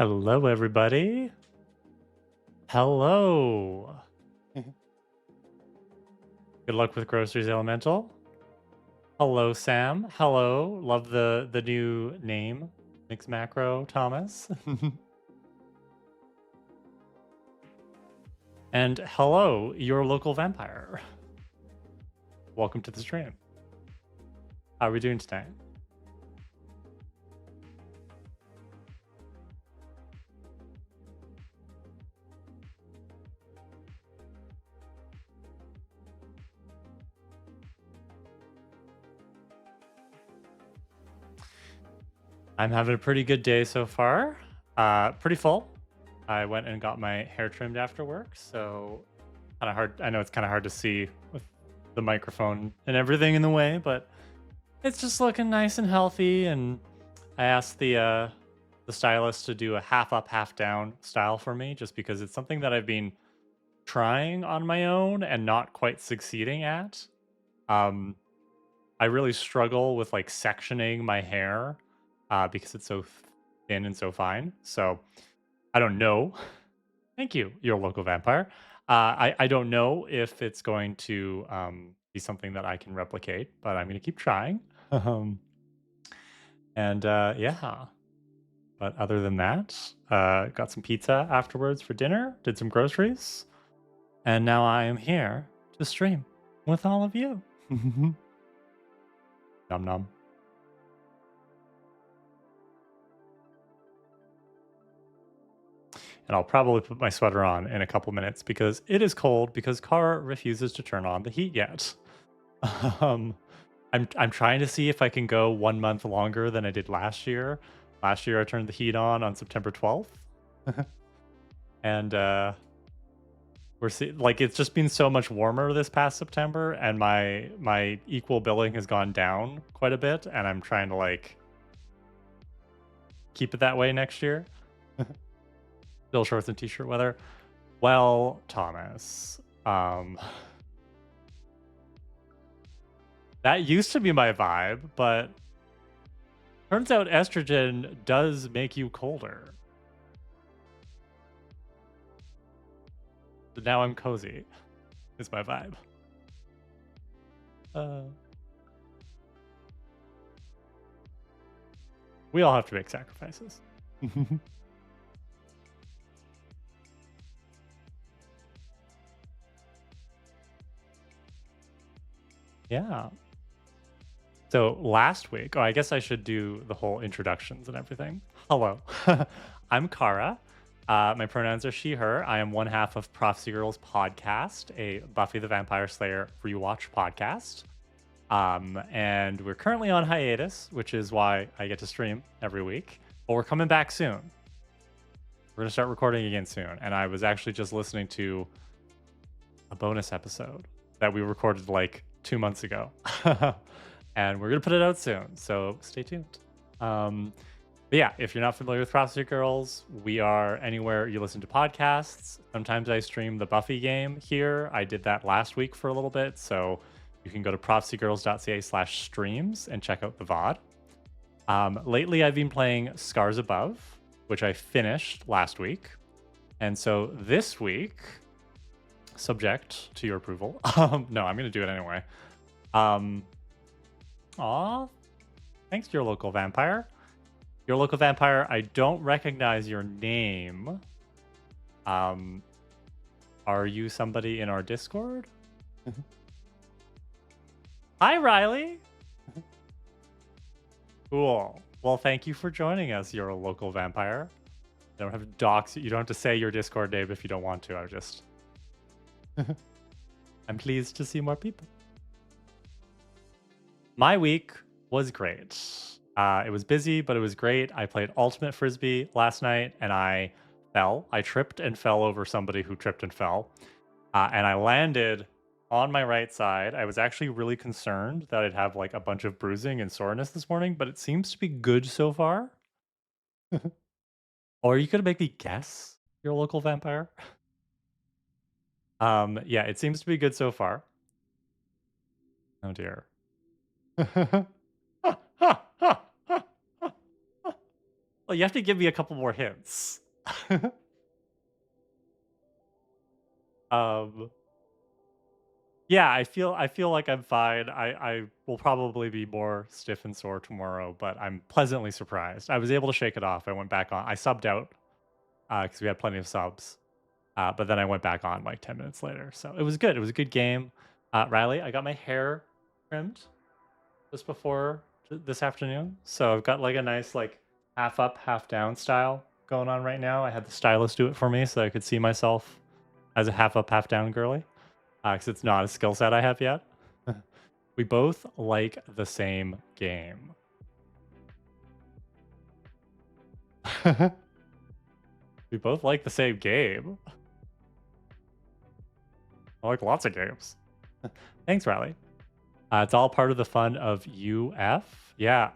Hello, everybody. Hello. Good luck with groceries, Elemental. Hello, Sam. Hello. Love the new name, Mix Macro Thomas. And hello, your local vampire. Welcome to the stream. How are we doing tonight? I'm having a pretty good day so far. Pretty full. I went and got my hair trimmed after work, so kind of hard. I know it's kind of hard to see with the microphone and everything in the way, but it's just looking nice and healthy. And I asked the stylist to do a half up, half down style for me, just because it's something that I've been trying on my own and not quite succeeding at. I really struggle with like sectioning my hair because it's so thin and so fine. So I don't know. Thank you, your local vampire. I don't know if it's going to be something that I can replicate, but I'm going to keep trying. And yeah. But other than that, got some pizza afterwards for dinner, did some groceries, and now I am here to stream with all of you. Nom nom. And I'll probably put my sweater on in a couple minutes because it is cold because Kara refuses to turn on the heat yet. I'm trying to see if I can go 1 month longer than I did last year. Last year I turned the heat on September 12th. And we're seeing like it's just been so much warmer this past September, and my equal billing has gone down quite a bit, and I'm trying to like keep it that way next year. Still shorts and t-shirt weather. Well, Thomas, that used to be my vibe, but turns out estrogen does make you colder. So now I'm cozy. Is my vibe. We all have to make sacrifices. Yeah. So last week, I guess I should do the whole introductions and everything. Hello, I'm Kara. My pronouns are she, her. I am one half of Prophecy Girls podcast, a Buffy the Vampire Slayer rewatch podcast. And we're currently on hiatus, which is why I get to stream every week. But we're coming back soon. We're going to start recording again soon. And I was actually just listening to a bonus episode that we recorded like 2 months ago. And we're going to put it out soon. So stay tuned. But yeah, if you're not familiar with Prophecy Girls, we are anywhere you listen to podcasts. Sometimes I stream the Buffy game here. I did that last week for a little bit. So you can go to prophecygirls.ca/streams and check out the VOD. Lately, I've been playing Scars Above, which I finished last week. And so this week, subject to your approval. No, I'm gonna do it anyway. Um, aw, thanks to your local vampire. Your local vampire, I don't recognize your name. Um, are you somebody in our Discord? Hi, Riley. Cool. Well, thank you for joining us, your local vampire. You don't have to dox. You don't have to say your Discord name if you don't want to. I just, I'm pleased to see more people. My week was great. It was busy, but it was great. I played Ultimate Frisbee last night, and I fell. I tripped and fell over somebody who tripped and fell, and I landed on my right side. I was actually really concerned that I'd have like a bunch of bruising and soreness this morning, but it seems to be good so far. Or you could make me guess your local vampire. Yeah, it seems to be good so far. Oh dear. Well, you have to give me a couple more hints. um, yeah, I feel like I'm fine. I will probably be more stiff and sore tomorrow, but I'm pleasantly surprised. I was able to shake it off. I went back on. I subbed out because we had plenty of subs, but then I went back on like 10 minutes later. So it was good. It was a good game. Riley, I got my hair trimmed just before this afternoon. So I've got like a nice like half up, half down style going on right now. I had the stylist do it for me so I could see myself as a half up, half down girly. Because it's not a skill set I have yet. We both like the same game. We both like the same game. I like lots of games. Thanks, Riley. It's all part of the fun of UF. Yeah.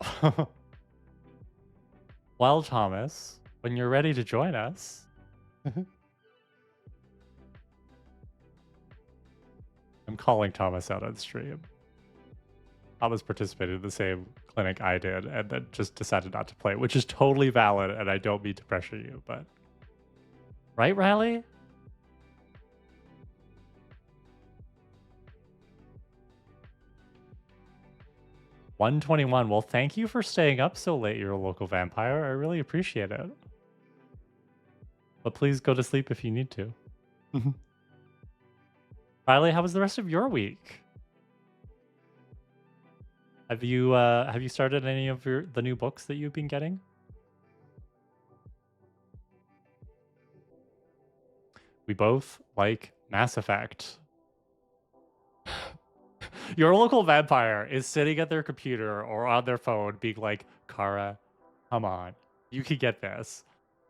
Well, Thomas, when you're ready to join us, I'm calling Thomas out on stream. Thomas participated in the same clinic I did and then just decided not to play, which is totally valid, and I don't mean to pressure you, but... Right, Riley? 121. Well, thank you for staying up so late, your local vampire. I really appreciate it. But please go to sleep if you need to. Riley, how was the rest of your week? Have you started any of the new books that you've been getting? We both like Mass Effect. Your local vampire is sitting at their computer or on their phone being like, Kara, come on, you can get this.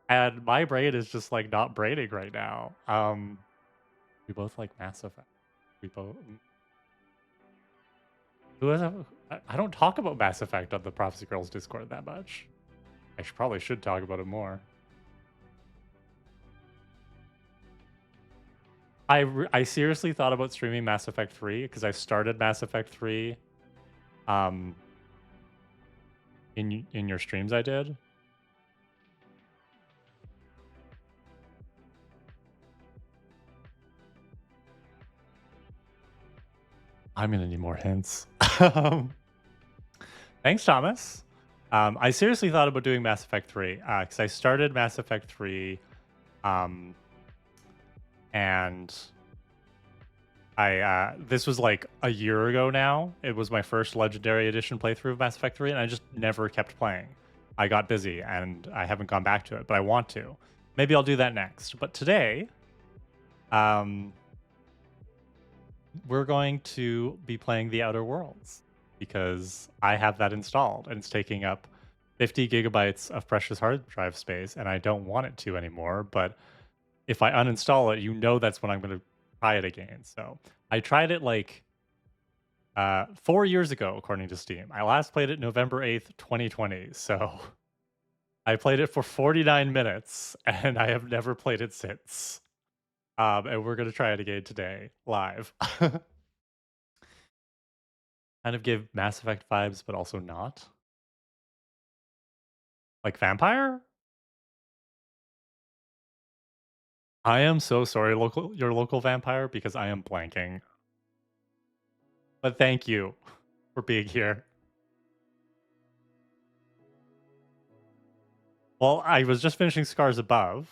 And my brain is just like not braining right now. We both like Mass Effect. We both. Who has a, I don't talk about Mass Effect on the Prophecy Girls Discord that much. I probably should talk about it more. I seriously thought about streaming Mass Effect 3 because I started Mass Effect 3 um in your streams I did. I'm gonna need more hints. Thanks, Thomas. I seriously thought about doing Mass Effect 3 because I started Mass Effect 3 and this was like a year ago now. It was my first Legendary Edition playthrough of Mass Effect 3, and I just never kept playing. I got busy, and I haven't gone back to it, but I want to. Maybe I'll do that next. But today, we're going to be playing The Outer Worlds, because I have that installed, and it's taking up 50 gigabytes of precious hard drive space, and I don't want it to anymore, but if I uninstall it, you know that's when I'm going to try it again. So I tried it like 4 years ago, according to Steam. I last played it November 8th, 2020. So I played it for 49 minutes and I have never played it since. And we're going to try it again today, live. Kind of give Mass Effect vibes, but also not. Like Vampire? I am so sorry, your local vampire, because I am blanking. But thank you for being here. Well, I was just finishing Scars Above,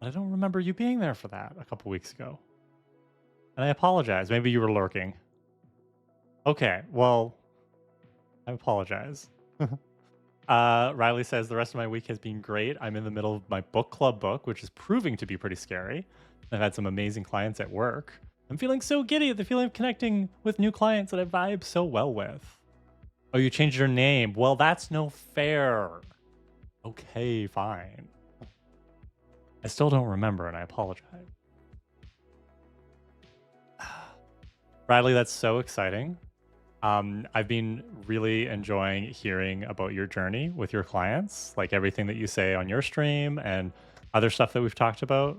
but I don't remember you being there for that a couple weeks ago. And I apologize. Maybe you were lurking. Okay, well, I apologize. Riley says the rest of my week has been great. I'm in the middle of my book club book, which is proving to be pretty scary. I've had some amazing clients at work. I'm feeling so giddy at the feeling of connecting with new clients that I vibe so well with. Oh, you changed your name. Well, that's no fair. Okay, fine. I still don't remember, and I apologize. Riley, that's so exciting. I've been really enjoying hearing about your journey with your clients, like everything that you say on your stream and other stuff that we've talked about.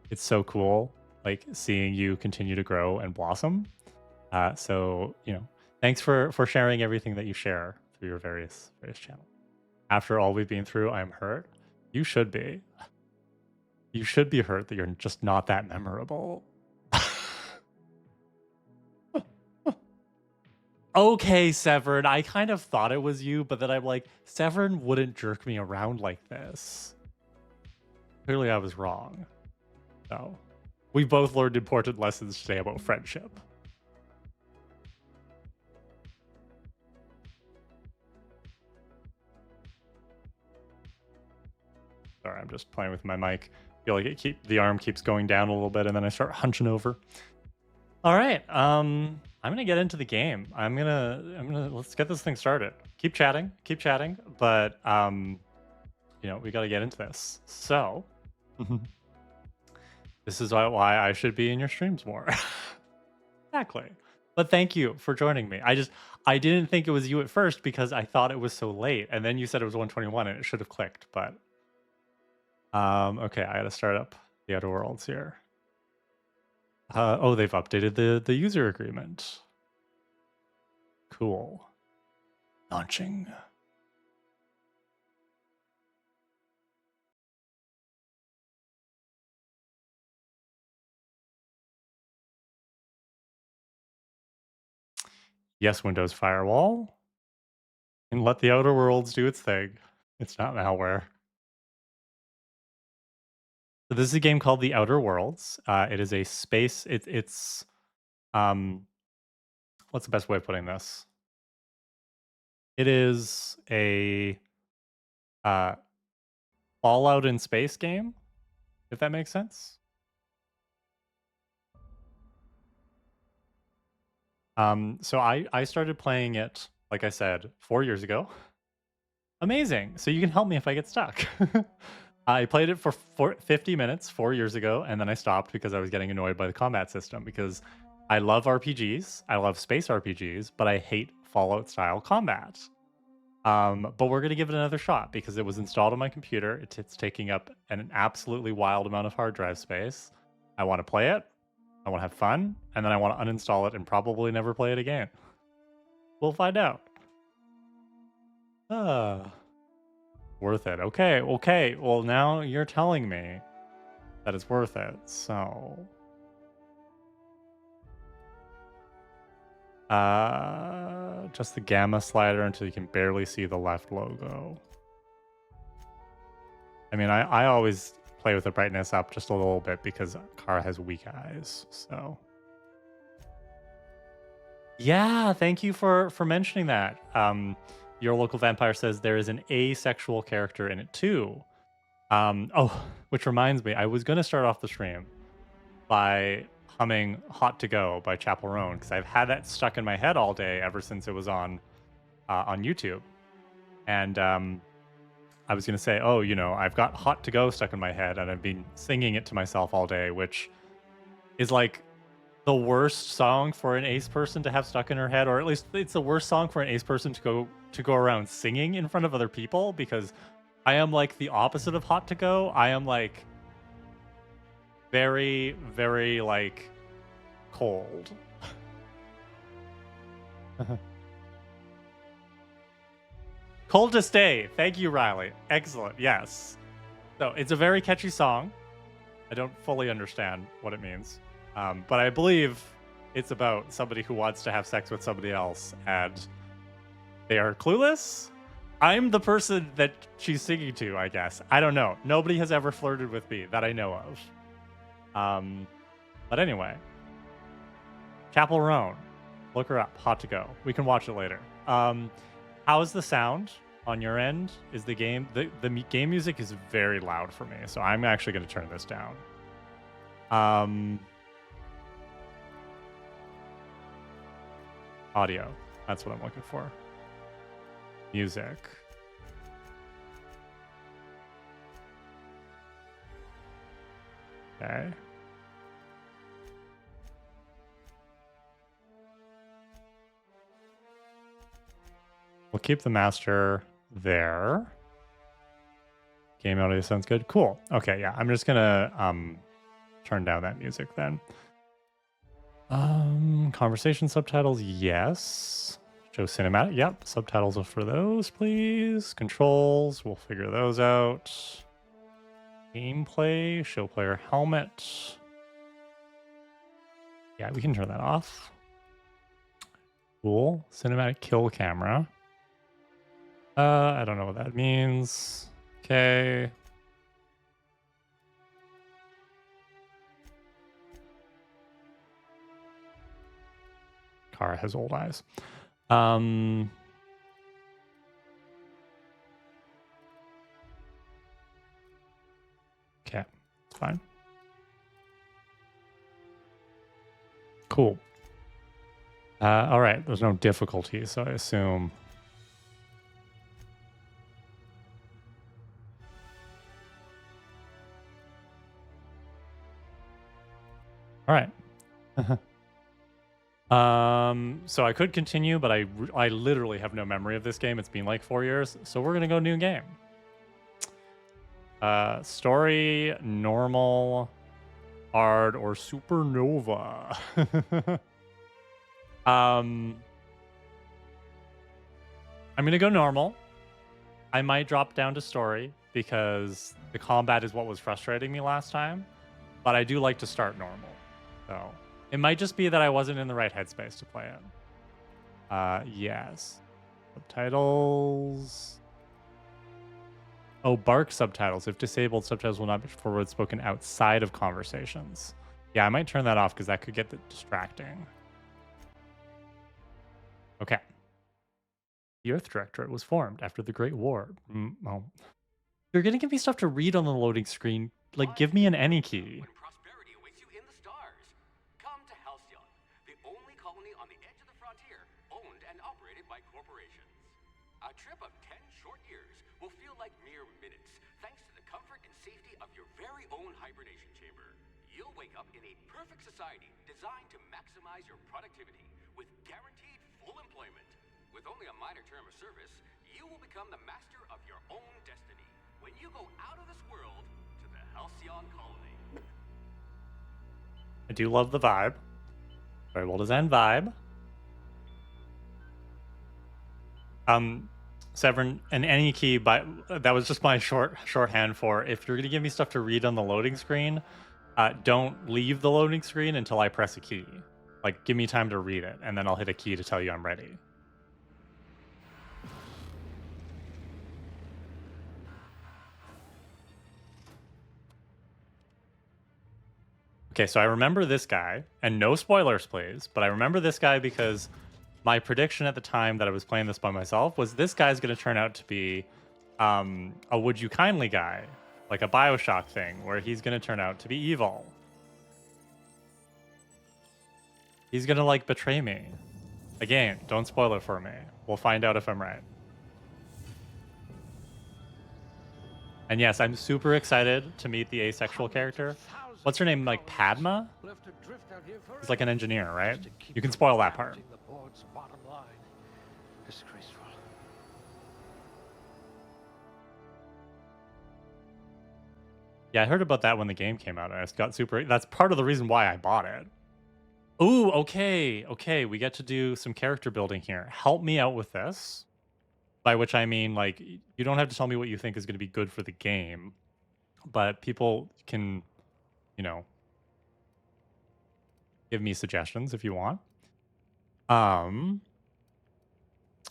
It's so cool, like seeing you continue to grow and blossom. So thanks for sharing everything that you share through your various channels. After all we've been through, I'm hurt. You should be. You should be hurt that you're just not that memorable. Okay, Severin, I kind of thought it was you, but then I'm like, Severin wouldn't jerk me around like this. Clearly, I was wrong. So, we both learned important lessons today about friendship. Sorry, I'm just playing with my mic. I feel like the arm keeps going down a little bit, and then I start hunching over. All right, I'm gonna get into the game. I'm gonna let's get this thing started. Keep chatting, but we got to get into this. So, this is why I should be in your streams more. Exactly. But thank you for joining me. I didn't think it was you at first because I thought it was so late, and then you said it was 121, and it should have clicked. But okay, I got to start up the Outer Worlds here. Oh, they've updated the user agreement. Cool. Launching. Yes, Windows Firewall. And let the Outer Worlds do its thing. It's not malware. So this is a game called The Outer Worlds. It is a space. It's what's the best way of putting this? It is a uh, Fallout in space game, if that makes sense. So I started playing it, like I said, 4 years ago. Amazing. So you can help me if I get stuck. I played it for 50 minutes 4 years ago, and then I stopped because I was getting annoyed by the combat system because I love RPGs, I love space RPGs, but I hate Fallout style combat. But we're gonna give it another shot because it was installed on my computer. It's taking up an absolutely wild amount of hard drive space. I want to play it. I want to have fun, and then I want to uninstall it and probably never play it again. We'll find out. Worth it. Okay. Well, now you're telling me that it's worth it. So, just the gamma slider until you can barely see the left logo. I mean, I always play with the brightness up just a little bit because Kara has weak eyes. So, yeah, thank you for mentioning that. Your local vampire says there is an asexual character in it too. Oh, which reminds me, I was gonna start off the stream by humming "Hot to Go" by Chapel Roan because I've had that stuck in my head all day ever since it was on YouTube, and I was gonna say, oh, I've got "Hot to Go" stuck in my head, and I've been singing it to myself all day, which is like the worst song for an ace person to have stuck in her head, or at least it's the worst song for an ace person to go around singing in front of other people because I am like the opposite of hot to go. I am like very, very like cold. Cold to stay. Thank you, Riley. Excellent. Yes. So it's a very catchy song. I don't fully understand what it means, but I believe it's about somebody who wants to have sex with somebody else and they are clueless. I'm the person that she's singing to, I guess. I don't know. Nobody has ever flirted with me that I know of. But anyway, Chapel Roan. Look her up. Hot to go. We can watch it later. How's the sound on your end? Is the game game music is very loud for me, so I'm actually going to turn this down. Audio. That's what I'm looking for. Music. Okay. We'll keep the master there. Game audio sounds good. Cool. Okay, yeah. I'm just gonna turn down that music then. Conversation subtitles, yes. Show cinematic, yep. Subtitles are for those, please. Controls, we'll figure those out. Gameplay, show player helmet. Yeah, we can turn that off. Cool. Cinematic kill camera. I don't know what that means. Okay. Kara has old eyes. Okay, it's fine. Cool. All right, there's no difficulty, so I assume. All right. So I could continue, but I literally have no memory of this game. It's been like 4 years, so we're gonna go new game. Story, normal, hard, or supernova. I'm gonna go normal. I might drop down to story because the combat is what was frustrating me last time, but I do like to start normal. So it might just be that I wasn't in the right headspace to play it. Yes. Subtitles. Oh, bark subtitles. If disabled, subtitles will not be forward spoken outside of conversations. Yeah, I might turn that off because that could get distracting. Okay. The Earth Directorate was formed after the Great War. Oh. You're going to give me stuff to read on the loading screen. Like, give me an any key. When prosperity awaits you in the stars. Come to Halcyon, the only colony on the edge of the frontier, owned and operated by corporations. A trip of 10 short years will feel like mere minutes, thanks to the comfort and safety of your very own hibernation chamber. You'll wake up in a perfect society designed to maximize your productivity with guaranteed full employment. With only a minor term of service, you will become the master of your own destiny when you go out of this world to the Halcyon colony. I do love the vibe. Very well designed vibe. Severin, an any key, but that was just my shorthand for if you're gonna give me stuff to read on the loading screen, don't leave the loading screen until I press a key. Like, give me time to read it, and then I'll hit a key to tell you I'm ready. Okay, so I remember this guy, and no spoilers, please, but I remember this guy because my prediction at the time that I was playing this by myself was this guy's going to turn out to be a Would You Kindly guy, like a Bioshock thing, where he's going to turn out to be evil. He's going to, like, betray me. Again, don't spoil it for me. We'll find out if I'm right. And yes, I'm super excited to meet the asexual character. What's her name? Like Padma? He's like an engineer, right? You can spoil that part. Yeah, I heard about that when the game came out. I just got super... That's part of the reason why I bought it. Ooh, okay. Okay, we get to do some character building here. Help me out with this. By which I mean, like, you don't have to tell me what you think is going to be good for the game. but people can, you know, give me suggestions if you want. Um,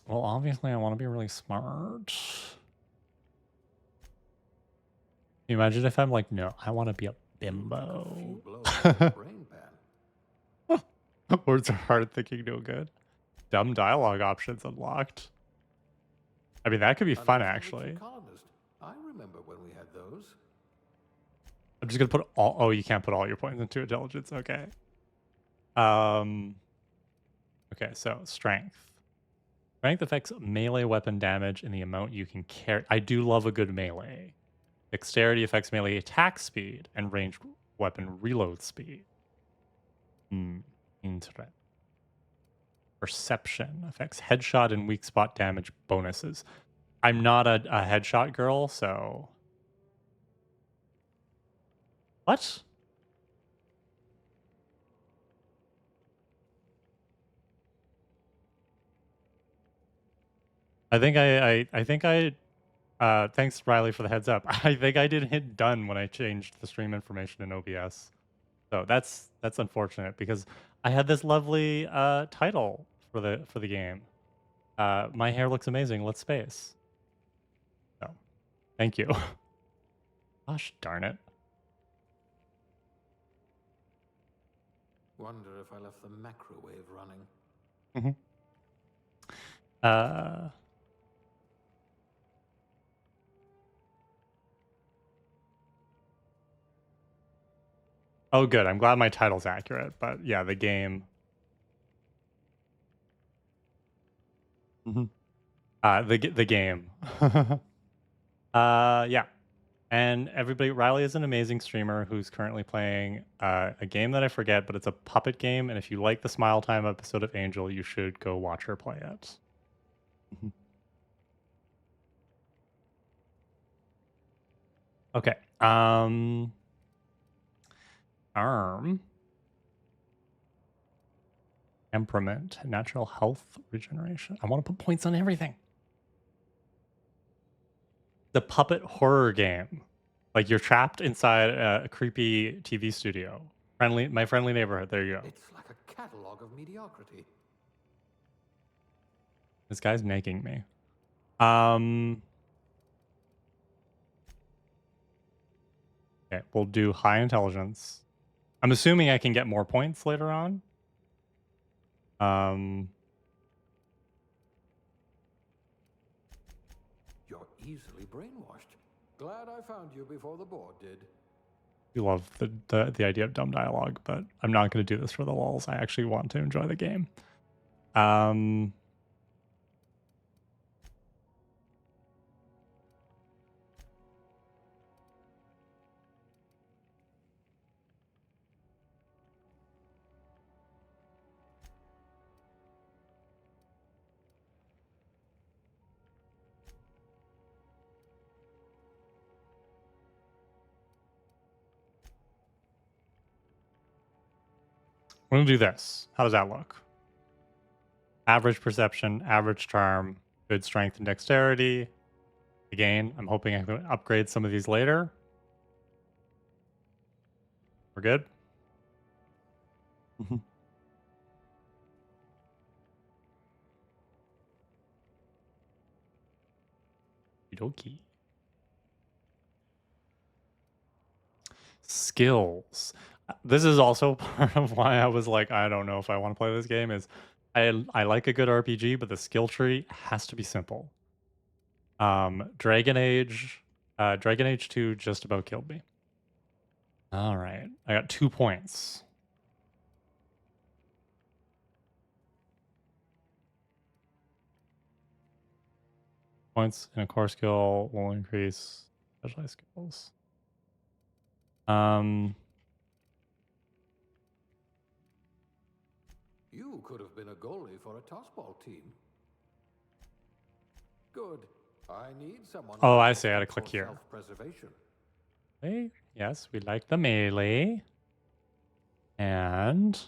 well, obviously, I want to be really smart. Can you imagine if I'm like, no, I want to be a You took a few bimbo. blows to the brain pan. Words are hard, thinking no good. Dumb dialogue options unlocked. I mean, that could be An fun, intelligent actually. colonist. I remember when we had those. I'm just gonna put all. Oh, you can't put all your points into intelligence. Okay. Um. Okay, so strength. Strength affects melee weapon damage and the amount you can carry. I do love a good melee. Dexterity affects melee attack speed and ranged weapon reload speed. Interesting. Perception affects headshot and weak spot damage bonuses. I'm not a headshot girl, so what? I think I thanks Riley for the heads up. I think I didn't hit done when I changed the stream information in OBS. So that's unfortunate because I had this lovely title for the game. My hair looks amazing. Let's space. So thank you. Gosh darn it. Wonder if I left the microwave running. Mm-hmm. Uh oh good. I'm glad my title's accurate, but yeah, the game. Mm-hmm. The game. Yeah. And everybody, Riley is an amazing streamer who's currently playing a game that I forget, but it's a puppet game. And if you like the Smile Time episode of Angel, you should go watch her play it. Mhm. Okay. Arm. Temperament. Natural health regeneration. I want to put points on everything. The puppet horror game. Like you're trapped inside a creepy TV studio. My friendly neighborhood. There you go. It's like a catalog of mediocrity. This guy's nagging me. Okay, we'll do high intelligence. I'm assuming I can get more points later on. You're easily brainwashed. Glad I found you before the board did. You love the idea of dumb dialogue, but I'm not going to do this for the lulz. I actually want to enjoy the game. We're going to do this. How does that look? Average perception, average charm, good strength and dexterity. Again, I'm hoping I can upgrade some of these later. We're good? Okie. Skills. This is also part of why I was like, I don't know if I want to play this game. Is I like a good RPG, but the skill tree has to be simple. Dragon Age 2 just about killed me. All right, I got 2 points. Points in a core skill will increase specialized skills. You could have been a goalie for a tossball team. Good. I need someone. Oh, I see. I gotta click here. Self-preservation. Okay. Yes, we like the melee. And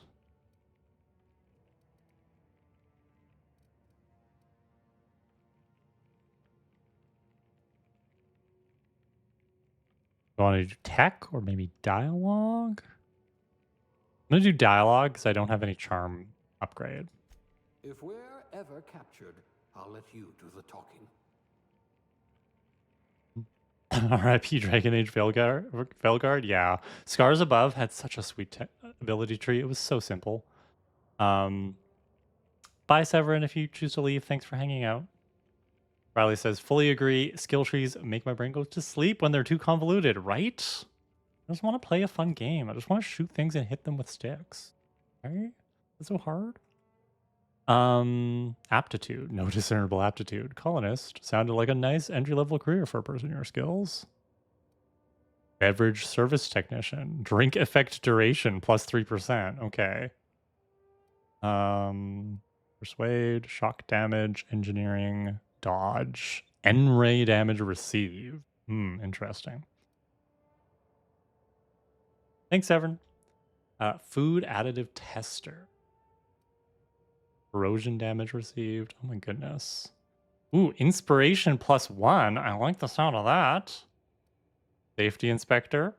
I want to do tech or maybe dialogue? I'm going to do dialogue because I don't have any charm upgrade. If we're ever captured, I'll let you do the talking. R.I.P. Dragon Age Veilguard. Yeah. Scars Above had such a sweet ability tree. It was so simple. Bye, Severin, if you choose to leave. Thanks for hanging out. Riley says, fully agree. Skill trees make my brain go to sleep when they're too convoluted, right? I just want to play a fun game. I just want to shoot things and hit them with sticks. Right? It's so hard. Aptitude. No discernible aptitude. Colonist. Sounded like a nice entry-level career for a person your skills. Beverage service technician. Drink effect duration plus 3%. Okay. Persuade, shock damage, engineering, dodge, N-ray damage received. Interesting. Thanks, Severn. Food additive tester. Corrosion damage received. Oh my goodness. Ooh, inspiration +1. I like the sound of that. Safety inspector.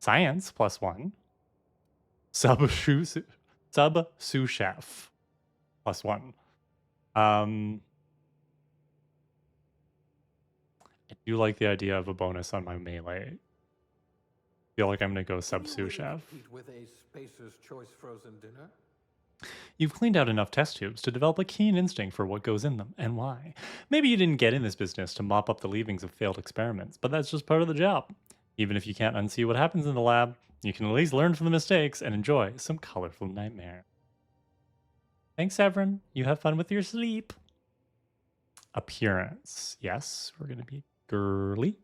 Science +1. Sub sous chef +1. I do like the idea of a bonus on my melee. Feel like I'm gonna go sub sous chef. With a Spacer's Choice frozen dinner? You've cleaned out enough test tubes to develop a keen instinct for what goes in them and why. Maybe you didn't get in this business to mop up the leavings of failed experiments, but that's just part of the job. Even if you can't unsee what happens in the lab, you can at least learn from the mistakes and enjoy some colorful nightmare. Thanks, Severin. You have fun with your sleep. Appearance. Yes, we're going to be girly.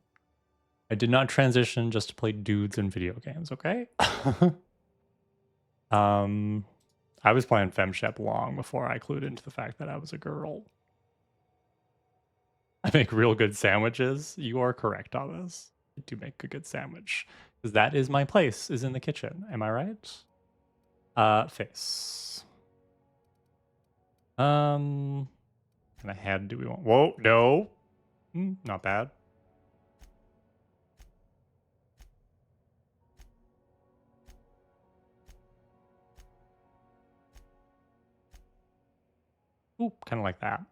I did not transition just to play dudes in video games, okay? I was playing FemShep long before I clued into the fact that I was a girl. I make real good sandwiches. You are correct on this. I do make a good sandwich. Because that is my place, is in the kitchen. Am I right? Face. What kind of head do we want? Whoa, no. Not bad. Ooh, kind of like that.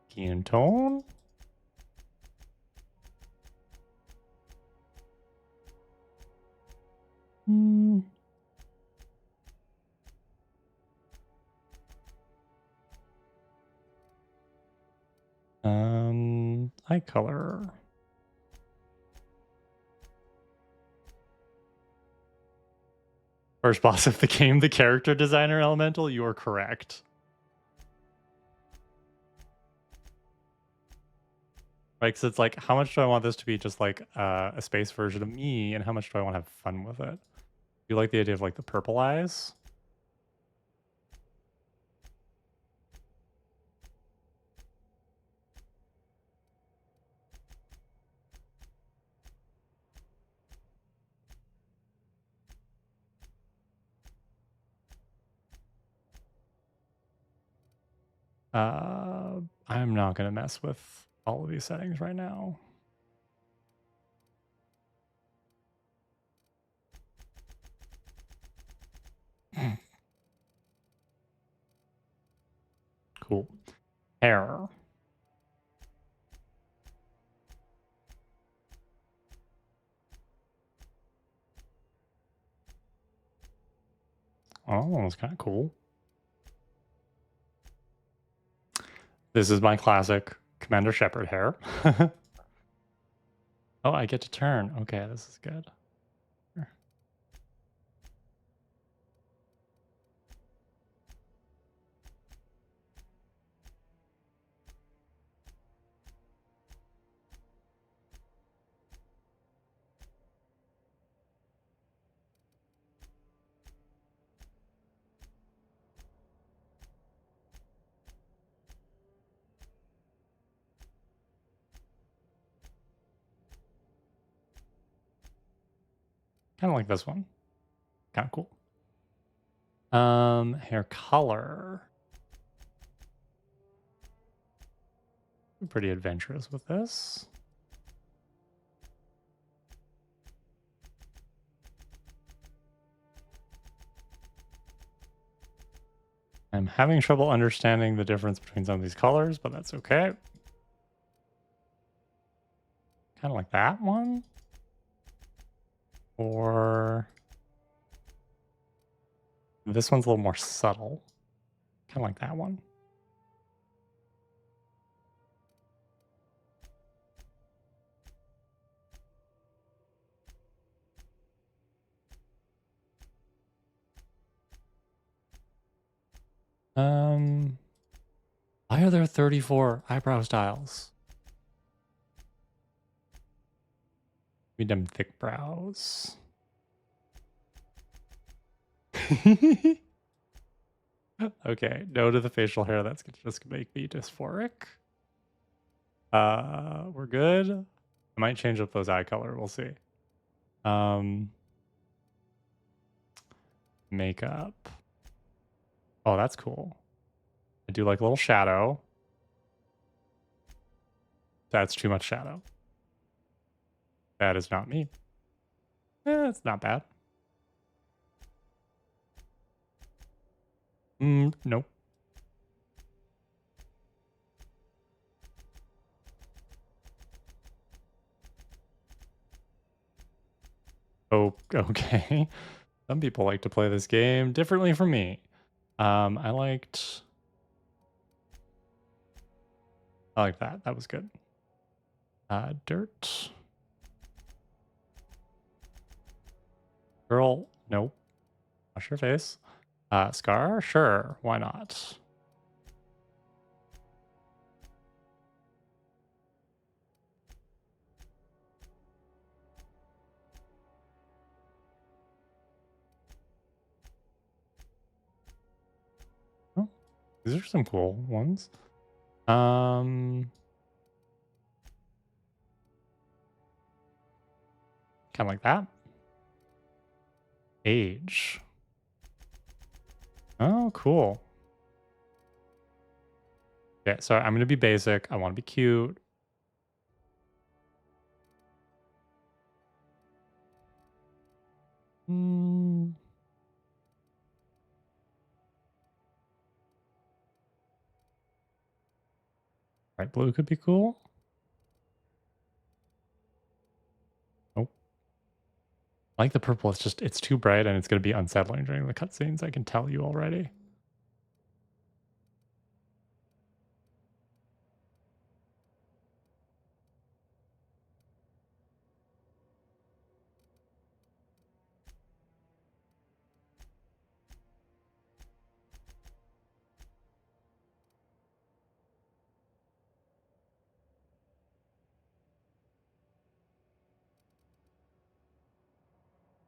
Key and tone. Eye color. First boss of the game, the character designer elemental, you are correct. Right, because it's like, how much do I want this to be just like a space version of me, and how much do I want to have fun with it? You like the idea of like the purple eyes? I'm not going to mess with all of these settings right now. Cool. Hair. Oh, that's kind of cool. This is my classic Commander Shepard hair. Oh, I get to turn. Okay, this is good. Kind of like this one. Kind of cool. Hair color. Pretty adventurous with this. I'm having trouble understanding the difference between some of these colors, but that's okay. Kind of like that one. Or this one's a little more subtle. Kind of like that one. Why are there 34 eyebrow styles? Need them thick brows. Okay, no to the facial hair. That's just gonna make me dysphoric. We're good. I might change up those eye color. We'll see. Makeup. Oh, that's cool. I do like a little shadow. That's too much shadow. That is not me. It's not bad. Nope. Oh, okay. Some people like to play this game differently from me. I like that. That was good. Dirt. Girl, nope. Wash your face. Scar? Sure. Why not? Oh, these are some cool ones. Kind of like that. Age. Oh, cool. Okay, so I'm gonna be basic. I want to be cute. Right, blue could be cool. Oh, I like the purple. It's too bright and it's gonna be unsettling during the cutscenes. I can tell you already.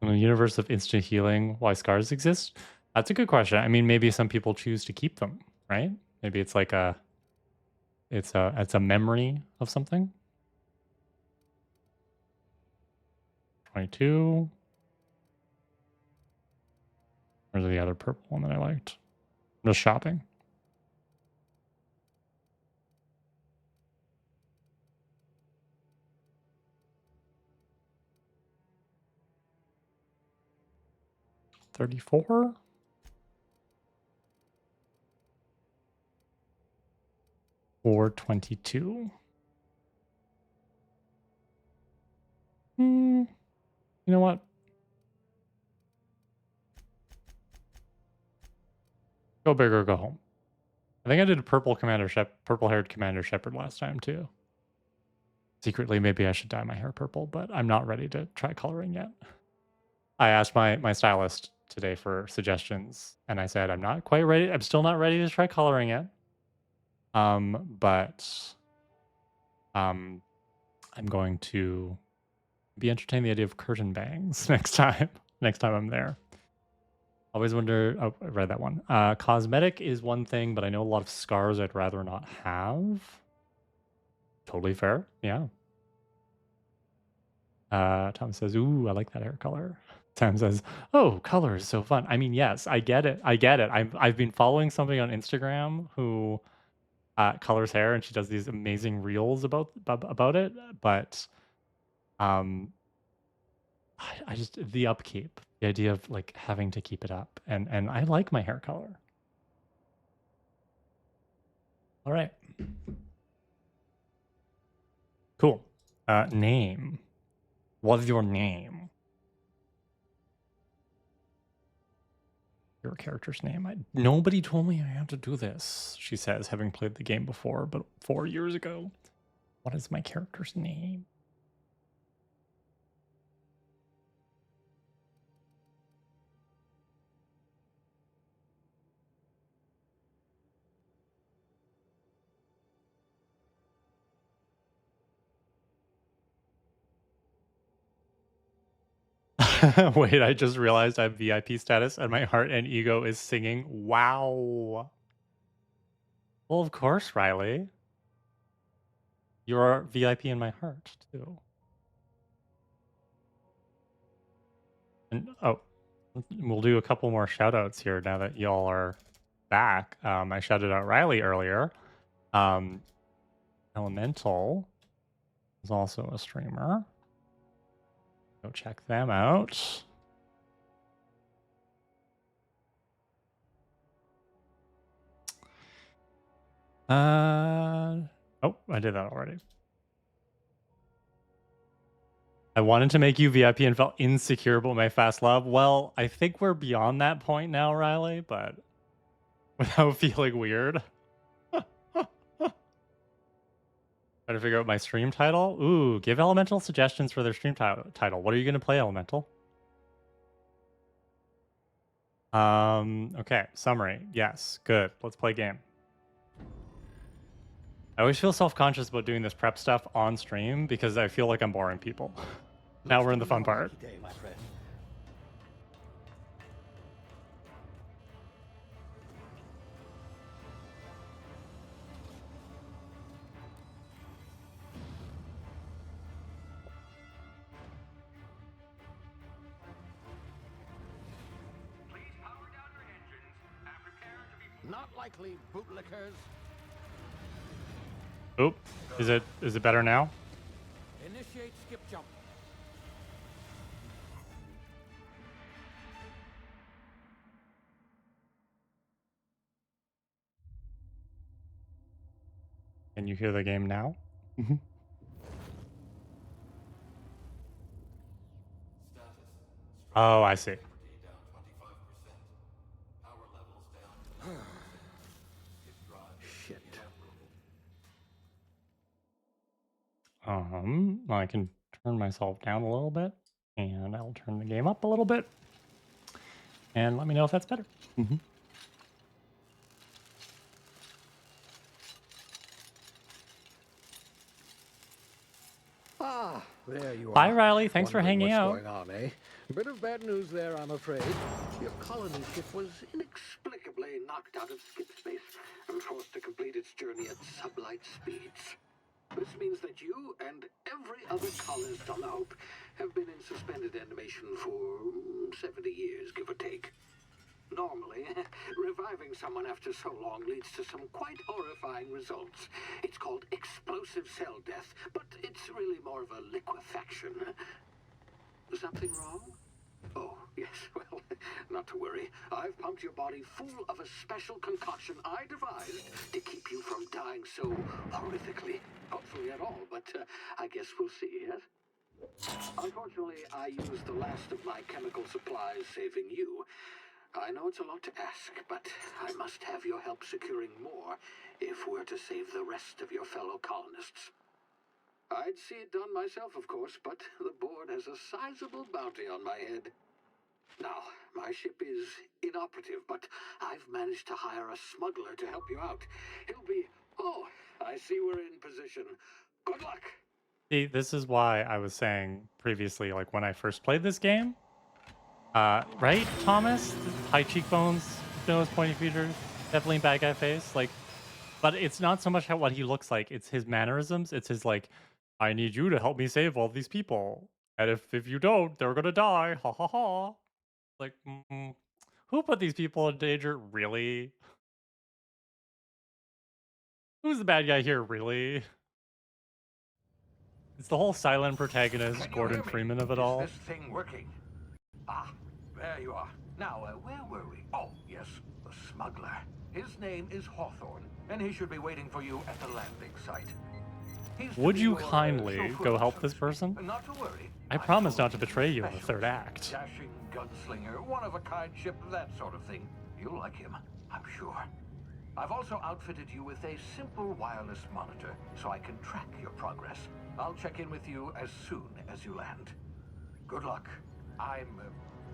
In a universe of instant healing, why scars exist? That's a good question. I mean, maybe some people choose to keep them, right? Maybe it's like it's a memory of something. 22. Where's the other purple one that I liked? I'm just shopping. $34. Or 22. You know what? Go big or go home. I think I did a purple-haired Commander Shepard last time too. Secretly, maybe I should dye my hair purple, but I'm not ready to try coloring yet. I asked my stylist today for suggestions, and I said I'm not quite ready. I'm still not ready to try coloring yet. But I'm going to be entertaining the idea of curtain bangs next time. Next time I'm there. Always wonder. Oh, I read that one. Cosmetic is one thing, but I know a lot of scars I'd rather not have. Totally fair. Yeah. Tom says, "Ooh, I like that hair color." Sam says, "Oh, color is so fun." I mean, yes, I get it. I get it. I've been following somebody on Instagram who colors hair, and she does these amazing reels about it. But um, I just the upkeep, the idea of like having to keep it up, and I like my hair color. All right, cool. Name. What is your name? Your character's name. Nobody told me I had to do this, she says, having played the game before, but 4 years ago. What is my character's name? Wait, I just realized I have VIP status and my heart and ego is singing. Wow. Well, of course, Riley. You're VIP in my heart, too. And oh, we'll do a couple more shout outs here now that y'all are back. I shouted out Riley earlier. Elemental is also a streamer. Go check them out. Oh, I did that already. I wanted to make you VIP and felt insecure about my fast love. Well, I think we're beyond that point now, Riley, but without feeling weird. Trying to figure out my stream title. Ooh, give Elemental suggestions for their stream title. What are you going to play, Elemental? Okay, summary. Yes, good. Let's play game. I always feel self-conscious about doing this prep stuff on stream because I feel like I'm boring people. Now we're in the fun part. Day, my friend. Please power down your engines and prepare to be... Not likely, bootlickers. Oop. Is it better now? Initiate skip jump. Can you hear the game now? Mhm. Oh, I see. Shit. I can turn myself down a little bit, and I'll turn the game up a little bit, and let me know if that's better. Ah, there you are. Hi, Riley. Thanks for Wondering hanging out. what's going on, eh? A bit of bad news there, I'm afraid. Your colony ship was inexplicably knocked out of skip space and forced to complete its journey at sublight speeds. This means that you and every other colonist on the Hope have been in suspended animation for 70 years, give or take. Normally, reviving someone after so long leads to some quite horrifying results. It's called explosive cell death, but it's really more of a liquefaction. Something wrong? Oh, yes, well, not to worry. I've pumped your body full of a special concoction I devised to keep you from dying so horrifically. Hopefully at all, but I guess we'll see, yes? Unfortunately, I used the last of my chemical supplies saving you. I know it's a lot to ask, but I must have your help securing more if we're to save the rest of your fellow colonists. I'd see it done myself, of course, but the board has a sizable bounty on my head. Now, my ship is inoperative, but I've managed to hire a smuggler to help you out. He'll be... Oh, I see we're in position. Good luck! See, this is why I was saying previously, like when I first played this game, right, Thomas? High cheekbones, nose, pointy features, definitely bad guy face. Like, but it's not so much how what he looks like; it's his mannerisms. It's his like, I need you to help me save all these people, and if you don't, they're gonna die. Ha ha ha! Like, who put these people in danger? Really? Who's the bad guy here, really? It's the whole silent protagonist, Can you Gordon hear me? Freeman of it Is all. this thing working? Ah, there you are. Now, where were we? Oh, yes, the smuggler. His name is Hawthorne, and he should be waiting for you at the landing site. He's to Would be you your kindly chauffeur, go help so to this speak. person? Not to worry. I I've promise told not to he's a betray you in the third specialist. act. Dashing gunslinger, one-of-a-kind ship, that sort of thing. You'll like him, I'm sure. I've also outfitted you with a simple wireless monitor, so I can track your progress. I'll check in with you as soon as you land. Good luck.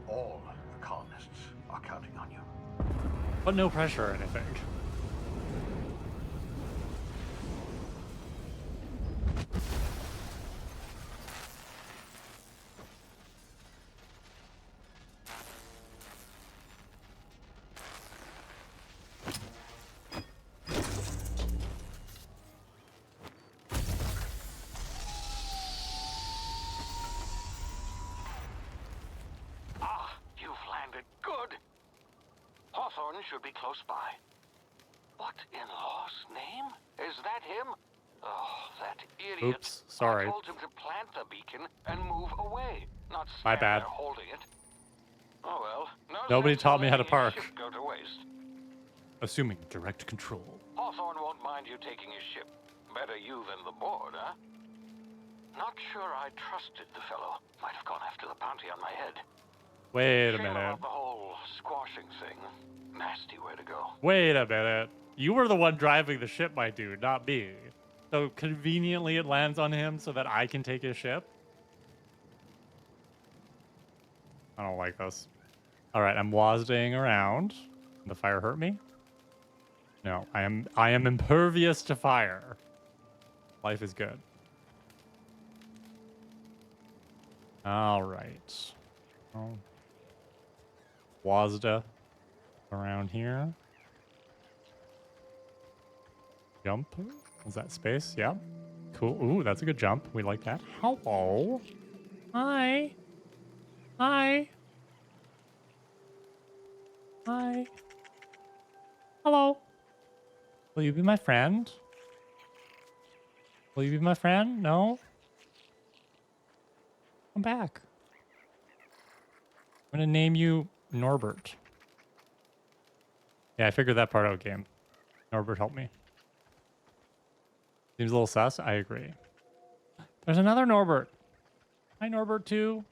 All the colonists are counting on you. But no pressure or anything. Ah, you've landed. Good. Hawthorne should be close by. What in law's name? Is that him? Oh, that idiot. Oops, sorry. I told him to plant the beacon and move away, not My stand bad. there holding it. Oh well. No Nobody sense taught in me how to letting your park. ship go to waste. Assuming direct control. Hawthorne won't mind you taking his ship. Better you than the board, huh? Not sure I trusted the fellow. Might have gone after the bounty on my head. Wait a Shame minute. about the whole squashing thing. Nasty way to go. Wait a minute. You were the one driving the ship, my dude, not me. So conveniently it lands on him so that I can take his ship? I don't like this. Alright, I'm wazdaying around. The fire hurt me? No, I am impervious to fire. Life is good. Alright. Oh. Wazda around here. Jump. Is that space? Yeah. Cool. Ooh, that's a good jump. We like that. Hello. Hi. Hi. Hi. Hello. Will you be my friend? Will you be my friend? No? Come back. I'm gonna name you Norbert. Yeah, I figured that part out, game. Norbert, help me. Seems a little sus. I agree. There's another Norbert. Hi, Norbert, too.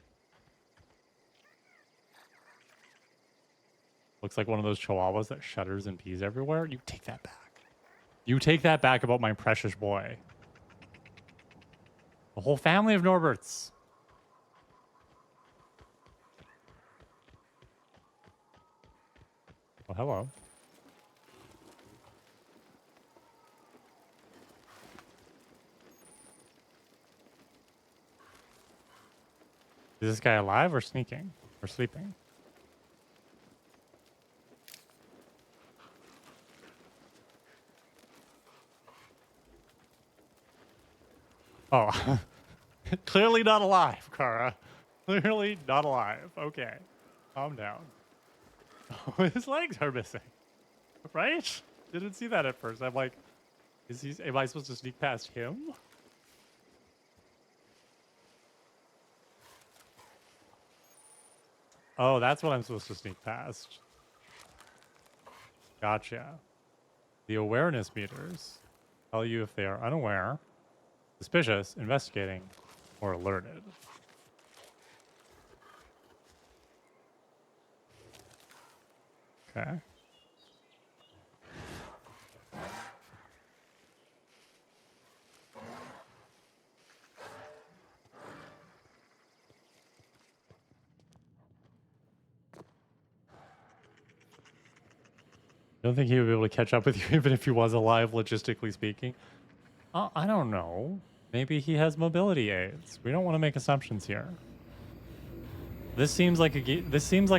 Looks like one of those chihuahuas that shudders and pees everywhere. You take that back. You take that back about my precious boy. A whole family of Norberts. Oh, hello. Is this guy alive or sneaking? Or sleeping? Oh. Clearly not alive, Kara. Clearly not alive. Okay. Calm down. Oh, his legs are missing. Right? Didn't see that at first. I'm like, am I supposed to sneak past him? Oh, that's what I'm supposed to sneak past. Gotcha. The awareness meters tell you if they are unaware, suspicious, investigating, or alerted. Okay. Don't think he would be able to catch up with you even if he was alive, logistically speaking. I don't know. Maybe he has mobility aids. We don't want to make assumptions here. This seems like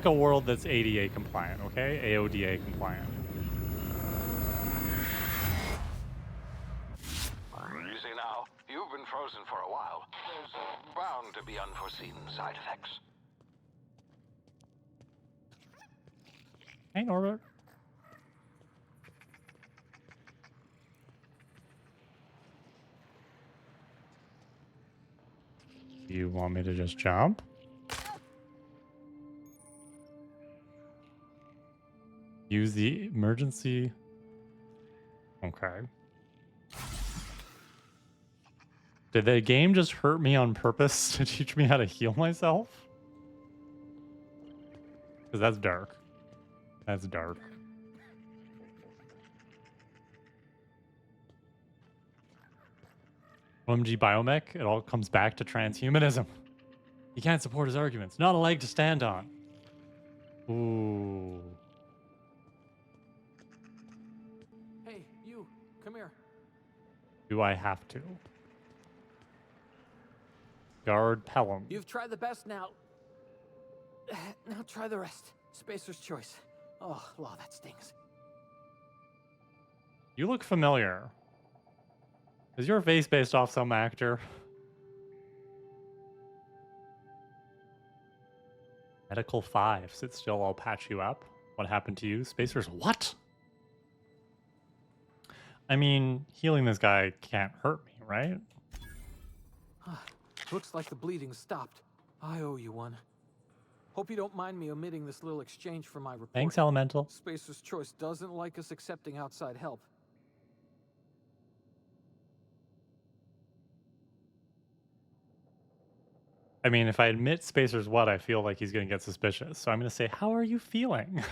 a world that's ADA compliant, okay? AODA compliant. Easy now. You've been frozen for a while. There's bound to be unforeseen side effects. Hey, Norbert. you want me to just jump? Use the emergency. Okay. Did the game just hurt me on purpose to teach me how to heal myself? Because that's dark. That's dark. OMG Biomech, it all comes back to transhumanism. He can't support his arguments. Not a leg to stand on. Ooh. Hey, you, come here. Do I have to? Guard Pelham. You've tried the best now. Now try the rest. Spacer's choice. Oh, law, that stings. You look familiar. Is your face based off some actor? Medical 5. Sit still, I'll patch you up. What happened to you? Spacers, what? I mean, healing this guy can't hurt me, right? Looks like the bleeding stopped. I owe you one. Hope you don't mind me omitting this little exchange for my report. Thanks, Elemental. Spacer's choice doesn't like us accepting outside help. I mean, if I admit Spacer's what, I feel like he's going to get suspicious. So I'm going to say, how are you feeling?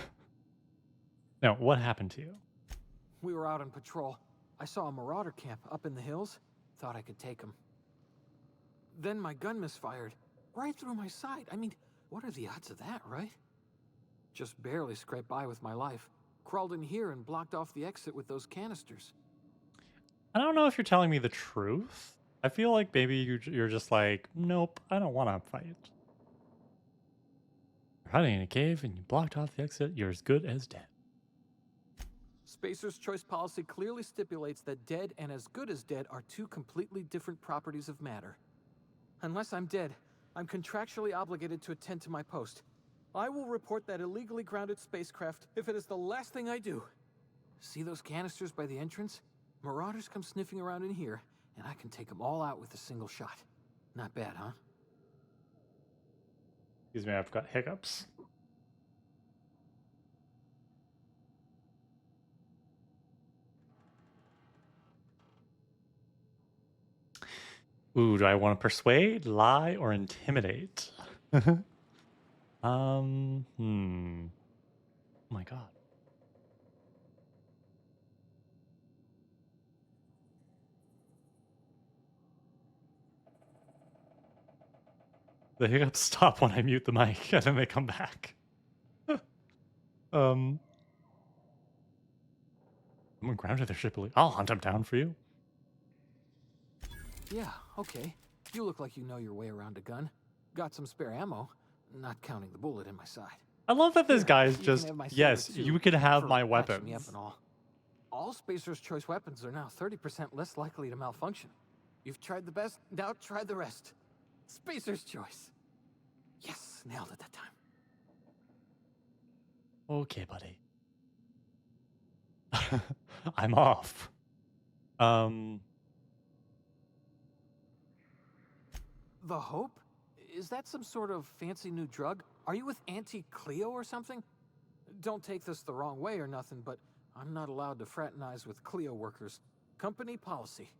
No, what happened to you? We were out on patrol. I saw a marauder camp up in the hills. Thought I could take him. Then my gun misfired. Right through my side. I mean, what are the odds of that, right? Just barely scraped by with my life. Crawled in here and blocked off the exit with those canisters. I don't know if you're telling me the truth. I feel like maybe you're just like, nope, I don't want to fight. You're hiding in a cave and you blocked off the exit. You're as good as dead. Spacer's choice policy clearly stipulates that dead and as good as dead are two completely different properties of matter. Unless I'm dead, I'm contractually obligated to attend to my post. I will report that illegally grounded spacecraft if it is the last thing I do. See those canisters by the entrance? Marauders come sniffing around in here, and I can take them all out with a single shot. Not bad, huh? Excuse me, I've got hiccups. Ooh, do I want to persuade, lie, or intimidate? Oh my god. The hiccups stop when I mute the mic, and then they come back. Someone grounded their ship. I'll hunt them down for you. Yeah, okay. You look like you know your way around a gun. Got some spare ammo, not counting the bullet in my side. I love that this Here, guy's you can just, have my yes, silver, too, you can have for my patching me up weapons. and all Spacer's choice weapons are now 30% less likely to malfunction. You've tried the best, now try the rest. Spacer's choice. Yes, nailed it that time. Okay, buddy. I'm off. The Hope? Is that some sort of fancy new drug? Are you with Auntie Cleo or something? Don't take this the wrong way or nothing, but I'm not allowed to fraternize with Cleo workers. Company policy.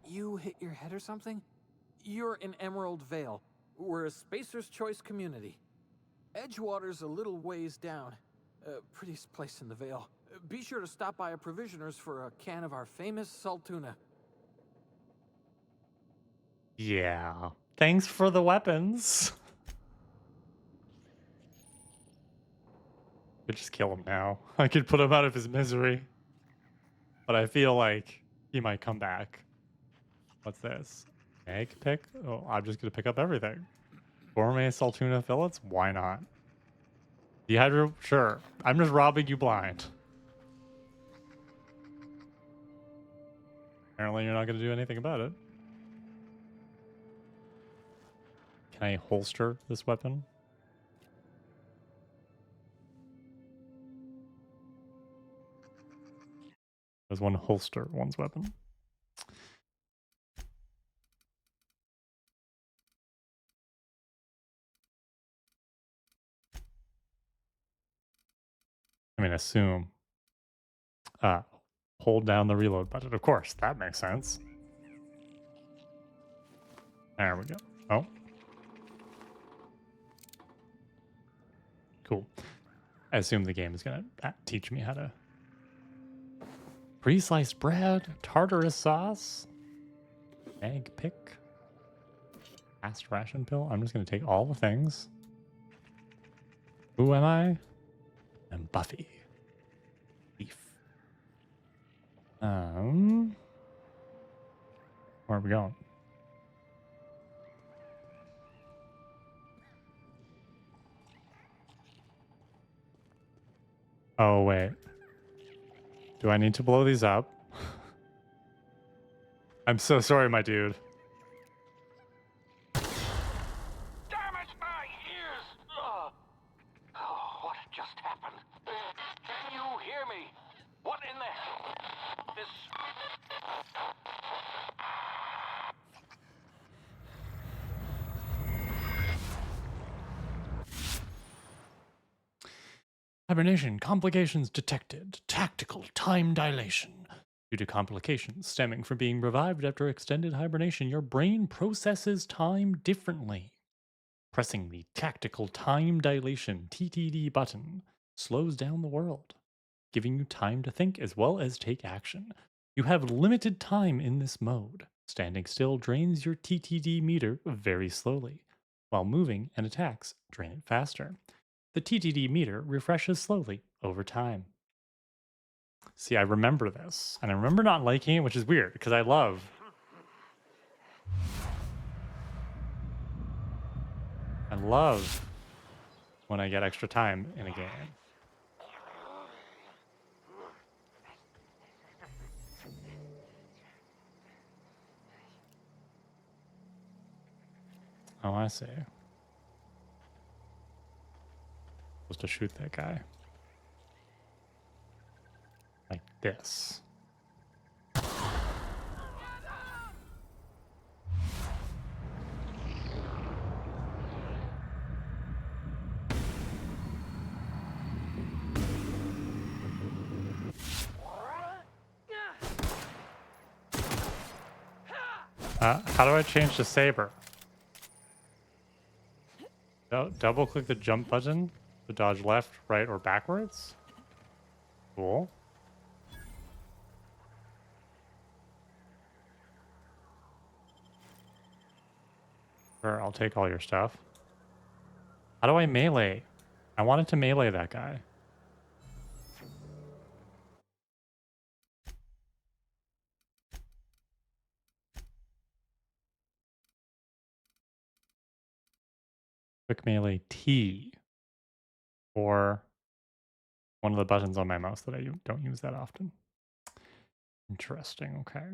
You hit your head or something? You're in Emerald Vale. We're a Spacer's Choice community. Edgewater's a little ways down. Prettiest place in the Vale. Be sure to stop by a provisioner's for a can of our famous salt tuna. Yeah. Thanks for the weapons. I could just kill him now. I could put him out of his misery. But I feel like he might come back. What's this? Egg pick? Oh, I'm just going to pick up everything. Gourmet saltuna fillets? Why not? Dehydro? Sure. I'm just robbing you blind. Apparently you're not going to do anything about it. Can I holster this weapon? There's one holster one's weapon. I mean, assume. Uh, hold down the reload button. Of course, that makes sense. There we go. Oh, cool. I assume the game is going to teach me how to pre-sliced bread, tartarus sauce, egg pick, fast ration pill. I'm just going to take all the things. Who am I? I'm Buffy. Beef. Where are we going? Oh, wait. Do I need to blow these up? I'm so sorry, my dude. Damn it, my ears! Oh, what just happened? Can you hear me? What in the hell? This... Hibernation. Complications detected. Tactical time dilation. Due to complications stemming from being revived after extended hibernation, your brain processes time differently. Pressing the tactical time dilation (TTD) button slows down the world, giving you time to think as well as take action. You have limited time in this mode. Standing still drains your TTD meter very slowly, while moving and attacks drain it faster. The TTD meter refreshes slowly over time. See, I remember this, and I remember not liking it, which is weird because I love when I get extra time in a game. Oh, I see. Supposed to shoot that guy. Like this. How do I change the saber? Double click the jump button to dodge left, right, or backwards. Cool. Sure, I'll take all your stuff. How do I melee? I wanted to melee that guy. Quick melee T. Or one of the buttons on my mouse that I don't use that often. Interesting, okay.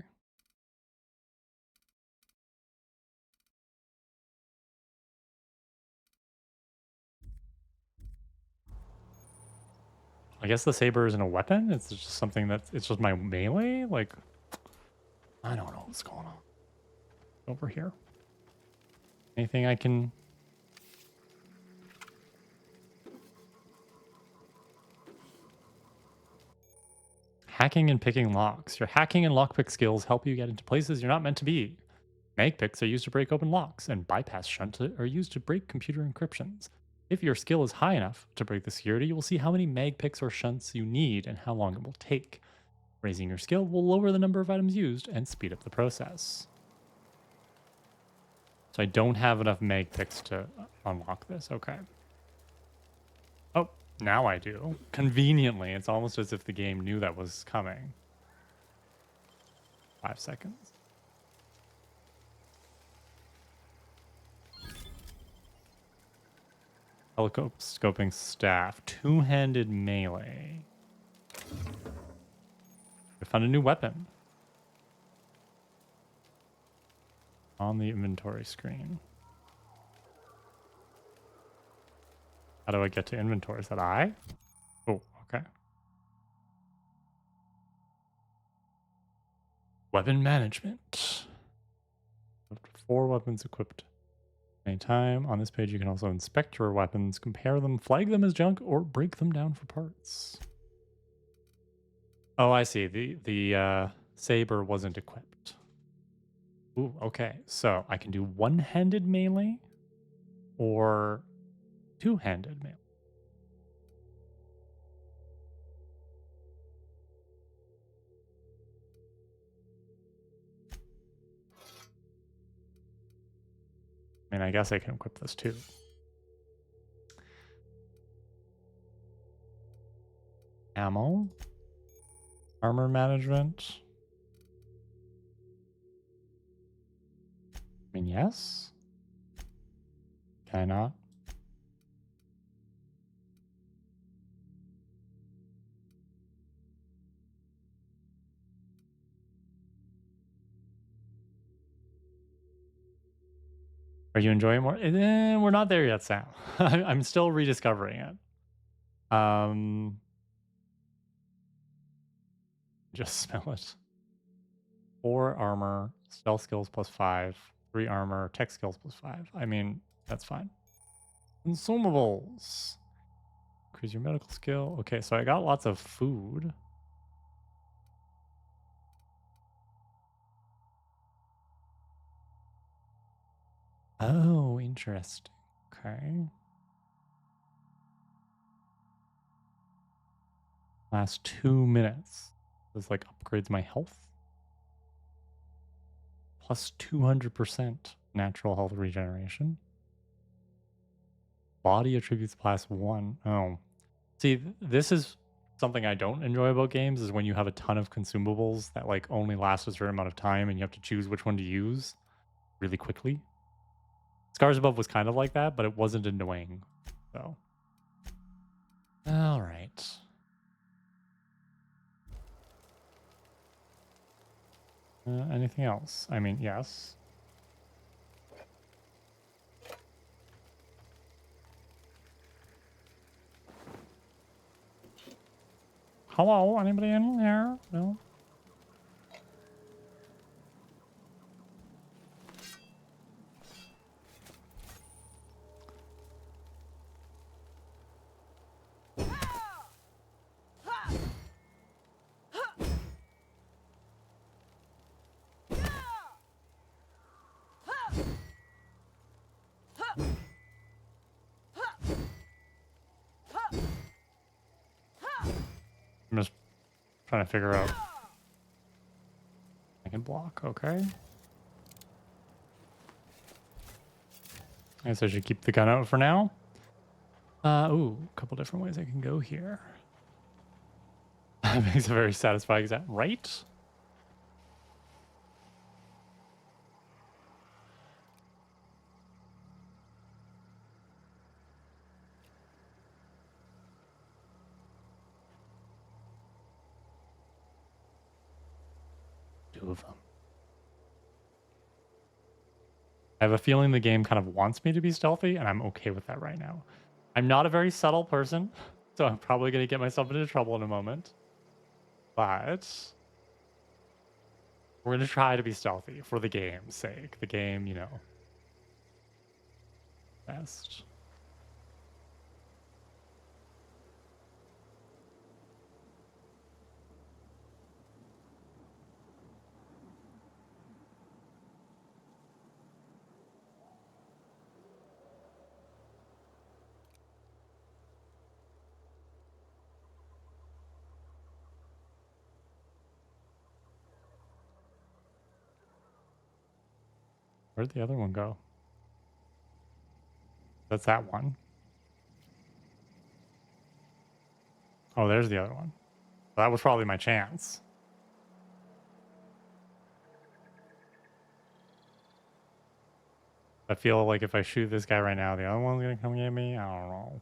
I guess the saber isn't a weapon. It's just something it's just my melee. Like, I don't know what's going on over here. Anything I can... Hacking and picking locks. Your hacking and lockpick skills help you get into places you're not meant to be. Mag picks are used to break open locks, and bypass shunts are used to break computer encryptions. If your skill is high enough to break the security, you will see how many mag picks or shunts you need and how long it will take. Raising your skill will lower the number of items used and speed up the process. So I don't have enough mag picks to unlock this. Okay. Oh, now I do. Conveniently, it's almost as if the game knew that was coming. 5 seconds. Telescoping staff. Two-handed melee. I found a new weapon. On the inventory screen. How do I get to inventory? Is that I? Oh, okay. Weapon management. 4 weapons equipped. Anytime. On this page, you can also inspect your weapons, compare them, flag them as junk, or break them down for parts. Oh, I see. The saber wasn't equipped. Ooh, okay. So I can do one-handed melee or two-handed melee. I mean, I guess I can equip this too. Ammo. Armor management. I mean, yes. Can I not? Are you enjoying more? We're not there yet, Sam. I'm still rediscovering it. Just smell it. 4 armor, stealth skills +5, 3 armor, tech skills +5. I mean, that's fine. Consumables. Increase your medical skill. Okay, so I got lots of food. Oh, interesting. Okay. Last 2 minutes. This like upgrades my health. Plus 200% natural health regeneration. Body attributes +1. Oh. See, this is something I don't enjoy about games is when you have a ton of consumables that like only last a certain amount of time and you have to choose which one to use really quickly. Scars Above was kind of like that, but it wasn't annoying. So. All right. Anything else? I mean, yes. Hello, anybody in there? No? I'm just trying to figure out. I can block, okay. I guess I should keep the gun out for now. Ooh, a couple different ways I can go here. That makes a very satisfying sound, right? Two of them. I have a feeling the game kind of wants me to be stealthy, and I'm okay with that right now. I'm not a very subtle person, so I'm probably going to get myself into trouble in a moment. But we're going to try to be stealthy for the game's sake. The game, you know, best. Where'd the other one go? That's that one. Oh, there's the other one. That was probably my chance. I feel like if I shoot this guy right now, the other one's going to come get me. I don't know.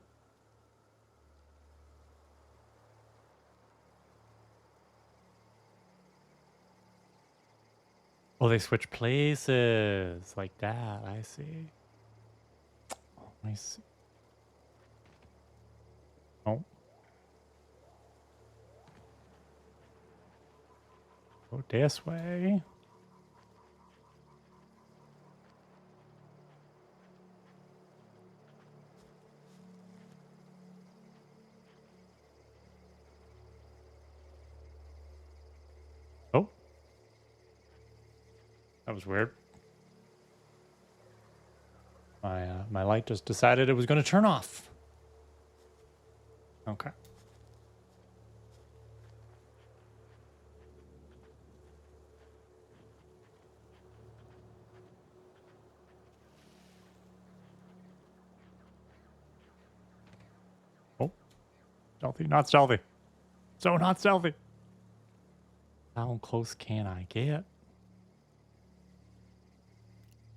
Oh, they switch places like that. I see. Oh, I see. Oh. Go this way. That was weird. My light just decided it was going to turn off. Okay. Oh, stealthy, not stealthy. So not stealthy. How close can I get?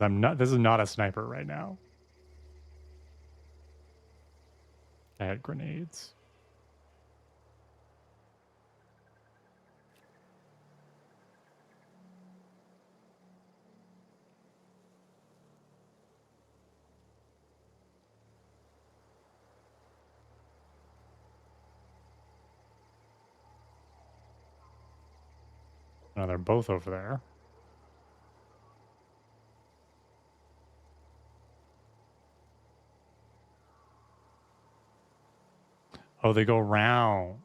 I'm not. This is not a sniper right now. I had grenades. No, they're both over there. Oh, they go round.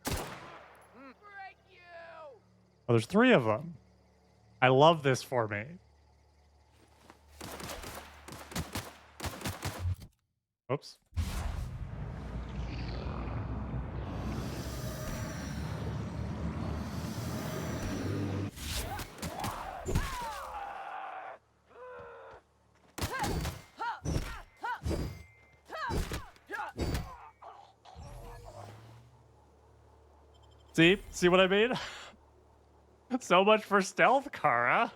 Oh, there's 3 of them. I love this for me. Oops. See what I mean? So much for stealth, Kara.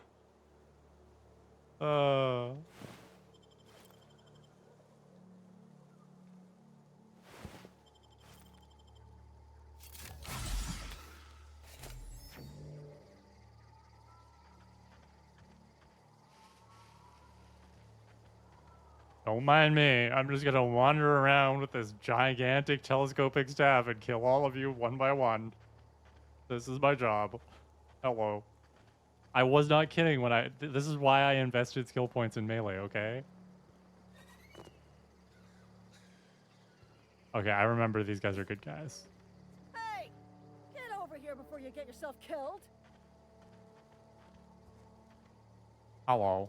Don't mind me. I'm just gonna wander around with this gigantic telescopic staff and kill all of you one by one. This is my job. Hello. I was not kidding when this is why I invested skill points in melee, okay? Okay, I remember these guys are good guys. Hey! Get over here before you get yourself killed! Hello.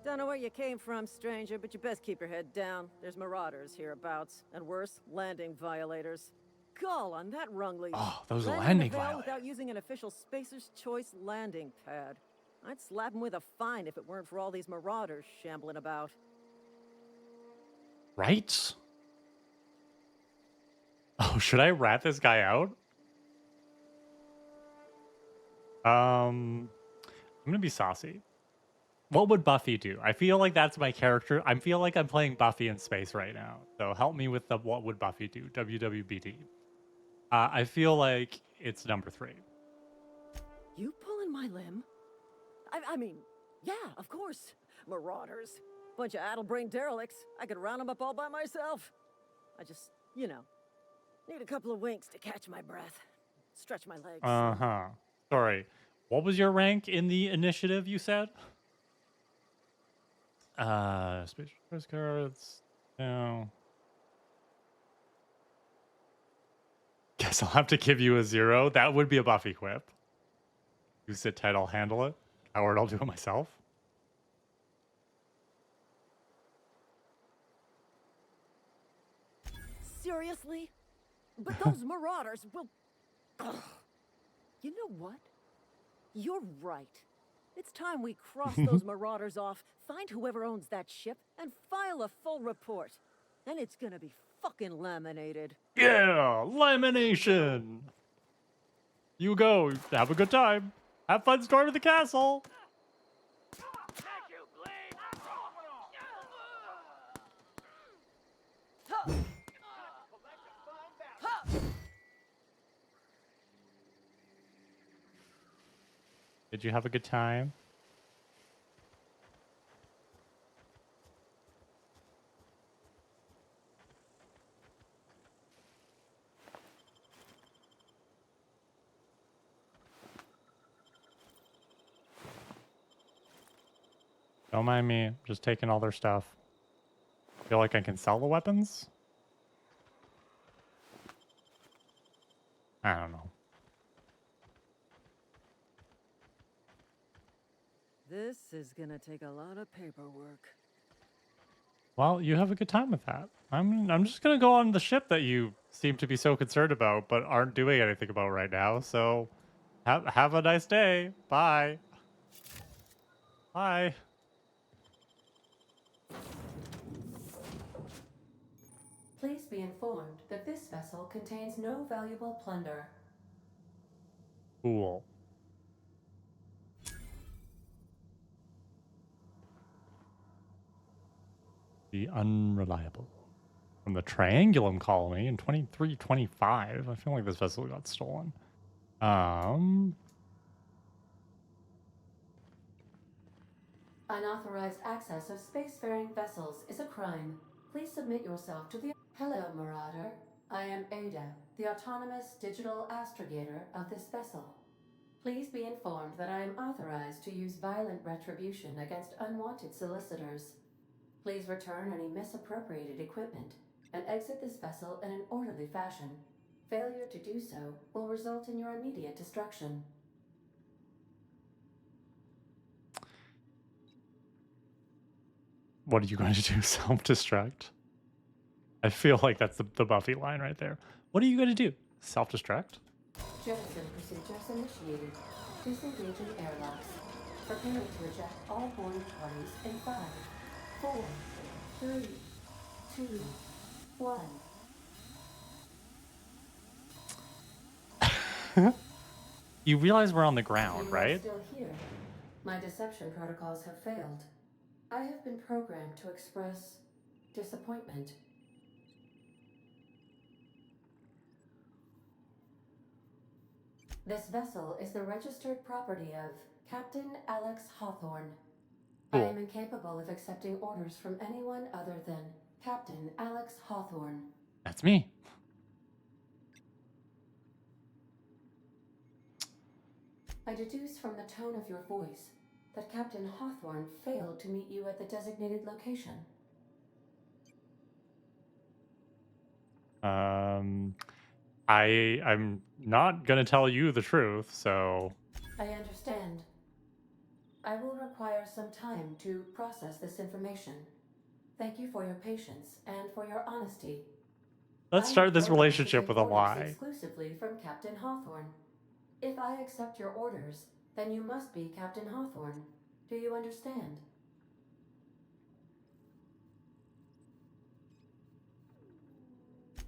Don't know where you came from, stranger, but you best keep your head down. There's marauders hereabouts, and worse, landing violators. Gall on that rung leash. Oh, those Landing landing the Veil violators. without using an official Spacer's Choice landing pad. I'd slap him with a fine if it weren't for all these marauders shambling about. Right? Oh, should I rat this guy out? I'm gonna be saucy. What would Buffy do? I feel like that's my character. I feel like I'm playing Buffy in space right now. So help me with the what would Buffy do? WWBD. I feel like it's number 3. You pulling my limb? I mean, yeah, of course. Marauders. Bunch of addle-brained derelicts. I could round them up all by myself. I just, you know, need a couple of winks to catch my breath. Stretch my legs. Uh-huh. Sorry. What was your rank in the initiative you said? Space Force cards. No. Guess I'll have to give you a 0. That would be a Buffy quip. You sit tight, I'll handle it. Howard, I'll do it myself. Seriously? But those marauders will... Ugh. You know what? You're right. It's time we cross those marauders off, find whoever owns that ship, and file a full report. Then it's gonna be fucking laminated. Yeah, lamination. You go. Have a good time. Have fun storming the castle. Did you have a good time? Don't mind me. Just taking all their stuff. Feel like I can sell the weapons? I don't know. This is gonna take a lot of paperwork. Well, you have a good time with that. I'm just gonna go on the ship that you seem to be so concerned about, but aren't doing anything about right now. So have a nice day. Bye. Bye. Please be informed that this vessel contains no valuable plunder. Cool. The unreliable. From the Triangulum colony in 2325. I feel like this vessel got stolen. Unauthorized access of spacefaring vessels is a crime. Please submit yourself to the... Hello, Marauder. I am Ada, the autonomous digital astrogator of this vessel. Please be informed that I am authorized to use violent retribution against unwanted solicitors. Please return any misappropriated equipment and exit this vessel in an orderly fashion. Failure to do so will result in your immediate destruction. What are you going to do? Self-destruct? I feel like that's the Buffy line right there. What are you going to do? Self-destruct? Jettison procedures initiated. Disengaging airlocks. Preparing to eject all boarding parties in 5, 4, 3, 2, 1. You realize we're on the You ground, are right? still here. My deception protocols have failed. I have been programmed to express disappointment. This vessel is the registered property of Captain Alex Hawthorne. I Cool. am incapable of accepting orders from anyone other than Captain Alex Hawthorne. That's me. I deduce from the tone of your voice that Captain Hawthorne failed to meet you at the designated location. I'm not gonna tell you the truth, so I understand. I will require some time to process this information. Thank you for your patience and for your honesty. let's I am start this programmed to relationship take with a orders lie. exclusively from Captain Hawthorne. If I accept your orders, then you must be Captain Hawthorne. Do you understand?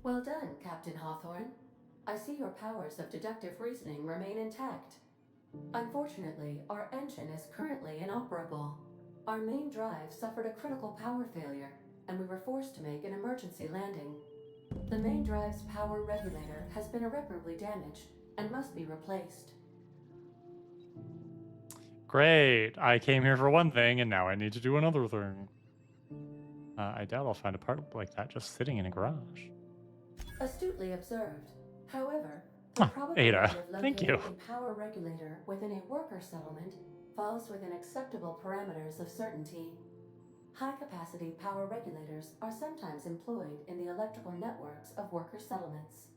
Well done, Captain Hawthorne. I see your powers of deductive reasoning remain intact. Unfortunately, our engine is currently inoperable. Our main drive suffered a critical power failure, and we were forced to make an emergency landing. The main drive's power regulator has been irreparably damaged and must be replaced. Great. I came here for one thing, and now I need to do another thing. I doubt I'll find a part like that just sitting in a garage. Astutely observed. However, the Ah, Ada. probability of Thank you. locating a power regulator within a worker settlement falls within acceptable parameters of certainty. High-capacity power regulators are sometimes employed in the electrical networks of worker settlements.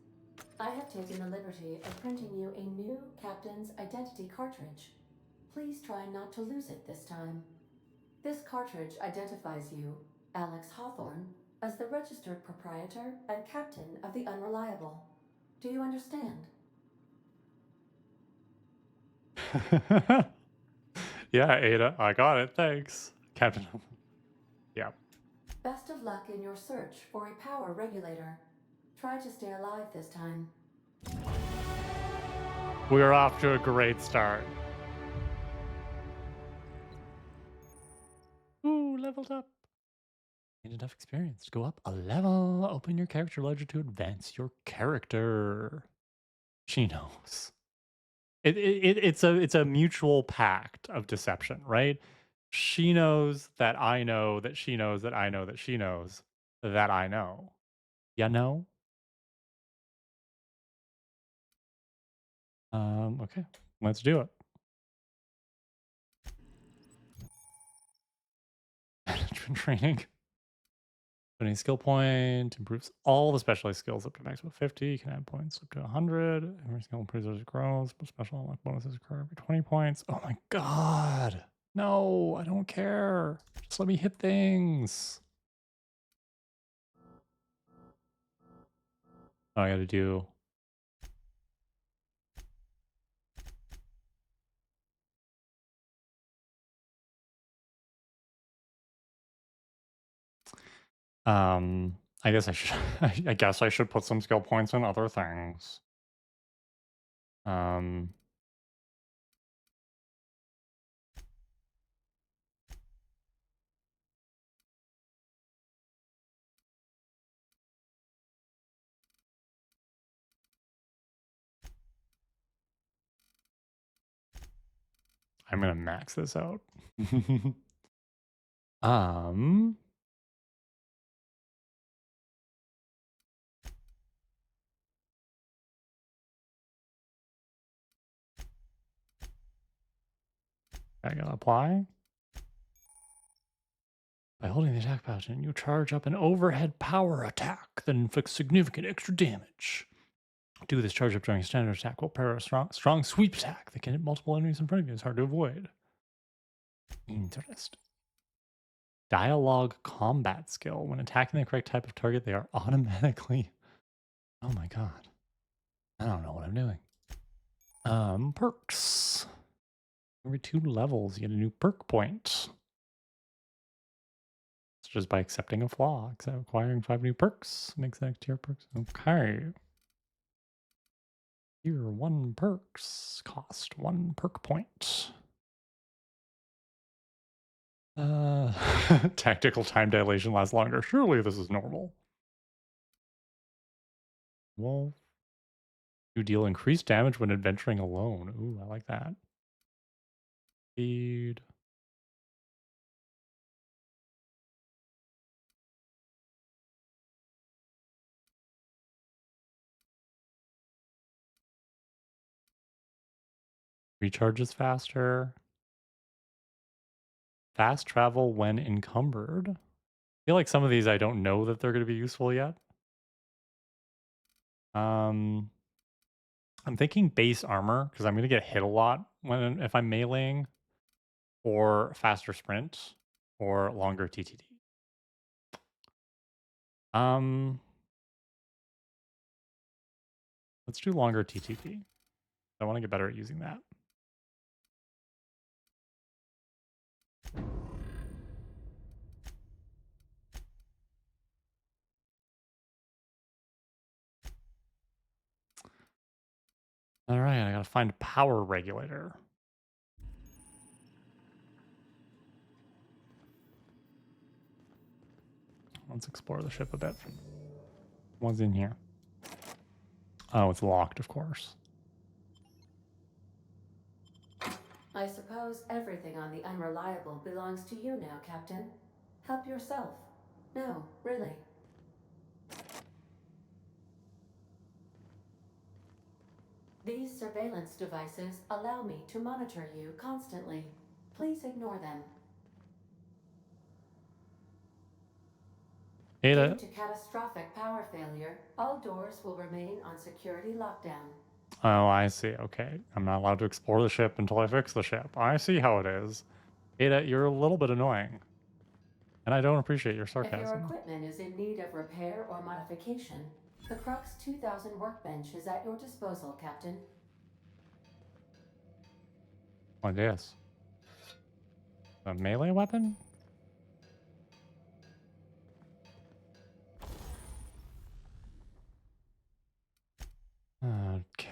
I have taken the liberty of printing you a new captain's identity cartridge. Please try not to lose it this time. This cartridge identifies you, Alex Hawthorne, as the registered proprietor and captain of the Unreliable. Do you understand? Yeah, Ada. I got it. Thanks. Captain. Yeah. Best of luck in your search for a power regulator. Try to stay alive this time. We're off to a great start. Ooh, leveled up. Gained enough experience to go up a level. Open your character ledger to advance your character. She knows. It's a mutual pact of deception, right? She knows that I know that she knows that I know that she knows that I know. You know? Okay. Let's do it. Management training. Any skill point improves all the specialized skills up to maximum 50. You can add points up to 100. Every skill improves as it grows, but special unlock bonuses occur every 20 points. Oh my god. No, I don't care. Just let me hit things. Oh, I gotta do. I guess I should I guess I should put some skill points in other things. Um I'm gonna max this out. um I gotta apply. By holding the attack button, you charge up an overhead power attack that inflicts significant extra damage. Do this charge up during a standard attack will pair a strong sweep attack that can hit multiple enemies in front of you. It's hard to avoid. Interesting. Dialogue combat skill. When attacking the correct type of target, they are automatically. Oh my god. I don't know what I'm doing. Perks. Every 2 levels, you get a new perk point. It's just by accepting a flaw. Acquiring 5 new perks makes that tier perks. Okay. Tier 1 perks cost 1 perk point. Tactical time dilation lasts longer. Surely this is normal. Well, you deal increased damage when adventuring alone. Ooh, I like that. Speed. Recharges faster. Fast travel when encumbered. I feel like some of these I don't know that they're going to be useful yet. I'm thinking base armor because I'm going to get hit a lot if I'm meleeing, or faster sprint, or longer TTD. Um, let's do longer TTD. I want to get better at using that. All right, I gotta find a power regulator. Let's explore the ship a bit. What's in here? Oh, it's locked, of course. I suppose everything on the Unreliable belongs to you now, Captain. Help yourself. No, really. These surveillance devices allow me to monitor you constantly. Please ignore them. Due Ada. to catastrophic power failure, all doors will remain on security lockdown. Oh, I see. Okay. I'm not allowed to explore the ship until I fix the ship. I see how it is. Ada, you're a little bit annoying. And I don't appreciate your If your sarcasm. equipment is in need of repair or modification, the Crux 2000 workbench is at your disposal, Captain. What is? A melee weapon? Okay.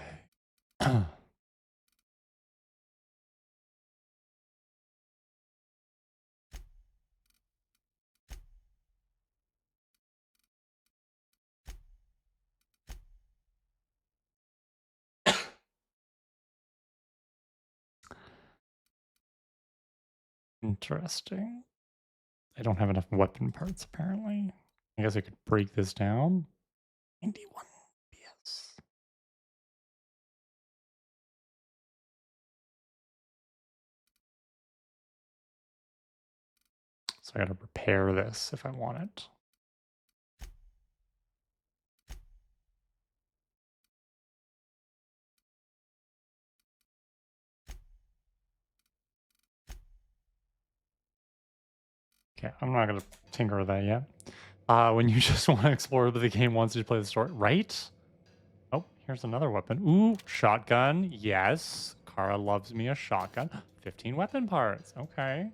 Interesting. I don't have enough weapon parts, apparently. I guess I could break this down. 91 PS. So I gotta repair this if I want it. Okay, I'm not gonna tinker with that yet. When you just want to explore, but the game wants you to play the story, right? Oh, here's another weapon. Ooh, shotgun. Yes, Kara loves me a shotgun. 15 weapon parts. Okay,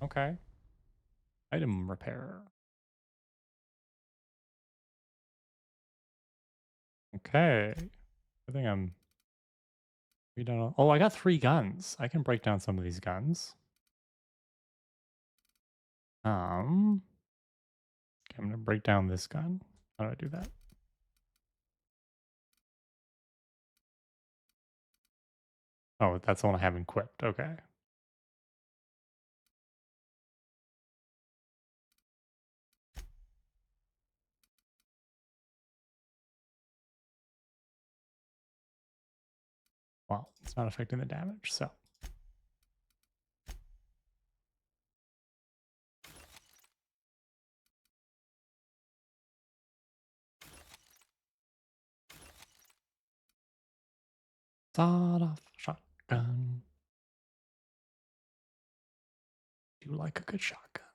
okay. Item repair. Okay, I think I'm. We don't. Oh, I got 3 guns. I can break down some of these guns. Okay, I'm gonna break down this gun. How do I do that? Oh, that's the one I haven't equipped. Okay. Well, it's not affecting the damage, so. Sawed off shotgun. Do like a good shotgun.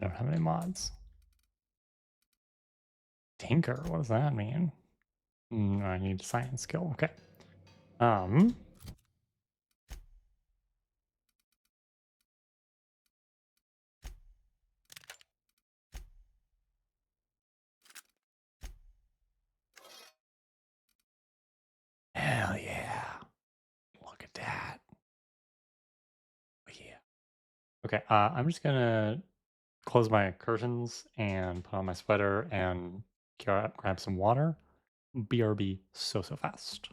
I don't have any mods. Tinker, what does that mean? I need science skill. Okay. Um. Hell yeah! Look at that. Oh, yeah. Okay. I'm just gonna close my curtains and put on my sweater and grab some water. BRB so fast.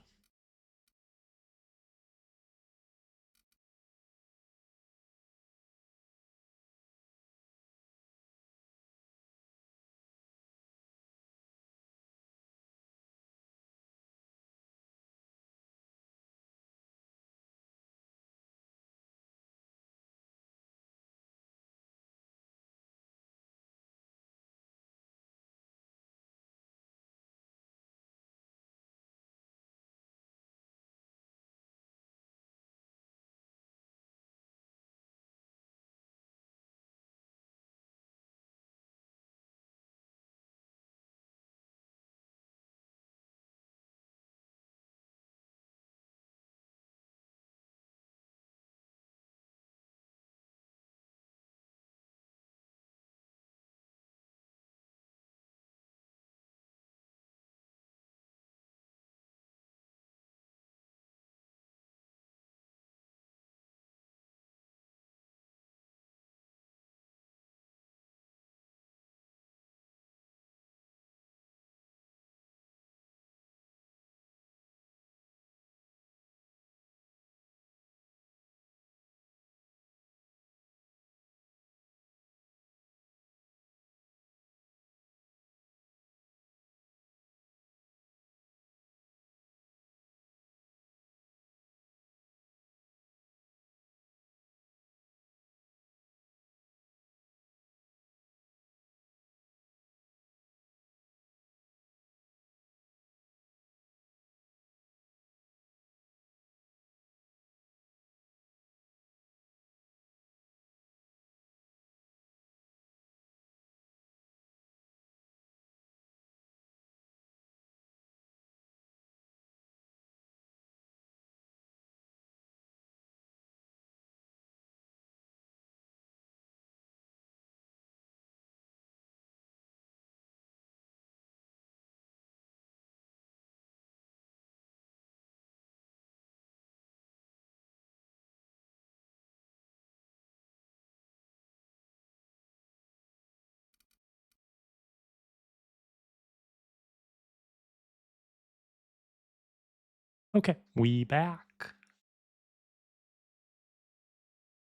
Okay, we back.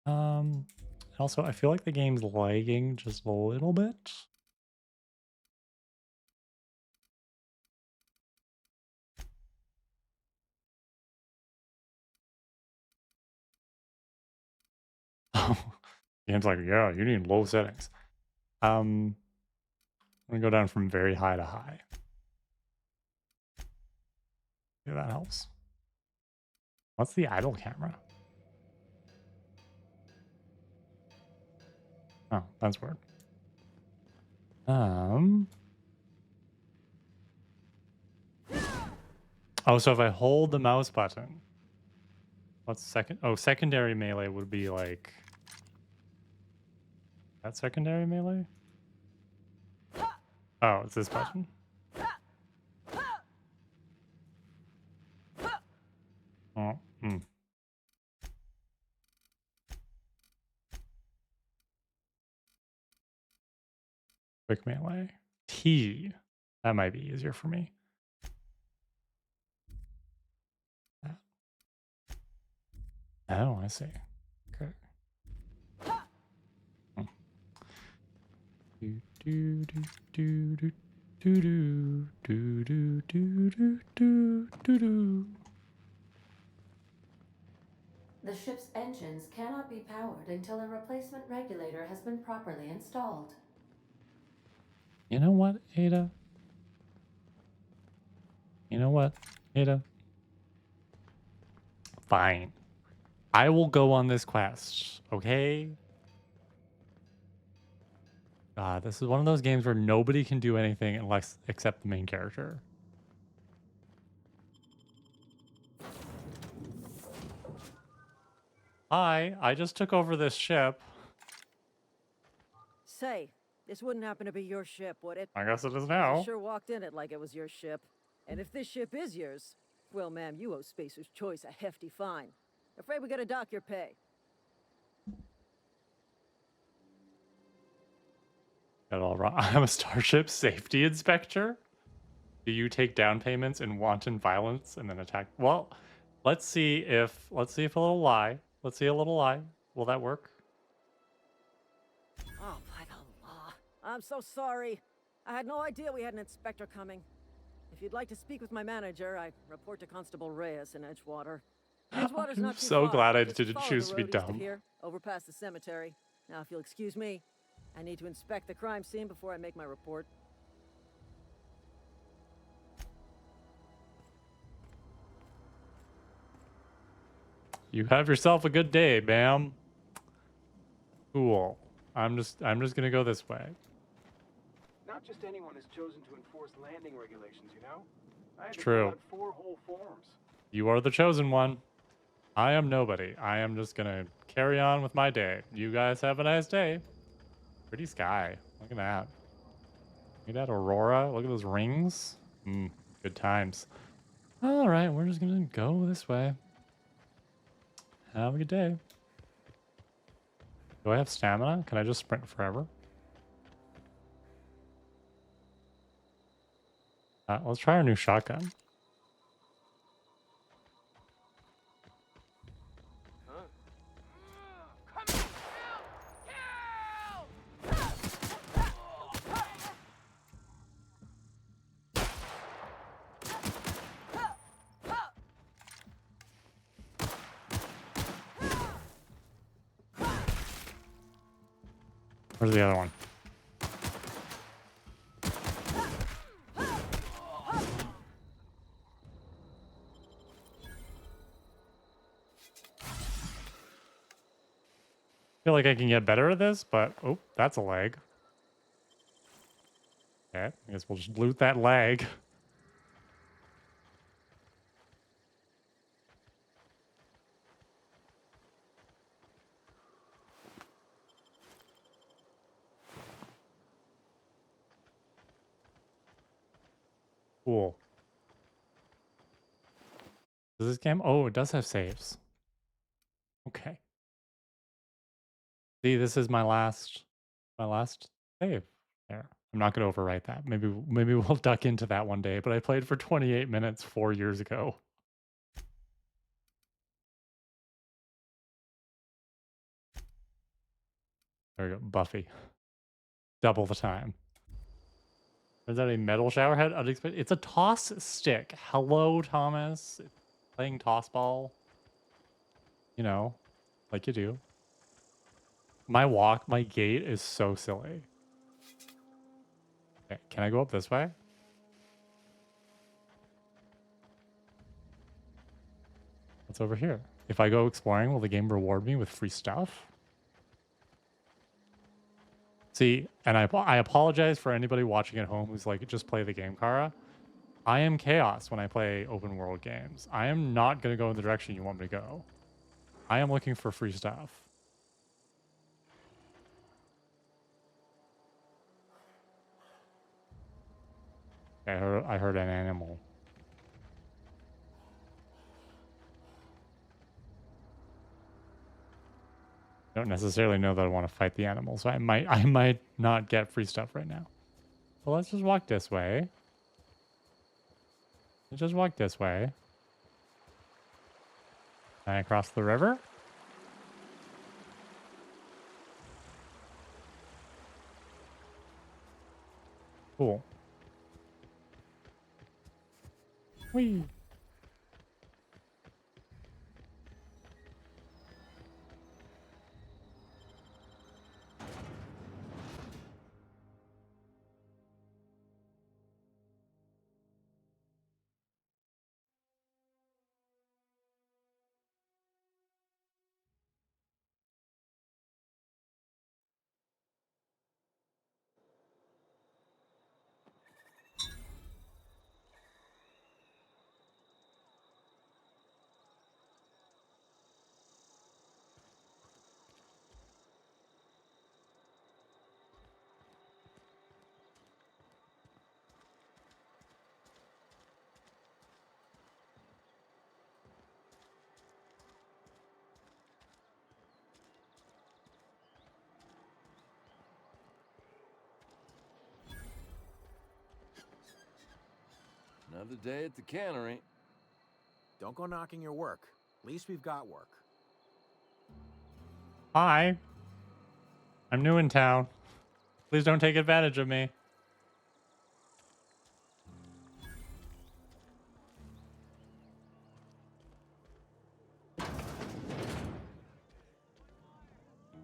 Um. Also, I feel like the game's lagging just a little bit. Game's like, yeah, you need low settings. I'm gonna go down from very high to high. Yeah, that helps. What's the idle camera? Oh, that's weird. Oh, so if I hold the mouse button, what's second? Oh, secondary melee would be like that secondary melee? Oh, it's this button. Oh, quick melee. T. That might be easier for me. Oh, I see. Okay. Do do do do do do do do do do do do do. The ship's engines cannot be powered until a replacement regulator has been properly installed. You know what, Ada? You know what, Ada? Fine. I will go on this quest, okay? This is one of those games where nobody can do anything unless except the main character. Hi, I just took over this ship. Say, this wouldn't happen to be your ship, would it? I guess it is 'Cause now. you sure walked in it like it was your ship. And if this ship is yours, well, ma'am, you owe Spacer's Choice a hefty fine. Afraid we gotta dock your pay. Got it all wrong. I'm a Starship Safety Inspector. Do you take down payments in wanton violence and then attack? Well, let's see if a little lie. Let's see a little lie. Will that work? Oh, by the law. I'm so sorry. I had no idea we had an inspector coming. If you'd like to speak with my manager, I report to Constable Reyes in Edgewater. Edgewater's I'm not too so far. glad I Just didn't follow choose the to be road east of dumb. here, over past the cemetery. Now, if you'll excuse me, I need to inspect the crime scene before I make my report. You have yourself a good day, ma'am. Cool. I'm just gonna go this way. Not just anyone is chosen to enforce landing regulations, you know? I had It's to fill true. out 4 whole forms. You are the chosen one. I am nobody. I am just gonna carry on with my day. You guys have a nice day. Pretty sky. Look at that. Look at that aurora. Look at those rings. Good times. All right, we're just gonna go this way. Have a good day. Do I have stamina? Can I just sprint forever? Let's try our new shotgun. Where's the other one? Feel like I can get better at this, but oh, that's a leg. Okay, I guess we'll just loot that leg. Cool. Does this game? Oh, it does have saves. Okay. See, this is my last save. There. I'm not gonna overwrite that. Maybe we'll duck into that one day. But I played for 28 minutes 4 years ago. There we go. Buffy. Double the time. Is that a metal shower head? Unexpected. It's a toss stick. Hello, Thomas. It's playing toss ball. You know, like you do. My gate is so silly. Okay, can I go up this way? What's over here? If I go exploring, will the game reward me with free stuff? See, and I apologize for anybody watching at home who's like, just play the game, Kara. I am chaos when I play open world games. I am not going to go in the direction you want me to go. I am looking for free stuff. I heard an animal. I don't necessarily know that I want to fight the animal, so I might not get free stuff right now. Well, let's just walk this way. Let's just walk this way. And across the river. Cool. Whee! Another day at the cannery. Don't go knocking your work. At least we've got work. Hi. I'm new in town. Please don't take advantage of me. You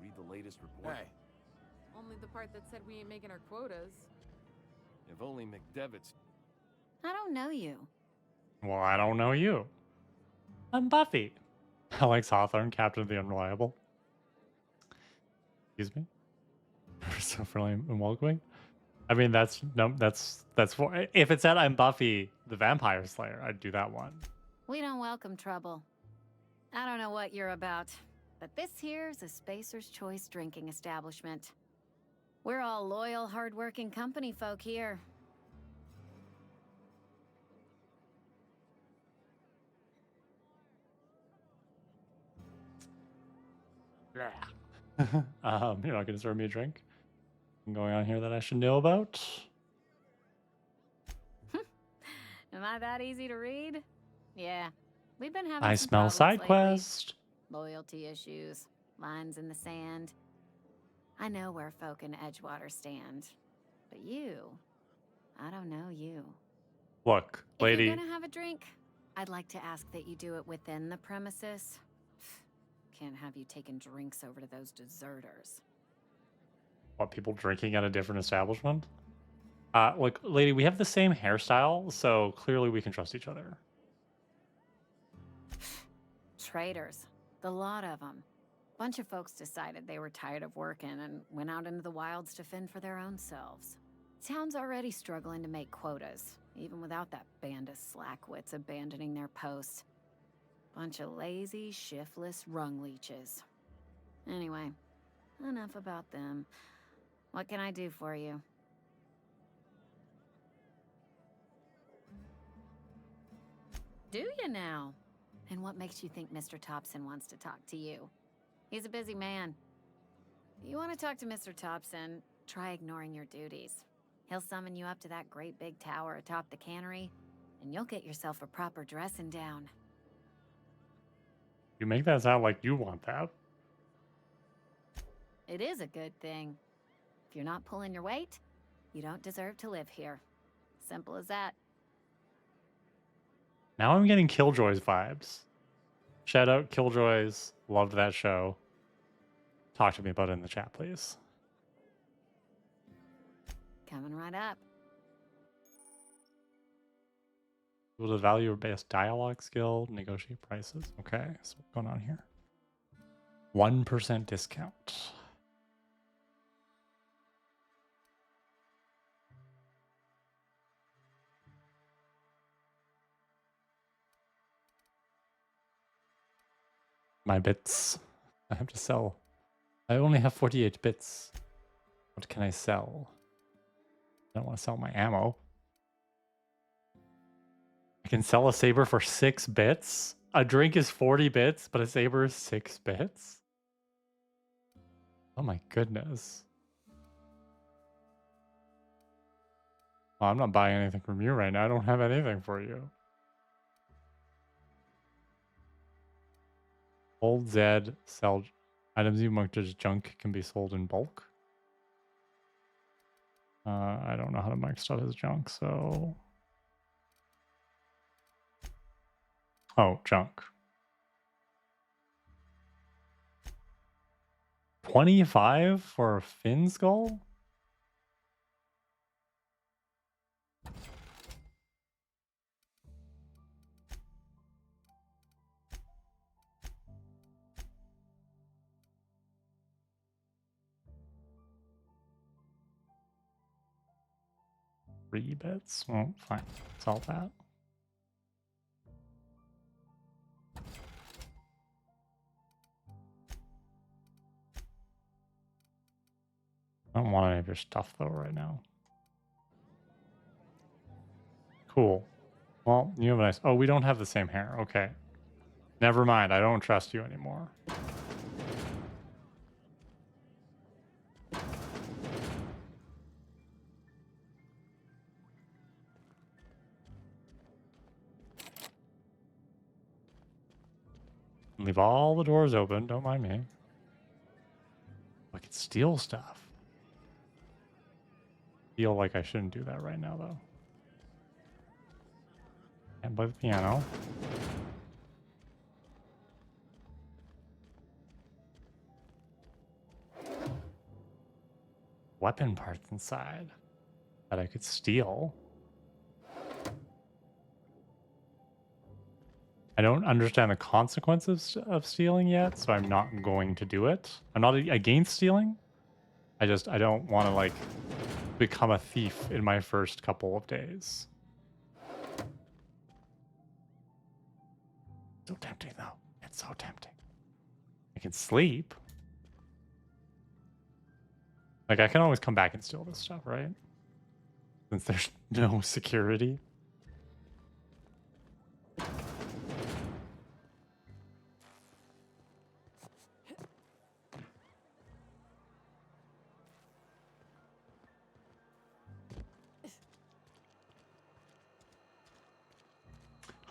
read the latest report? Hey, Only the part that said we ain't making our quotas. If only McDevitt's. I don't know you. Well, I don't know you. I'm Buffy. Alex Hawthorne, Captain of the Unreliable. Excuse me? So friendly and welcoming. I mean, that's for if it said I'm Buffy the Vampire Slayer, I'd do that one. We don't welcome trouble. I don't know what you're about, but this here's a Spacer's Choice drinking establishment. We're all loyal, hardworking company folk here. You're not gonna serve me a drink? Anything going on here that I should know about? Am I that easy to read? Yeah, we've been having I some smell problems side lately. quest. Loyalty issues, lines in the sand. I know where folk in Edgewater stand, but you, I don't know you. Look, lady. If you're gonna have a drink, I'd like to ask that you do it within the premises. Can't have you taking drinks over to those deserters. What, people drinking at a different establishment? Look, lady, we have the same hairstyle, so clearly we can trust each other. Traitors. The lot of them. Bunch of folks decided they were tired of working and went out into the wilds to fend for their own selves. Town's already struggling to make quotas, even without that band of slackwits abandoning their posts. Bunch of lazy, shiftless rung leeches. Anyway, enough about them. What can I do for you? Do you now? And what makes you think Mr. Thompson wants to talk to you? He's a busy man. You want to talk to Mr. Thompson, try ignoring your duties. He'll summon you up to that great big tower atop the cannery, and you'll get yourself a proper dressing down. You make that sound like you want that. It is a good thing. If you're not pulling your weight, you don't deserve to live here. Simple as that. Now I'm getting Killjoys vibes. Shout out Killjoys. Loved that show. talk to me about it in the chat, please. Coming right up. Will the value-based dialogue skill, negotiate prices. Okay, so what's going on here? 1% discount. My bits. I have to sell. I only have 48 bits. What can I sell? I don't want to sell my ammo. I can sell a saber for 6 bits? A drink is 40 bits, but a saber is 6 bits? Oh my goodness. Well, I'm not buying anything from you right now. I don't have anything for you. Hold Z, sell items you marked as junk can be sold in bulk. I don't know how to mark stuff as junk, so... Oh, junk. 25 for a fin skull? Three bits? Well, fine. Sell that. I don't want any of your stuff though right now. Cool. Well, you have a nice... Oh, we don't have the same hair. Okay. Never mind. I don't trust you anymore. Leave all the doors open. Don't mind me. I could steal stuff. Feel like I shouldn't do that right now, though. Can't play the piano. Weapon parts inside that I could steal. I don't understand the consequences of stealing yet, so I'm not going to do it. I'm not against stealing. I don't want to, like, become a thief in my first couple of days. So tempting, though. It's so tempting. I can sleep. Like, I can always come back and steal this stuff, right? Since there's no security.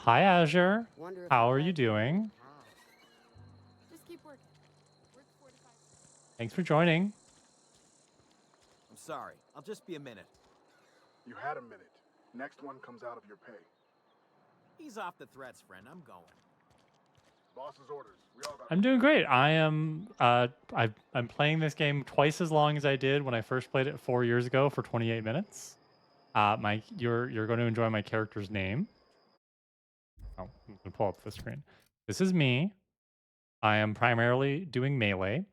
Hi, Azure. How are you doing? Just keep working. Work 4 to 5. Thanks for joining. I'm sorry. I'll just be a minute. You had a minute. Next one comes out of your pay. Ease off the threats, friend. I'm going. Boss's orders. We all got... I'm doing great. I'm playing this game twice as long as I did when I first played it 4 years ago for 28 minutes. You're going to enjoy my character's name. Oh, I'm gonna pull up the screen. This is me. I am primarily doing melee,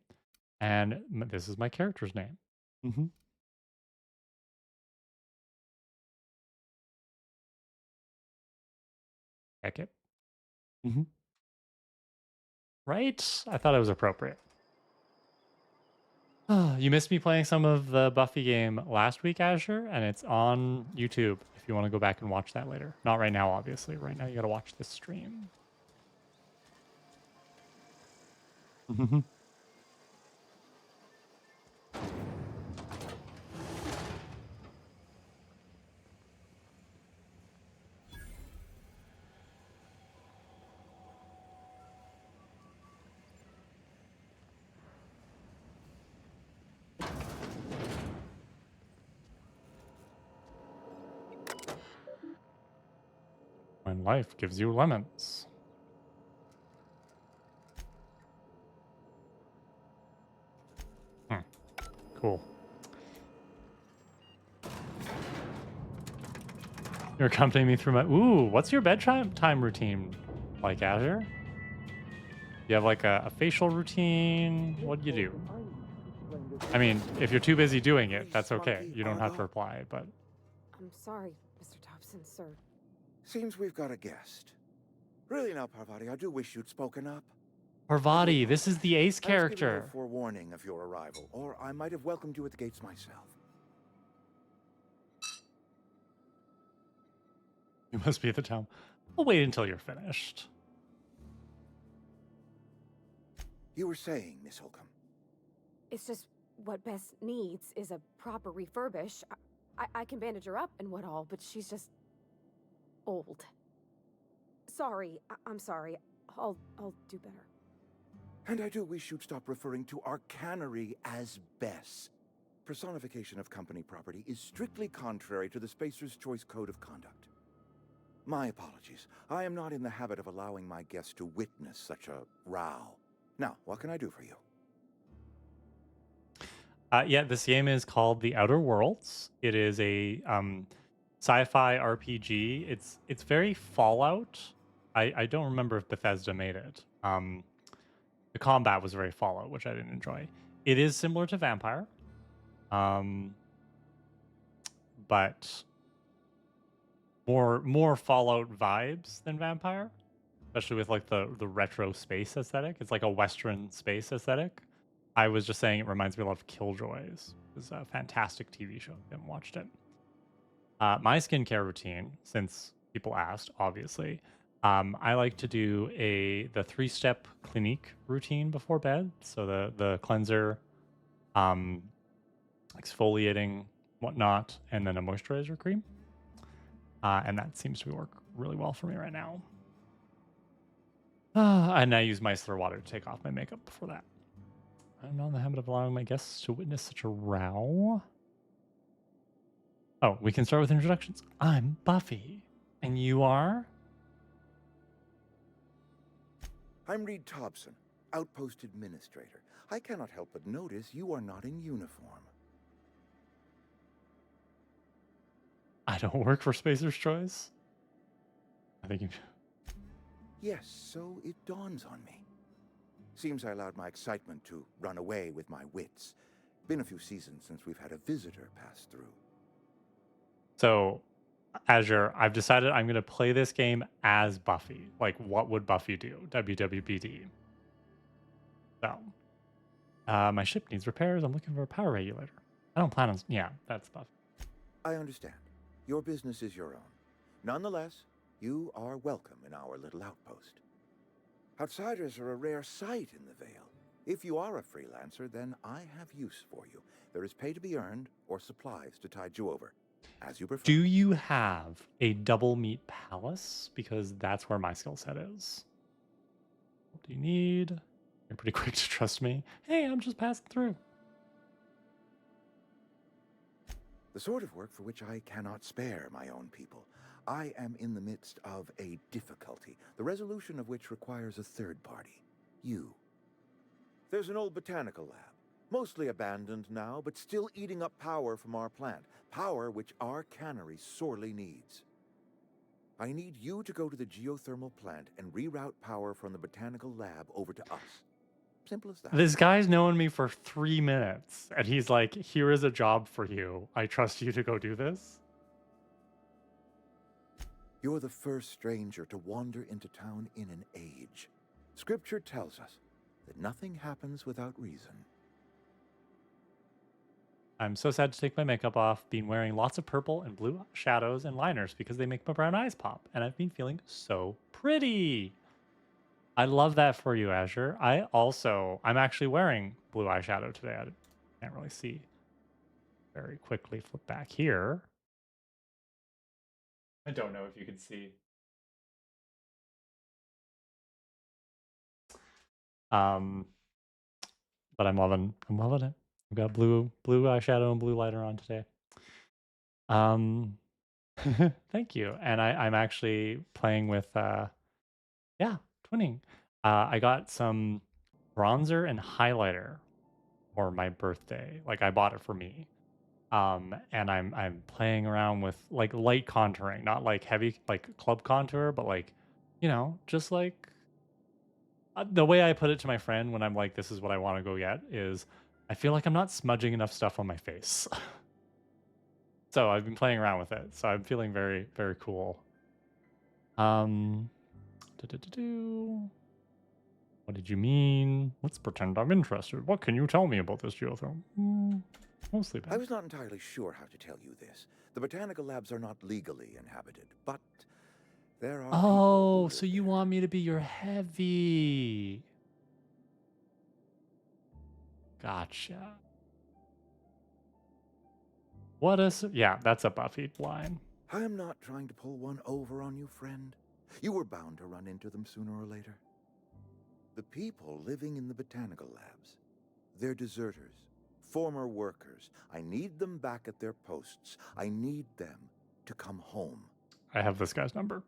and this is my character's name. Check it. Right? I thought it was appropriate. You missed me playing some of the Buffy game last week, Azure, and it's on YouTube if you want to go back and watch that later. Not right now, obviously. Right now, you got to watch this stream. When life gives you lemons. Cool. You're accompanying me through my... Ooh, what's your bedtime time routine like, Azure? You have like a facial routine? What do you do? I mean, if you're too busy doing it, that's okay. You don't have to reply, but... I'm sorry, Mr. Thompson, sir. Seems we've got a guest. Really now, Parvati, I do wish you'd spoken up. Parvati, this is the ace I was given no character. forewarning of your arrival, or I might have welcomed you at the gates myself. You must be at the town. I'll wait until you're finished. You were saying, Miss Holcomb. It's just what Bess needs is a proper refurbish. I can bandage her up and what all, but she's just old. Sorry, I'm sorry. I'll do better. And I do wish you'd stop referring to our cannery as Bess. Personification of company property is strictly contrary to the Spacer's Choice Code of Conduct. My apologies. I am not in the habit of allowing my guests to witness such a row. Now, what can I do for you? Yeah, this game is called The Outer Worlds. It is a sci-fi RPG. It's very Fallout. I don't remember if Bethesda made it. The combat was very Fallout, which I didn't enjoy. It is similar to Vampire, but more Fallout vibes than Vampire, especially with like the retro space aesthetic. It's like a Western space aesthetic. I was just saying it reminds me a lot of Killjoys. It's a fantastic TV show. If you haven't watched it. My skincare routine, since people asked, obviously, I like to do the 3-step Clinique routine before bed. So the cleanser, exfoliating, whatnot, and then a moisturizer cream. And that seems to work really well for me right now. And I use micellar water to take off my makeup before that. I'm not in the habit of allowing my guests to witness such a row. Oh, we can start with introductions. I'm Buffy. And you are? I'm Reed Thompson, Outpost Administrator. I cannot help but notice you are not in uniform. I don't work for Spacer's Choice. I think you... Yes, so it dawns on me. Seems I allowed my excitement to run away with my wits. Been a few seasons since we've had a visitor pass through. So, Azure, I've decided I'm going to play this game as Buffy. Like, what would Buffy do? WWBD. So, my ship needs repairs. I'm looking for a power regulator. I don't plan on... Yeah, that's Buffy. I understand. Your business is your own. Nonetheless, you are welcome in our little outpost. Outsiders are a rare sight in the Vale. If you are a freelancer, then I have use for you. There is pay to be earned or supplies to tide you over, as you prefer. Do you have a double meat palace? Because that's where my skill set is. What do you need? You're pretty quick to trust me. Hey, I'm just passing through. The sort of work for which I cannot spare my own people. I am in the midst of a difficulty, the resolution of which requires a third party. You. There's an old botanical lab, mostly abandoned now, but still eating up power from our plant. Power which our cannery sorely needs. I need you to go to the geothermal plant and reroute power from the botanical lab over to us. Simple as that. This guy's known me for 3 minutes, and he's like, here is a job for you. I trust you to go do this. You're the first stranger to wander into town in an age. Scripture tells us that nothing happens without reason. I'm so sad to take my makeup off. Been wearing lots of purple and blue shadows and liners because they make my brown eyes pop. And I've been feeling so pretty. I love that for you, Azure. I'm actually wearing blue eyeshadow today. I can't really see. Very quickly flip back here. I don't know if you can see. But I'm loving it. I've got blue eyeshadow and blue lighter on today. Thank you. And I'm actually playing with twinning. I got some bronzer and highlighter for my birthday. Like I bought it for me. And I'm playing around with like light contouring, not like heavy like club contour, but like, you know, just like the way I put it to my friend when I'm like, this is what I want to go get is I feel like I'm not smudging enough stuff on my face. So I've been playing around with it. So I'm feeling very, very cool. Um, What did you mean? Let's pretend I'm interested. What can you tell me about this geothermal? Mostly I bad. was not entirely sure how to tell you this. The botanical labs are not legally inhabited, but there are people who Oh, live so you there. want me to be your heavy. Gotcha. What is... Yeah, that's a Buffy line. I am not trying to pull one over on you, friend. You were bound to run into them sooner or later. The people living in the botanical labs, they're deserters, former workers. I need them back at their posts. I need them to come home. I have this guy's number.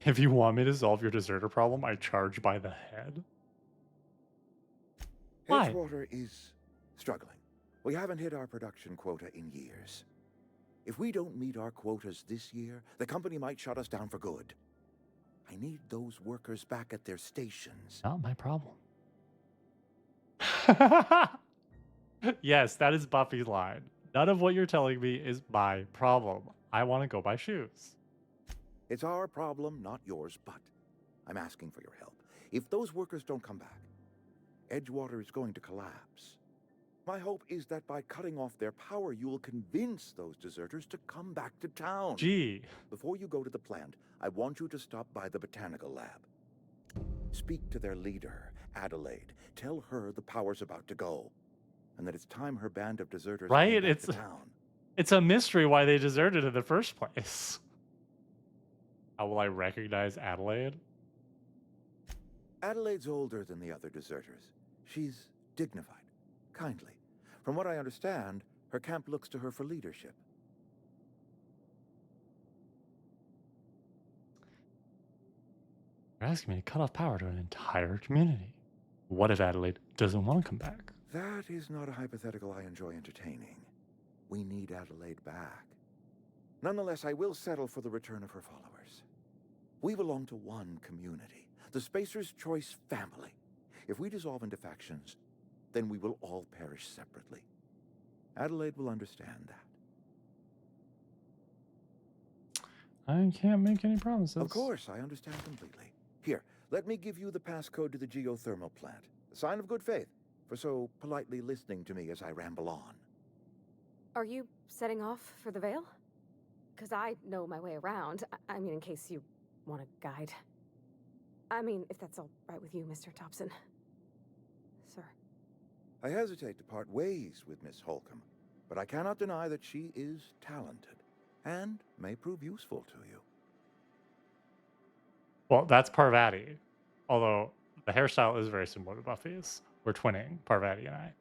If you want me to solve your deserter problem, I charge by the head. Why? Edgewater is struggling. We haven't hit our production quota in years. If we don't meet our quotas this year, the company might shut us down for good. I need those workers back at their stations. Not my problem. Yes, that is Buffy's line. None of what you're telling me is my problem. I want to go buy shoes. It's our problem, not yours, but I'm asking for your help. If those workers don't come back, Edgewater is going to collapse. My hope is that by cutting off their power, you will convince those deserters to come back to town. Gee. Before you go to the plant, I want you to stop by the botanical lab. Speak to their leader, Adelaide. Tell her the power's about to go, and that it's time her band of deserters came Right? back to town. It's a mystery why they deserted in the first place. How will I recognize Adelaide? Adelaide's older than the other deserters. She's dignified, kindly. From what I understand, her camp looks to her for leadership. You're asking me to cut off power to an entire community. What if Adelaide doesn't want to come back? That is not a hypothetical I enjoy entertaining. We need Adelaide back. Nonetheless, I will settle for the return of her followers. We belong to one community, the Spacer's Choice family. If we dissolve into factions, then we will all perish separately. Adelaide will understand that. I can't make any promises. Of course, I understand completely. Here, let me give you the passcode to the geothermal plant. A sign of good faith for so politely listening to me as I ramble on. Are you setting off for the Vale? Because I know my way around. I mean, in case you want a guide. I mean, if that's all right with you, Mr. Thompson. Sir. I hesitate to part ways with Miss Holcomb, but I cannot deny that she is talented and may prove useful to you. Well, that's Parvati. Although the hairstyle is very similar to Buffy's. We're twinning, Parvati and I.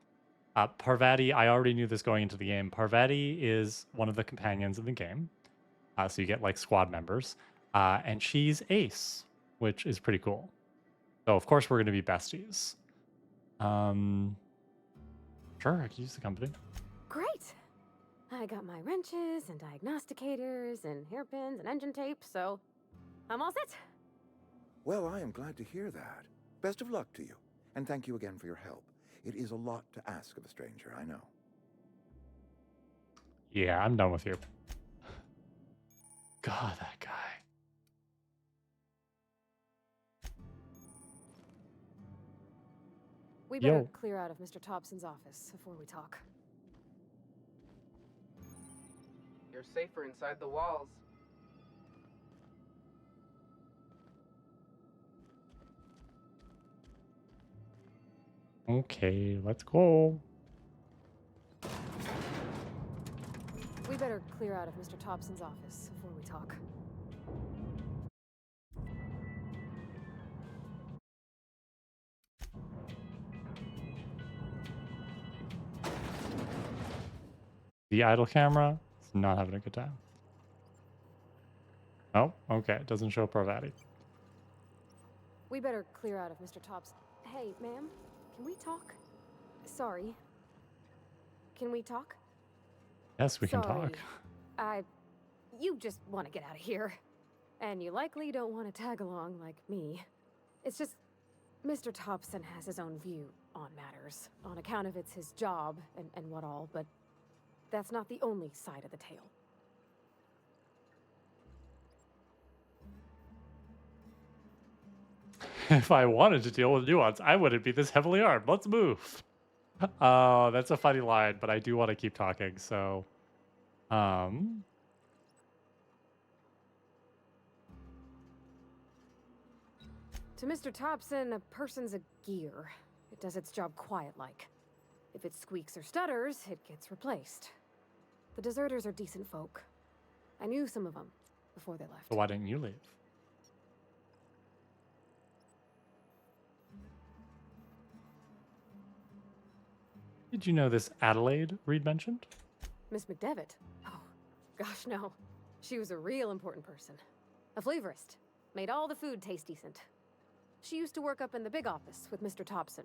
Parvati, I already knew this going into the game. Parvati is one of the companions in the game. So you get like squad members. And she's Ace, which is pretty cool. So of course we're going to be besties. Sure, I could use the company. Great! I got my wrenches and diagnosticators and hairpins and engine tape, so I'm all set. Well, I am glad to hear that. Best of luck to you, and thank you again for your help. It is a lot to ask of a stranger, I know. Yeah, I'm done with you. God, that guy. We better Yo. clear out of Mr. Thompson's office before we talk. You're safer inside the walls. Okay, let's go. We better clear out of Mr. Thompson's office before we talk. The idle camera is not having a good time. Oh, okay. It doesn't show Parvati. We better clear out of Mr. Thompson. Hey, ma'am, Can we talk? Sorry. Can we talk? Yes, we can Sorry. talk. You just want to get out of here. And you likely don't want to tag along like me. It's just, Mr. Thompson has his own view on matters, on account of it's his job and what all, but that's not the only side of the tale. If I wanted to deal with nuance, I wouldn't be this heavily armed. Let's move. Oh, that's a funny line, but I do want to keep talking, so... To Mr. Thompson, a person's a gear. It does its job quiet-like. If it squeaks or stutters, it gets replaced. The deserters are decent folk. I knew some of them before they left. So why didn't you leave? Did you know this Adelaide Reed mentioned? Miss McDevitt? Oh, gosh, no. She was a real important person. A flavorist. Made all the food taste decent. She used to work up in the big office with Mr. Thompson.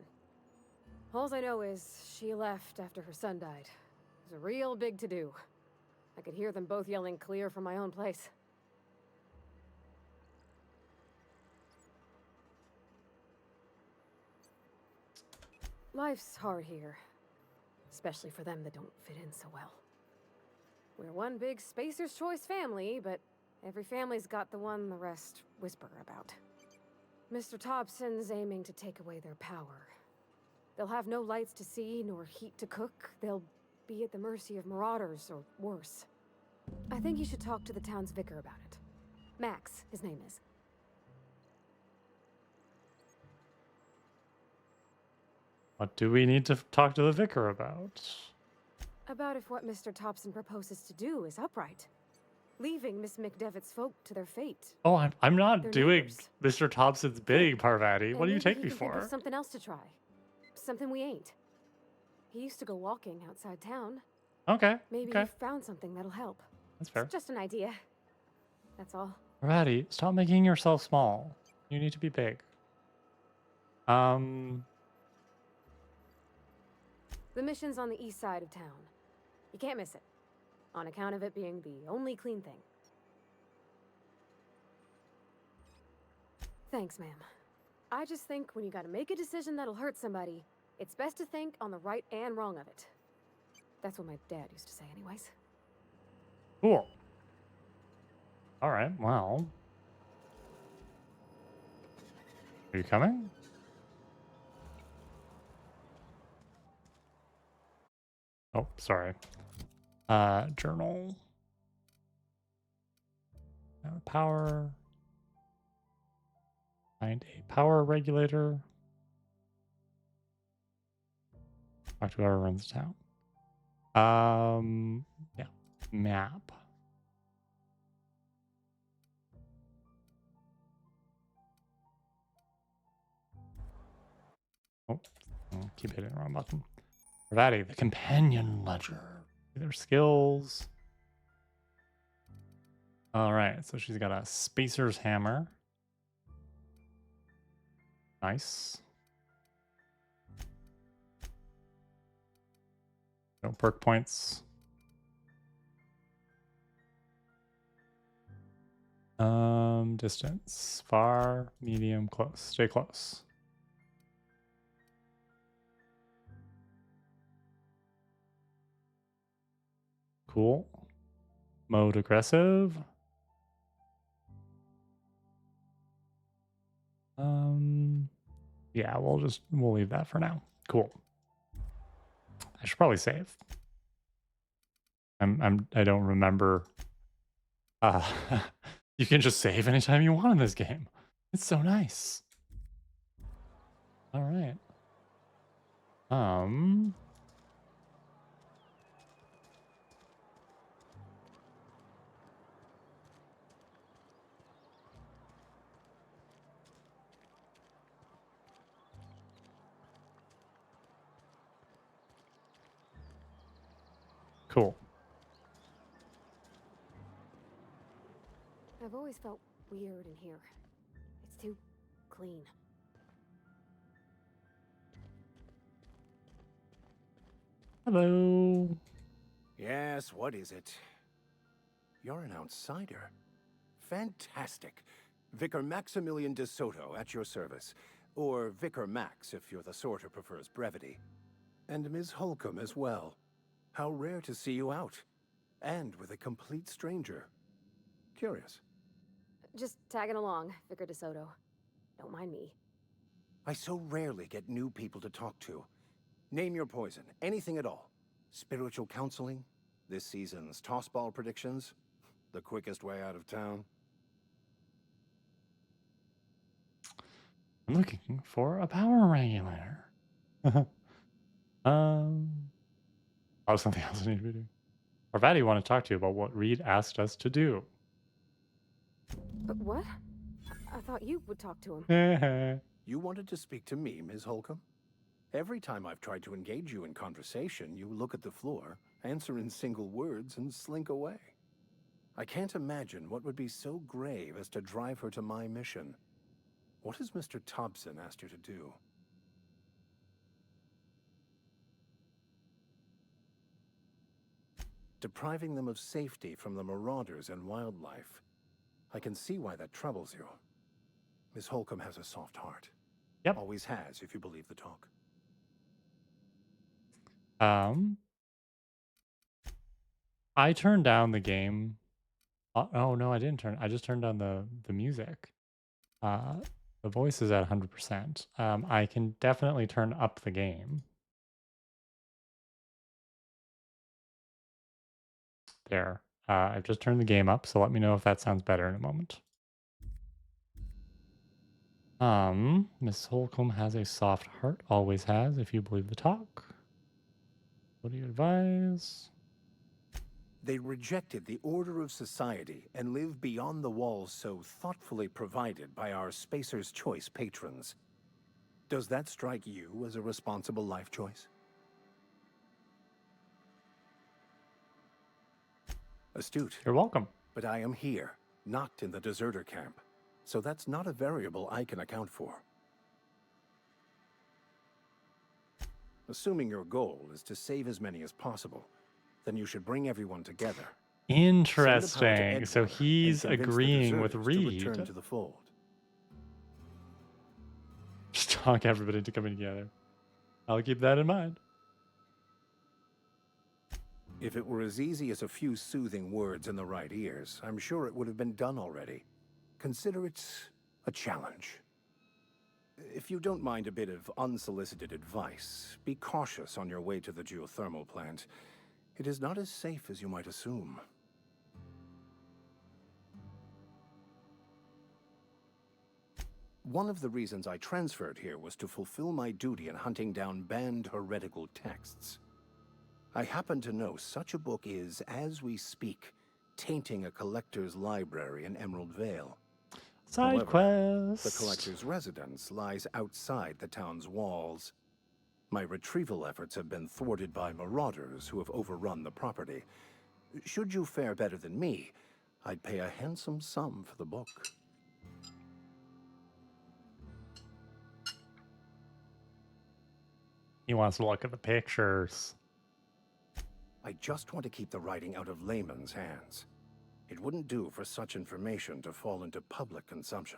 Alls I know is she left after her son died. It was a real big to-do. I could hear them both yelling clear from my own place. Life's hard here. Especially for them that don't fit in so well. We're one big Spacer's Choice family, but every family's got the one the rest whisper about. Mr. Thompson's aiming to take away their power. They'll have no lights to see, nor heat to cook. They'll be at the mercy of marauders, or worse. I think you should talk to the town's vicar about it. Max, his name is. What do we need to talk to the vicar about? About if what Mr. Thompson proposes to do is upright. Leaving Miss McDevitt's folk to their fate. Oh, I'm not Their doing neighbors. Mr. Thompson's bidding, Parvati. What do you And take maybe me he can think for? of something else to try. Something we ain't. He used to go walking outside town. Okay. Maybe okay. he found something that'll help. That's fair. It's just an idea. That's all. Parvati, stop making yourself small. You need to be big. The mission's on the east side of town. You can't miss it. On account of it being the only clean thing. Thanks, ma'am. I just think when you gotta make a decision that'll hurt somebody, it's best to think on the right and wrong of it. That's what my dad used to say anyways. Cool. All right, well. Are you coming? Oh, sorry. Journal. Power. Find a power regulator. Talk to whoever runs the town. Yeah. Map. Oh, keep hitting the wrong button. Parvati, the companion ledger. Their skills. All right, so she's got a spacer's hammer. Nice. No perk points. Distance. Far, medium, close. Stay close. Cool. Mode aggressive. Yeah, we'll leave that for now. Cool. I should probably save. I don't remember. You can just save anytime you want in this game. It's so nice. All right. Cool. I've always felt weird in here. It's too clean. Hello. Yes, what is it? You're an outsider. Fantastic. Vicar Maximilian de Soto at your service. Or Vicar Max if you're the sort who prefers brevity. And Ms. Holcomb as well. How rare to see you out. And with a complete stranger. Curious. Just tagging along, Vicar DeSoto. Don't mind me. I so rarely get new people to talk to. Name your poison, anything at all. Spiritual counseling? This season's tossball predictions? The quickest way out of town? I'm looking for a power regulator. Oh, something else I need to do. Parvati want to talk to you about what Reed asked us to do. But what? I thought you would talk to him. You wanted to speak to me, Ms. Holcomb? Every time I've tried to engage you in conversation, you look at the floor, answer in single words, and slink away. I can't imagine what would be so grave as to drive her to my mission. What has Mr. Thompson asked you to do? Depriving them of safety from the marauders and wildlife. I can see why that troubles you. Miss Holcomb has a soft heart. Yep. Always has, if you believe the talk. I turned down the game. Oh no, I didn't turn. I just turned down the music. The voice is at 100%. I can definitely turn up the game. There. I've just turned the game up, so let me know if that sounds better in a moment. Miss Holcomb has a soft heart, always has, if you believe the talk. What do you advise? They rejected the order of society and live beyond the walls so thoughtfully provided by our Spacer's Choice patrons. Does that strike you as a responsible life choice? Astute. You're welcome. But I am here, not in the deserter camp. So that's not a variable I can account for. Assuming your goal is to save as many as possible, then you should bring everyone together. Interesting. So he's agreeing with Reed. To return to the fold. Just talk everybody into coming together. I'll keep that in mind. If it were as easy as a few soothing words in the right ears, I'm sure it would have been done already. Consider it a challenge. If you don't mind a bit of unsolicited advice, be cautious on your way to the geothermal plant. It is not as safe as you might assume. One of the reasons I transferred here was to fulfill my duty in hunting down banned heretical texts. I happen to know such a book is, as we speak, tainting a collector's library in Emerald Vale. Side quest. The collector's residence lies outside the town's walls. My retrieval efforts have been thwarted by marauders who have overrun the property. Should you fare better than me, I'd pay a handsome sum for the book. He wants to look at the pictures. I just want to keep the writing out of layman's hands. It wouldn't do for such information to fall into public consumption.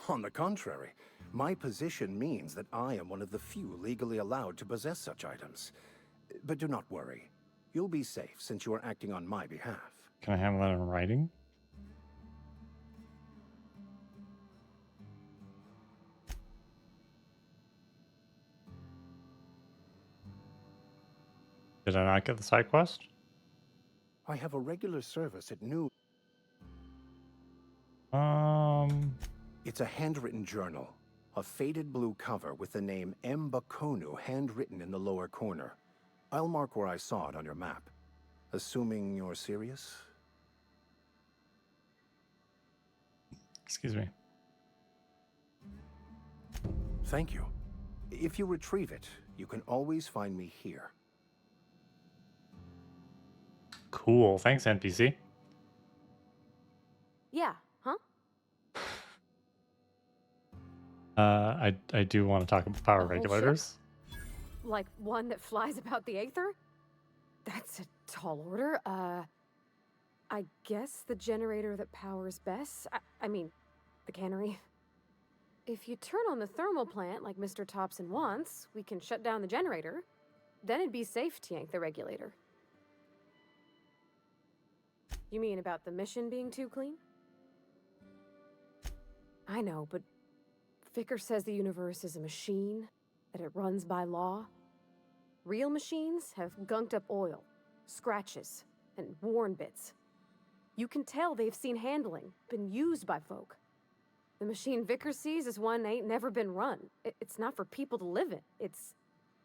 On the contrary, my position means that I am one of the few legally allowed to possess such items. But do not worry. You'll be safe since you are acting on my behalf. Can I have that in writing? Did I not get the side quest? I have a regular service at noon. It's a handwritten journal. A faded blue cover with the name M. Bakonu handwritten in the lower corner. I'll mark where I saw it on your map. Assuming you're serious? Excuse me. Thank you. If you retrieve it, you can always find me here. Cool. Thanks, NPC. Yeah, huh? I do want to talk about power A whole ship? regulators. Like one that flies about the aether? That's a tall order. I guess the generator that powers Bess. I mean, the cannery. If you turn on the thermal plant like Mr. Thompson wants, we can shut down the generator. Then it'd be safe to yank the regulator. You mean about the mission being too clean? I know, but Vicker says the universe is a machine, that it runs by law. Real machines have gunked up oil, scratches, and worn bits. You can tell they've seen handling, been used by folk. The machine Vicker sees is one ain't never been run. It's not for people to live in. It's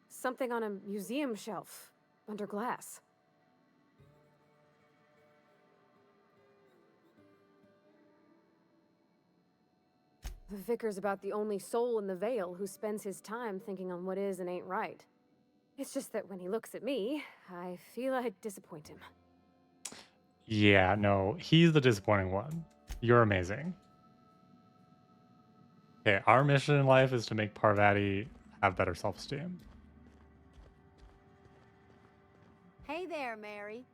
something on a museum shelf, under glass. The Vicar's about the only soul in the Vale who spends his time thinking on what is and ain't right. It's just that when he looks at me, I feel I disappoint him. Yeah, no, he's the disappointing one. You're amazing. Okay, our mission in life is to make Parvati have better self-esteem. Hey there, Mary.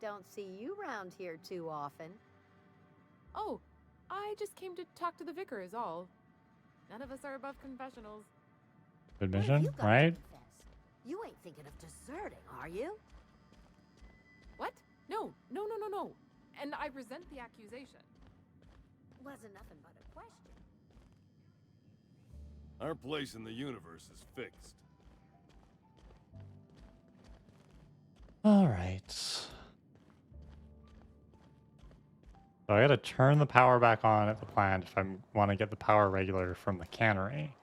Don't see you round here too often. Oh, I just came to talk to the vicar is all. None of us are above confessionals. Good mission, right? You ain't thinking of deserting, are you? What? No. And I resent the accusation. Wasn't nothing but a question. Our place in the universe is fixed. All right. So I gotta turn the power back on at the plant if I want to get the power regulator from the cannery.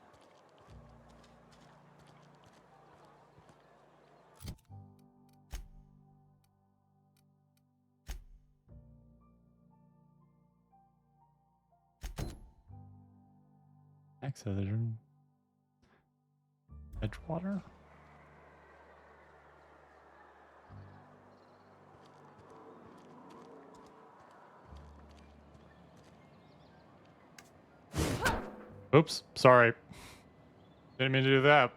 Accelerator. Edgewater. Oops, sorry. Didn't mean to do that.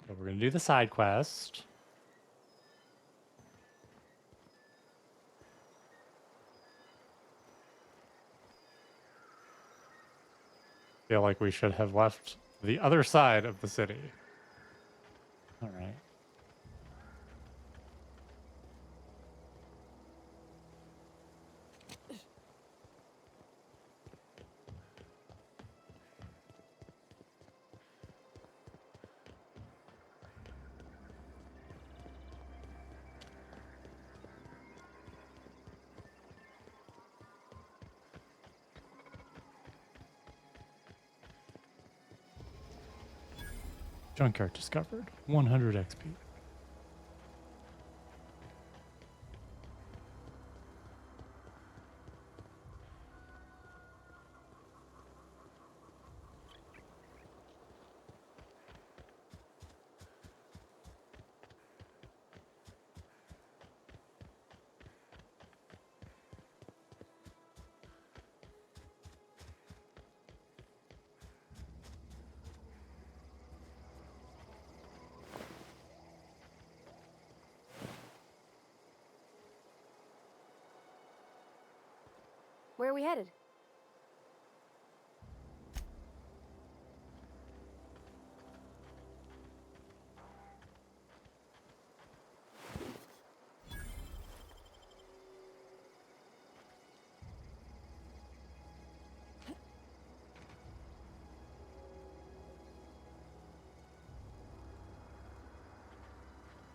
So we're gonna do the side quest. Feel like we should have left the other side of the city. All right. Junkyard discovered. 100 XP. Where are we headed?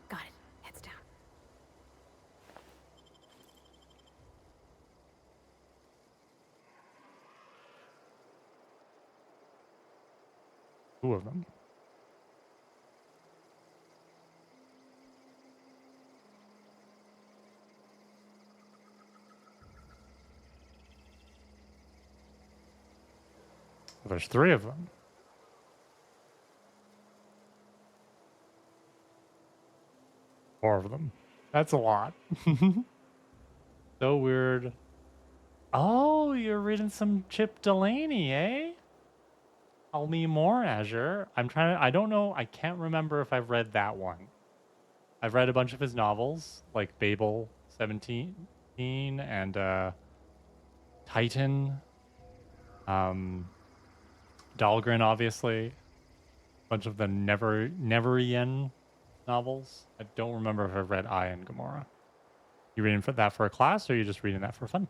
Got it. Heads down. Two of them. There's 3 of them. Four of them. That's a lot. So weird. Oh, you're reading some Chip Delaney, eh? Tell me more, Azure. I don't know. I can't remember if I've read that one. I've read a bunch of his novels, like Babel 17 and Titan. Dahlgren, obviously. A bunch of the Neverian novels. I don't remember if I've read I and Gamora. You reading that for a class, or are you just reading that for fun?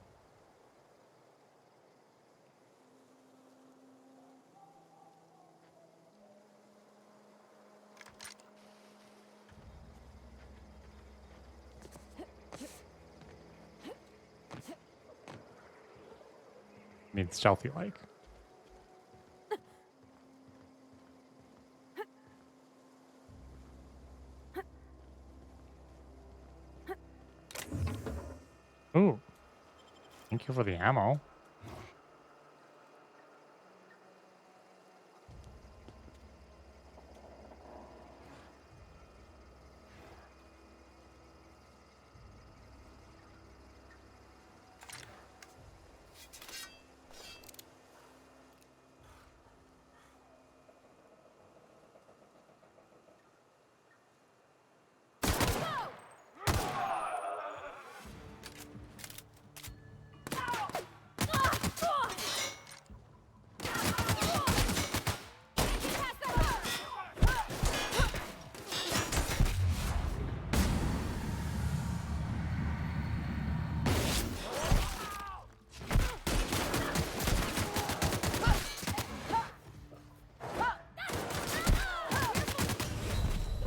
I mean, stealthy like. Ooh. Thank you for the ammo.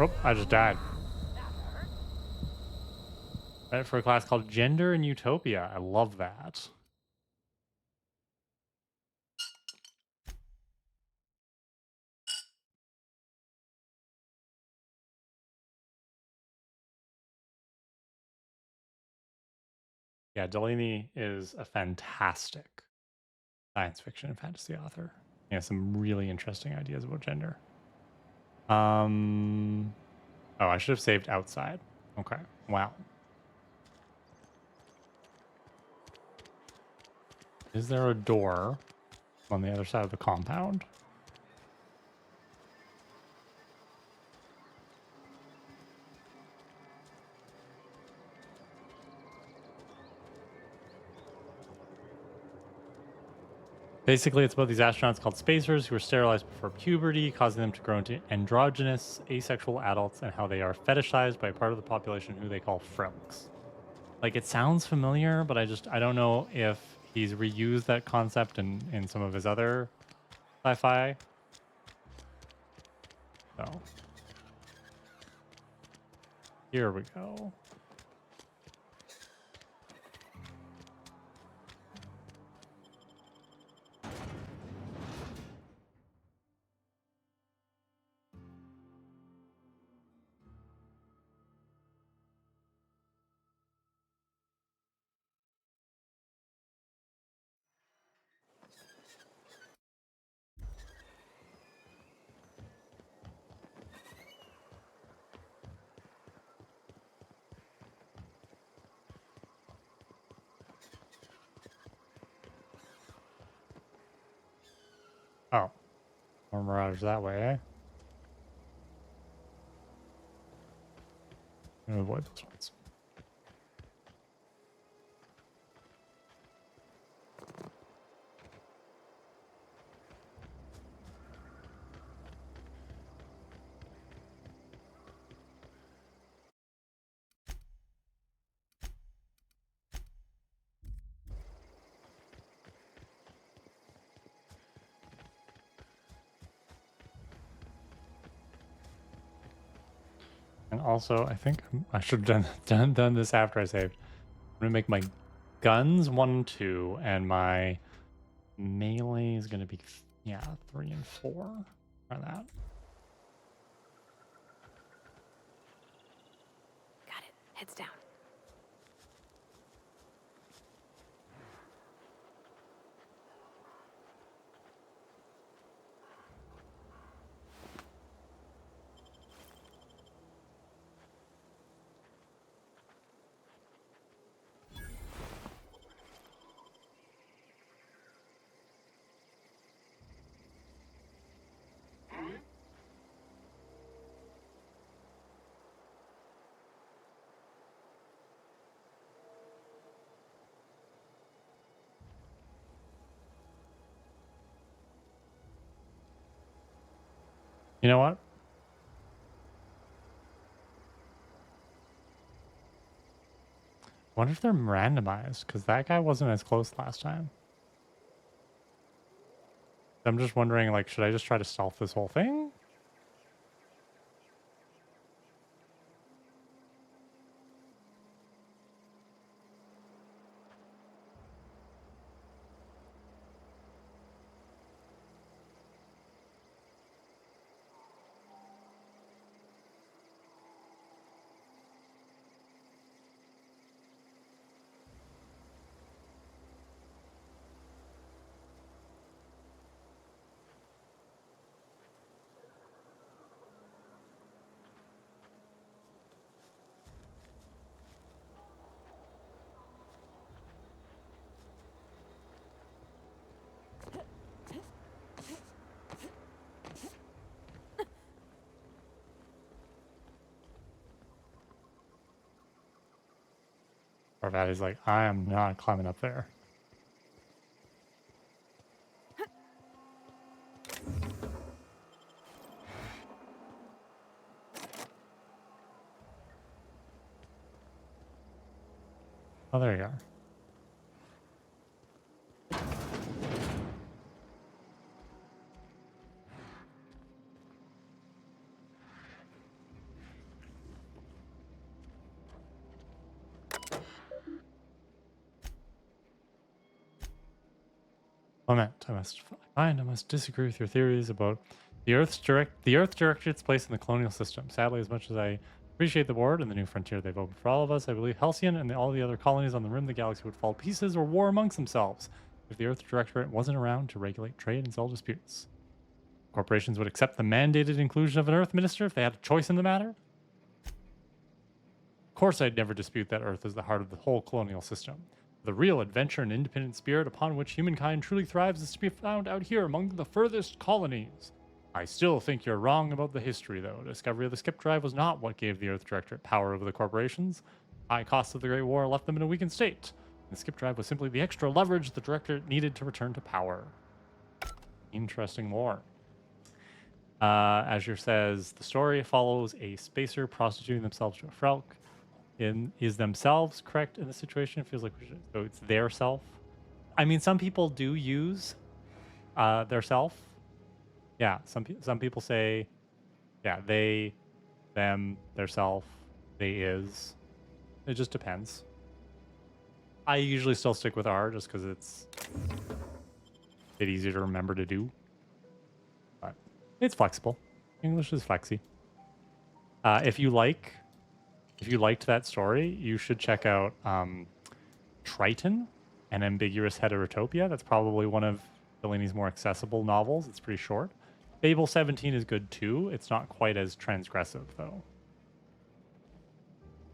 Oh, I just died. Right, for a class called Gender and Utopia. I love that. Yeah, Delaney is a fantastic science fiction and fantasy author. He has some really interesting ideas about gender. Oh, I should have saved outside. Okay. Wow. Is there a door on the other side of the compound? Basically, it's about these astronauts called spacers who are sterilized before puberty, causing them to grow into androgynous, asexual adults, and how they are fetishized by a part of the population who they call frilks. Like, it sounds familiar, but I don't know if he's reused that concept in some of his other sci-fi. So, here we go. Oh, more marauders that way, eh? I'm gonna avoid those ones. And also, I think I should have done this after I saved. I'm gonna make my guns 1 and 2, and my melee is gonna be 3 and 4. Try that. Got it. Heads down. You know what? I wonder if they're randomized, because that guy wasn't as close last time. I'm just wondering, like, should I just try to stealth this whole thing? Parvati's like, I am not climbing up there. Oh, there you are. Lament, I must disagree with your theories about the Earth directed its place in the colonial system. Sadly, as much as I appreciate the board and the new frontier they've opened for all of us, I believe Halcyon and all the other colonies on the rim of the galaxy would fall to pieces or war amongst themselves if the Earth Directorate wasn't around to regulate trade and settle disputes. Corporations would accept the mandated inclusion of an Earth minister if they had a choice in the matter. Of course, I'd never dispute that Earth is the heart of the whole colonial system. The real adventure and independent spirit upon which humankind truly thrives is to be found out here among the furthest colonies. I still think you're wrong about the history, though. Discovery of the skip drive was not what gave the Earth Directorate power over the corporations. High costs of the Great War left them in a weakened state. The skip drive was simply the extra leverage the Directorate needed to return to power. Interesting lore. Azure says, the story follows a spacer prostituting themselves to a Frelk. Is themselves correct in the situation? It feels like so it's their self. I mean, some people do use their self. Yeah, some people say, yeah, they, them, their self, they is. It just depends. I usually still stick with R just because it's a bit easier to remember to do. But it's flexible. English is flexy. If you liked that story, you should check out Triton, An Ambiguous Heterotopia. That's probably one of Delaney's more accessible novels. It's pretty short. Fable 17 is good too. It's not quite as transgressive, though,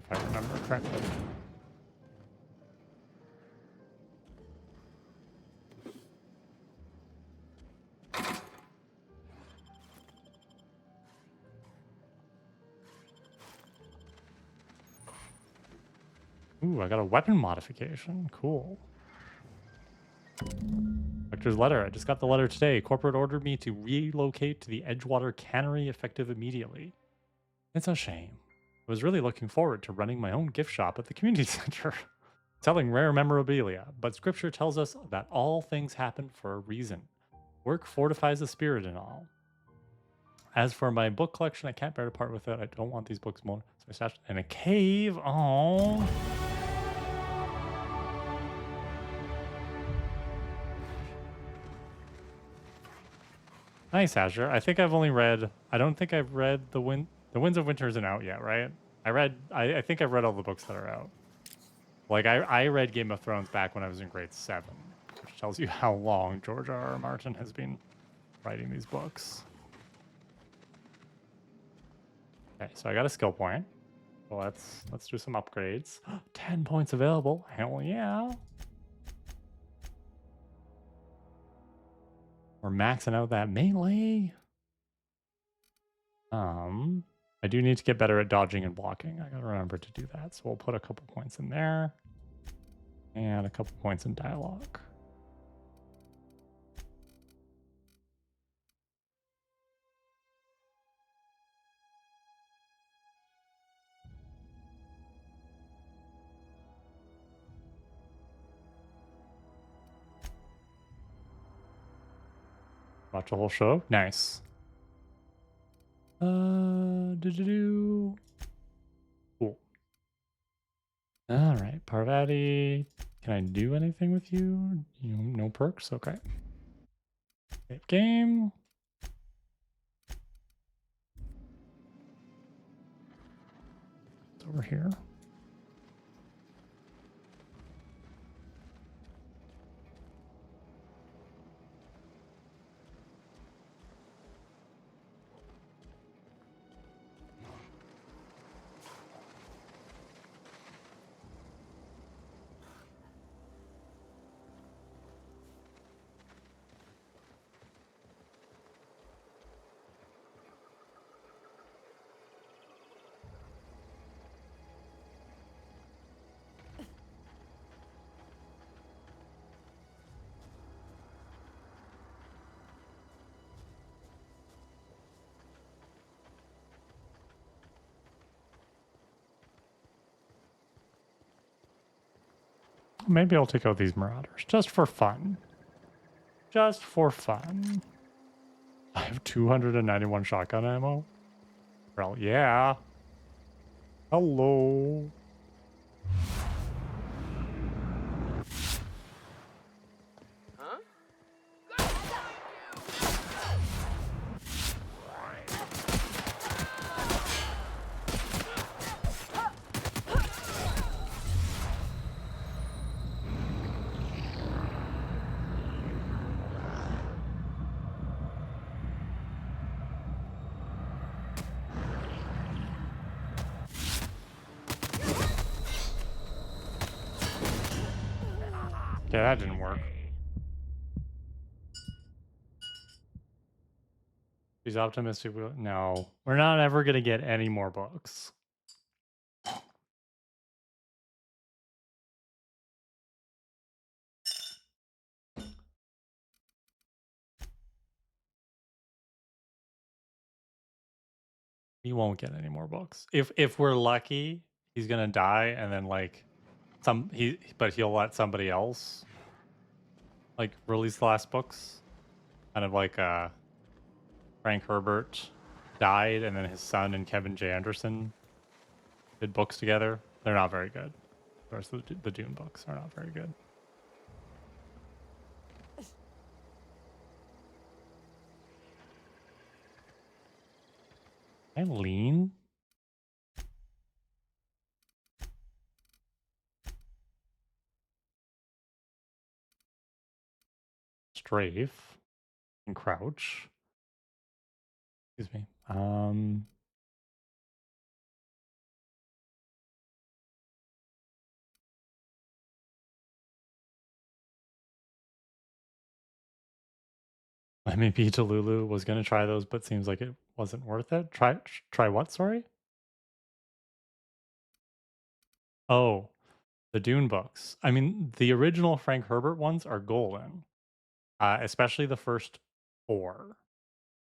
if I remember correctly. Ooh, I got a weapon modification. Cool. Victor's letter. I just got the letter today. Corporate ordered me to relocate to the Edgewater Cannery effective immediately. It's a shame. I was really looking forward to running my own gift shop at the community center, selling rare memorabilia, but scripture tells us that all things happen for a reason. Work fortifies the spirit and all. As for my book collection, I can't bear to part with it. I don't want these books more. So I stashed in a cave. Oh. Nice, Azure. I think I've only read. I don't think I've read The Winds of Winter isn't out yet, right? I think I've read all the books that are out. Like I read Game of Thrones back when I was in grade 7, which tells you how long George R.R. Martin has been writing these books. Okay, so I got a skill point. So let's do some upgrades. 10 points available. Hell yeah. We're maxing out that melee. I do need to get better at dodging and blocking. I gotta remember to do that. So we'll put a couple points in there. And a couple points in dialogue. Watch the whole show. Nice. Do. Cool. All right, Parvati. Can I do anything with you? No perks. Okay. Save game. It's over here. Maybe I'll take out these Marauders just for fun. Just for fun. I have 291 shotgun ammo. Well, yeah. Hello. Okay, that didn't work. She's optimistic. No, we're not ever going to get any more books. We won't get any more books. If we're lucky, he's going to die and then like but he'll let somebody else like release the last books. Kind of like Frank Herbert died and then his son and Kevin J. Anderson did books together. They're not very good. Of course, the Dune books are not very good. Can I lean? Strafe and crouch. Excuse me. MEP to Lulu was gonna try those, but seems like it wasn't worth it. Try what? Sorry. Oh, the Dune books. I mean, the original Frank Herbert ones are golden, especially the first 4.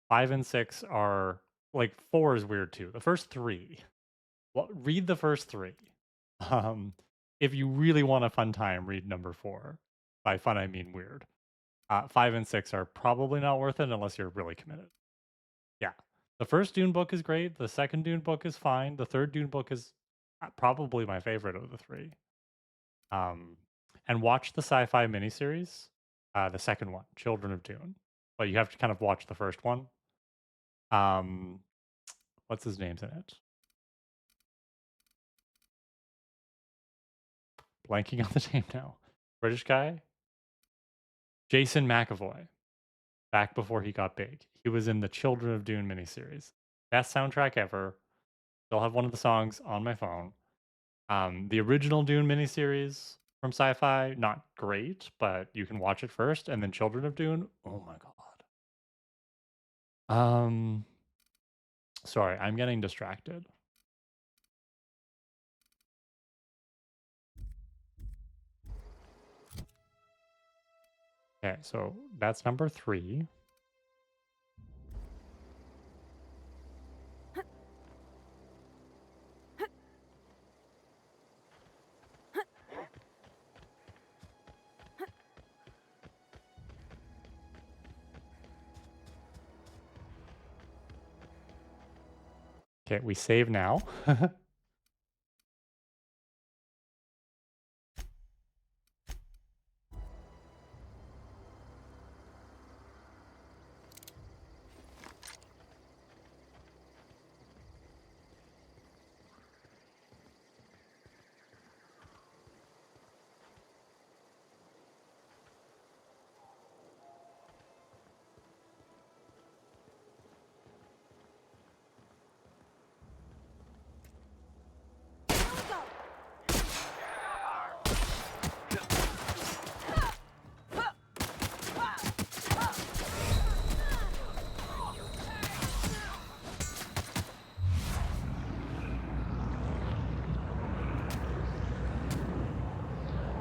5 and 6 are like 4 is weird too. The first 3. Well, read the first 3. Um, if you really want a fun time, read number 4. By fun, I mean weird. 5 and 6 are probably not worth it unless you're really committed. Yeah. The first Dune book is great. The second Dune book is fine. The third Dune book is probably my favorite of the 3. And watch the sci-fi miniseries, the second one, Children of Dune. But you have to kind of watch the first one. What's his name's in it? Blanking on the name now. British guy? Jason McAvoy. Back before he got big. He was in the Children of Dune miniseries. Best soundtrack ever. Still have one of the songs on my phone. The original Dune miniseries from Sci-Fi, not great, but you can watch it first, and then Children of Dune. Oh my god. Sorry, I'm getting distracted. Okay, so that's number 3. Okay, we save now.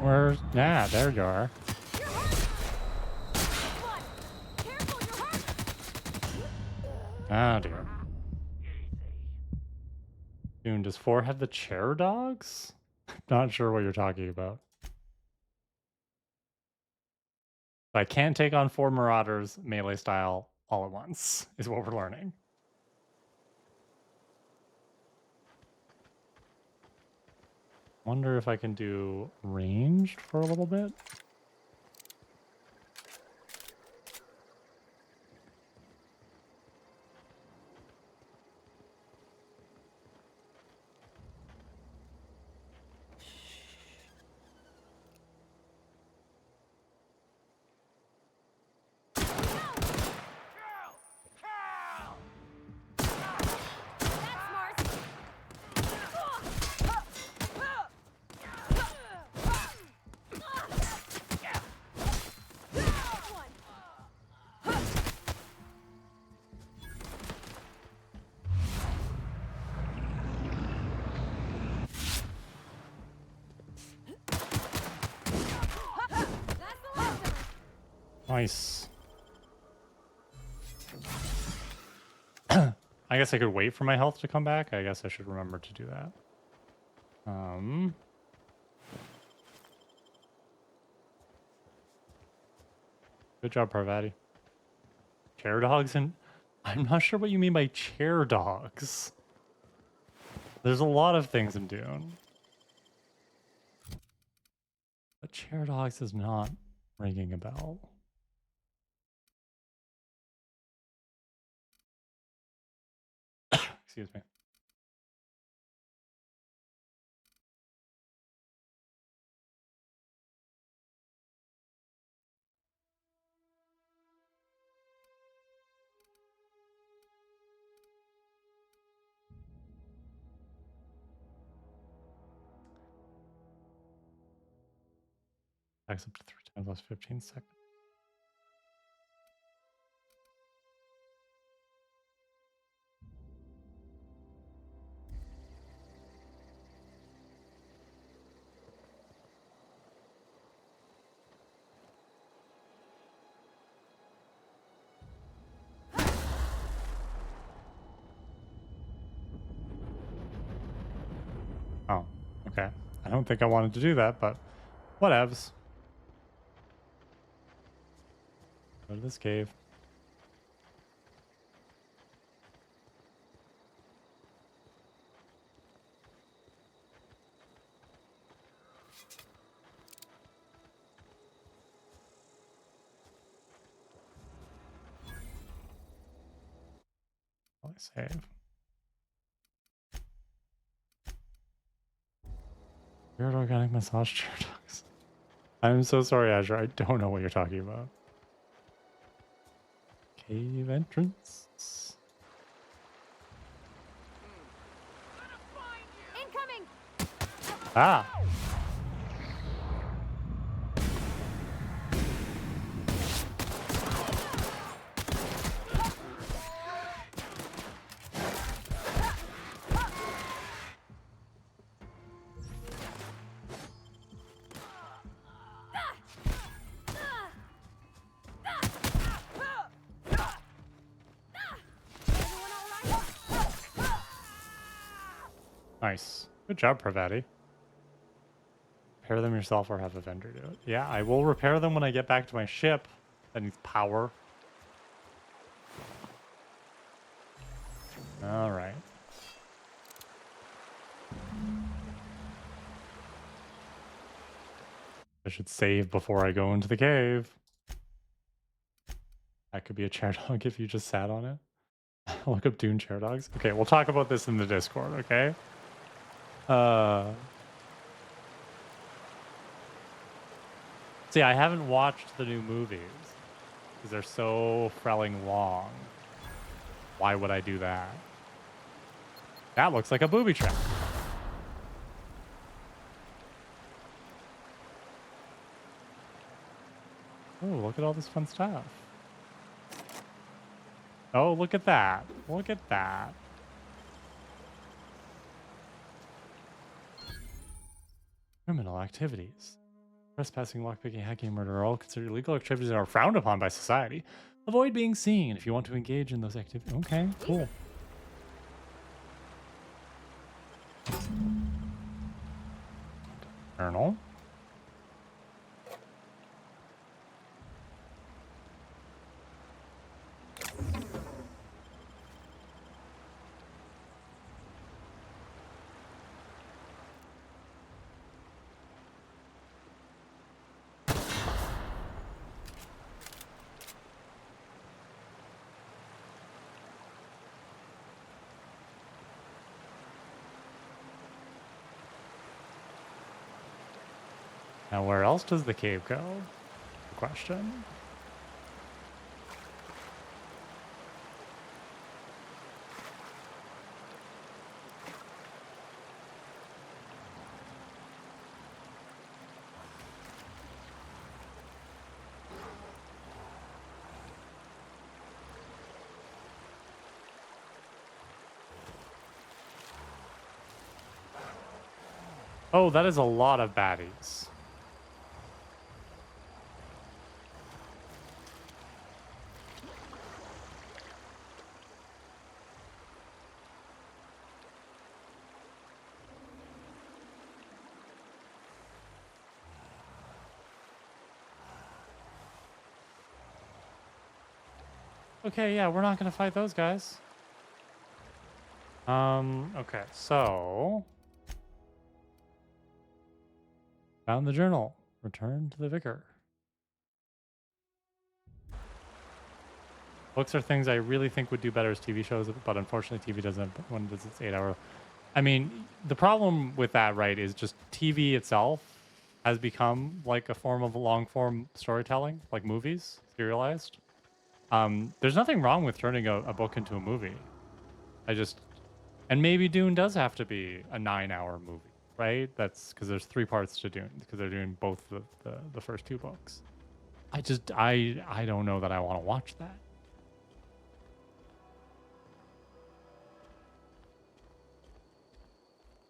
Where's... Yeah, there you are. Oh dear. Dude, does 4 have the chair dogs? Not sure what you're talking about. I can't take on 4 Marauders melee style all at once, is what we're learning. Wonder if I can do ranged for a little bit. Nice. I guess I could wait for my health to come back. I guess I should remember to do that. Good job, Parvati. Chair dogs and... I'm not sure what you mean by chair dogs. There's a lot of things in Dune. But chair dogs is not ringing a bell. Excuse me. Backs up to 3 times less 15 seconds. Oh, okay. I don't think I wanted to do that, but whatevs. Go to this cave. I'll save. Weird organic massage chair dogs. I'm so sorry, Azure. I don't know what you're talking about. Cave entrance. Incoming! Ah! Nice. Good job, Pravati. Repair them yourself or have a vendor do it. Yeah, I will repair them when I get back to my ship. That needs power. Alright. I should save before I go into the cave. That could be a chair dog if you just sat on it. Look up Dune chair dogs. Okay, we'll talk about this in the Discord, okay? See, I haven't watched the new movies because they're so frelling long. Why would I do that? That looks like a booby trap. Oh, look at all this fun stuff. Oh, look at that. Look at that. Criminal activities. Trespassing, lockpicking, hacking, murder are all considered illegal activities and are frowned upon by society. Avoid being seen if you want to engage in those activities. Okay, cool. Journal. Now, where else does the cave go? Question. Oh, that is a lot of baddies. Okay, yeah, we're not gonna fight those guys. Okay, so found the journal. Return to the vicar. Books are things I really think would do better as TV shows, but unfortunately TV doesn't when it does its 8-hour. I mean, the problem with that, right, is just TV itself has become like a form of long form storytelling, like movies, serialized. There's nothing wrong with turning a book into a movie. And maybe Dune does have to be a 9-hour movie, right? That's because there's 3 parts to Dune because they're doing both the first 2 books. I don't know that I want to watch that.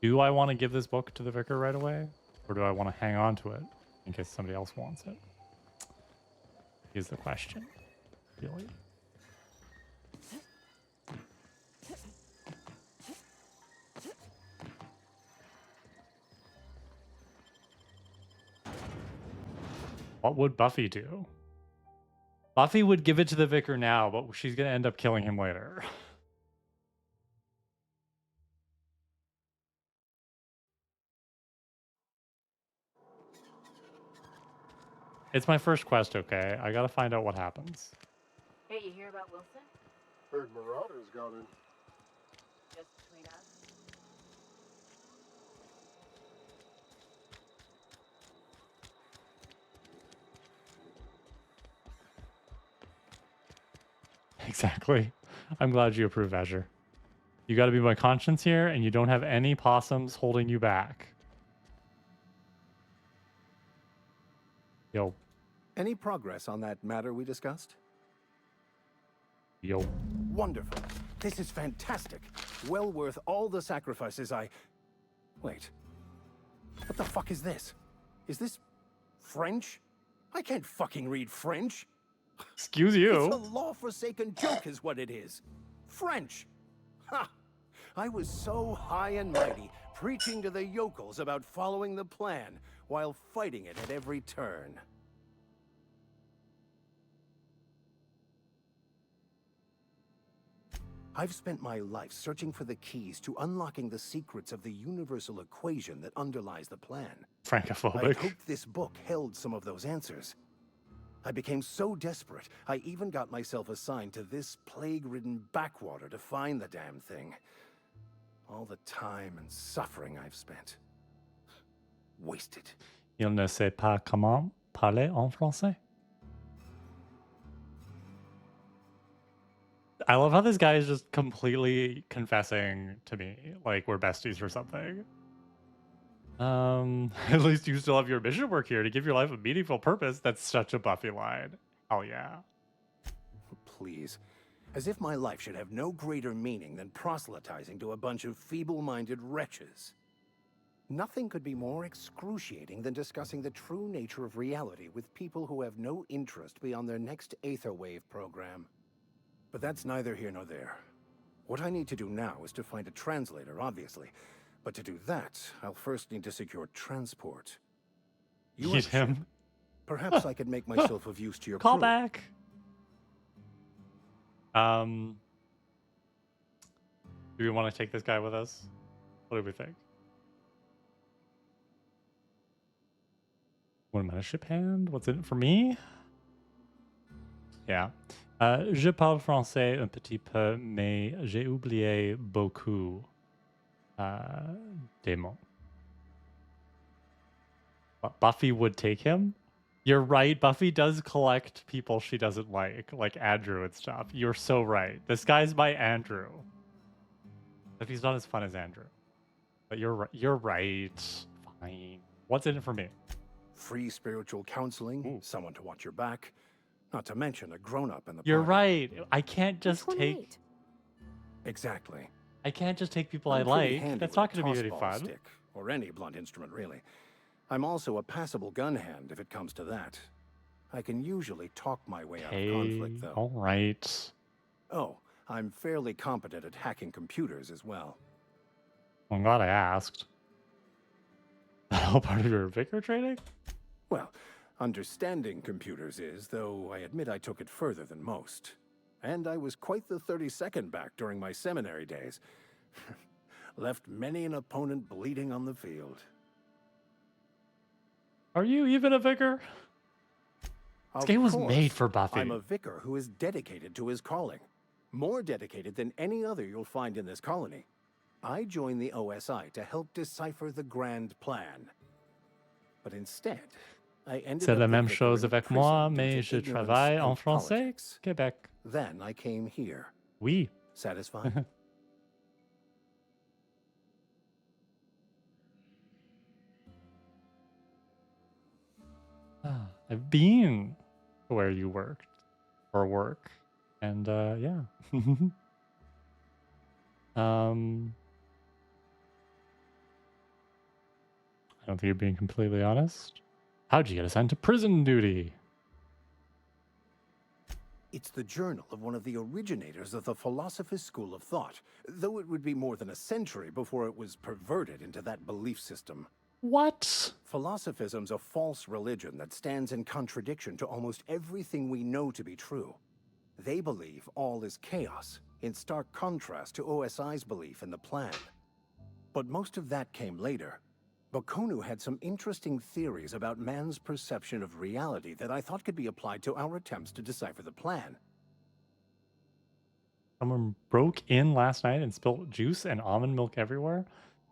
Do I want to give this book to the vicar right away? Or do I want to hang on to it in case somebody else wants it? Is the question. Really? What would Buffy do? Buffy would give it to the vicar now, but she's going to end up killing him later. It's my first quest, okay? I gotta find out what happens. Hey, you hear about Wilson? Heard Marauders got in. Just between us. Exactly. I'm glad you approve, Azure. You gotta be my conscience here, and you don't have any possums holding you back. Yo. Any progress on that matter we discussed? Yo. Wonderful. This is fantastic. Well worth all the sacrifices I... Wait. What the fuck is this? Is this French? I can't fucking read French. Excuse you. It's a law-forsaken joke is what it is. French. Ha! I was so high and mighty, preaching to the yokels about following the plan, while fighting it at every turn. I've spent my life searching for the keys to unlocking the secrets of the universal equation that underlies the plan. I had Francophobic. hoped this book held some of those answers. I became so desperate, I even got myself assigned to this plague-ridden backwater to find the damn thing. All the time and suffering I've spent. Wasted. Il ne sait pas comment parler en français. I love how this guy is just completely confessing to me like we're besties or something. At least you still have your mission work here to give your life a meaningful purpose. That's such a Buffy line. Hell yeah. Please. As if my life should have no greater meaning than proselytizing to a bunch of feeble-minded wretches. Nothing could be more excruciating than discussing the true nature of reality with people who have no interest beyond their next Aetherwave program. But that's neither here nor there. What I need to do now is to find a translator, obviously. But to do that, I'll first need to secure transport. You Eat him. ship. Perhaps I could make myself of use to your Call crew. back. Do we want to take this guy with us? What do we think? What am I, a ship hand? What's in it for me? Yeah. Je parle français un petit peu, mais j'ai oublié beaucoup des mots. Buffy would take him? You're right. Buffy does collect people she doesn't like Andrew and stuff. You're so right. This guy's my Andrew. But he's not as fun as Andrew. But you're right. You're right. Fine. What's in it for me? Free spiritual counseling, someone to watch your back, not to mention a grown-up in the You're party. right. I can't just take... Exactly. I can't just take people I'm I pretty like. handy That's with not a going to be any toss-ball fun. stick, or any blunt instrument, really. I'm also a passable gun hand if it comes to that. I can usually talk my way out of conflict, though. All right. Oh, I'm fairly competent at hacking computers as well. I'm glad I asked. All part of your vicar training? Well, understanding computers is, though I admit I took it further than most. And I was quite the 32nd back during my seminary days. Left many an opponent bleeding on the field. Are you even a vicar? This game was made for Buffy. I'm a vicar who is dedicated to his calling. More dedicated than any other you'll find in this colony. I joined the OSI to help decipher the grand plan. But instead, I ended C'est up la the même vicar chose in avec prison moi, due mais to je ignorance travaille en and français, politics. Québec. Then I came here. Oui. Satisfied? I've been where you worked or work, and yeah. I don't think you're being completely honest. How'd you get assigned to prison duty? It's the journal of one of the originators of the Philosopher's School of Thought, though it would be more than a century before it was perverted into that belief system. What? Philosophism's a false religion that stands in contradiction to almost everything we know to be true. They believe all is chaos, in stark contrast to OSI's belief in the plan. But most of that came later. Bokonu had some interesting theories about man's perception of reality that I thought could be applied to our attempts to decipher the plan. Someone broke in last night and spilled juice and almond milk everywhere.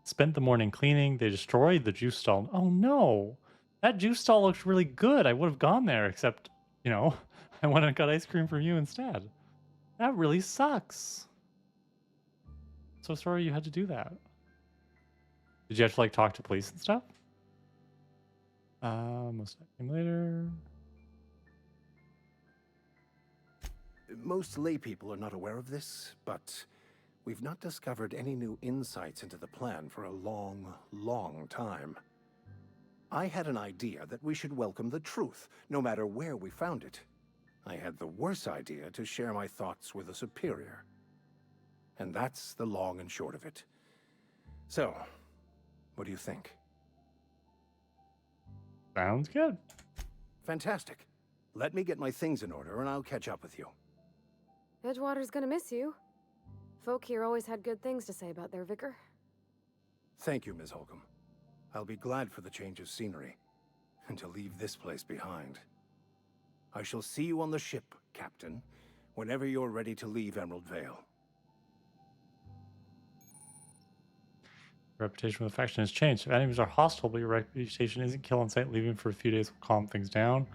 Spent the morning cleaning. They destroyed the juice stall. Oh no! That juice stall looks really good. I would have gone there, except, you know, I went and got ice cream from you instead. That really sucks. So sorry you had to do that. Did you have to, like, talk to police and stuff? Most of that came later. Most laypeople are not aware of this, but we've not discovered any new insights into the plan for a long, long time. I had an idea that we should welcome the truth, no matter where we found it. I had the worse idea to share my thoughts with a superior. And that's the long and short of it. So, what do you think? Sounds good. Fantastic. Let me get my things in order and I'll catch up with you. Edgewater's gonna miss you. folk here always had good things to say about their vicar. Thank you, Ms. Holcomb. I'll be glad for the change of scenery, and to leave this place behind. I shall see you on the ship, Captain, whenever you're ready to leave Emerald Vale. Reputation with the faction has changed. If enemies are hostile, but your reputation isn't kill on sight, leaving for a few days will calm things down.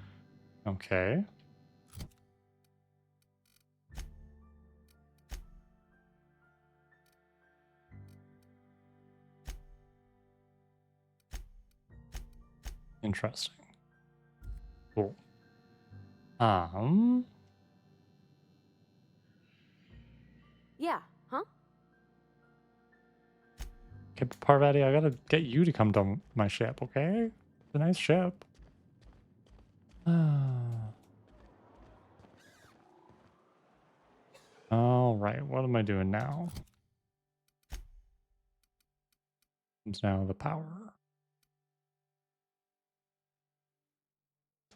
Okay. Interesting. Cool. Yeah, huh? Okay, Parvati, I gotta get you to come to my ship, okay? It's a nice ship. All right, what am I doing now? It's now the power.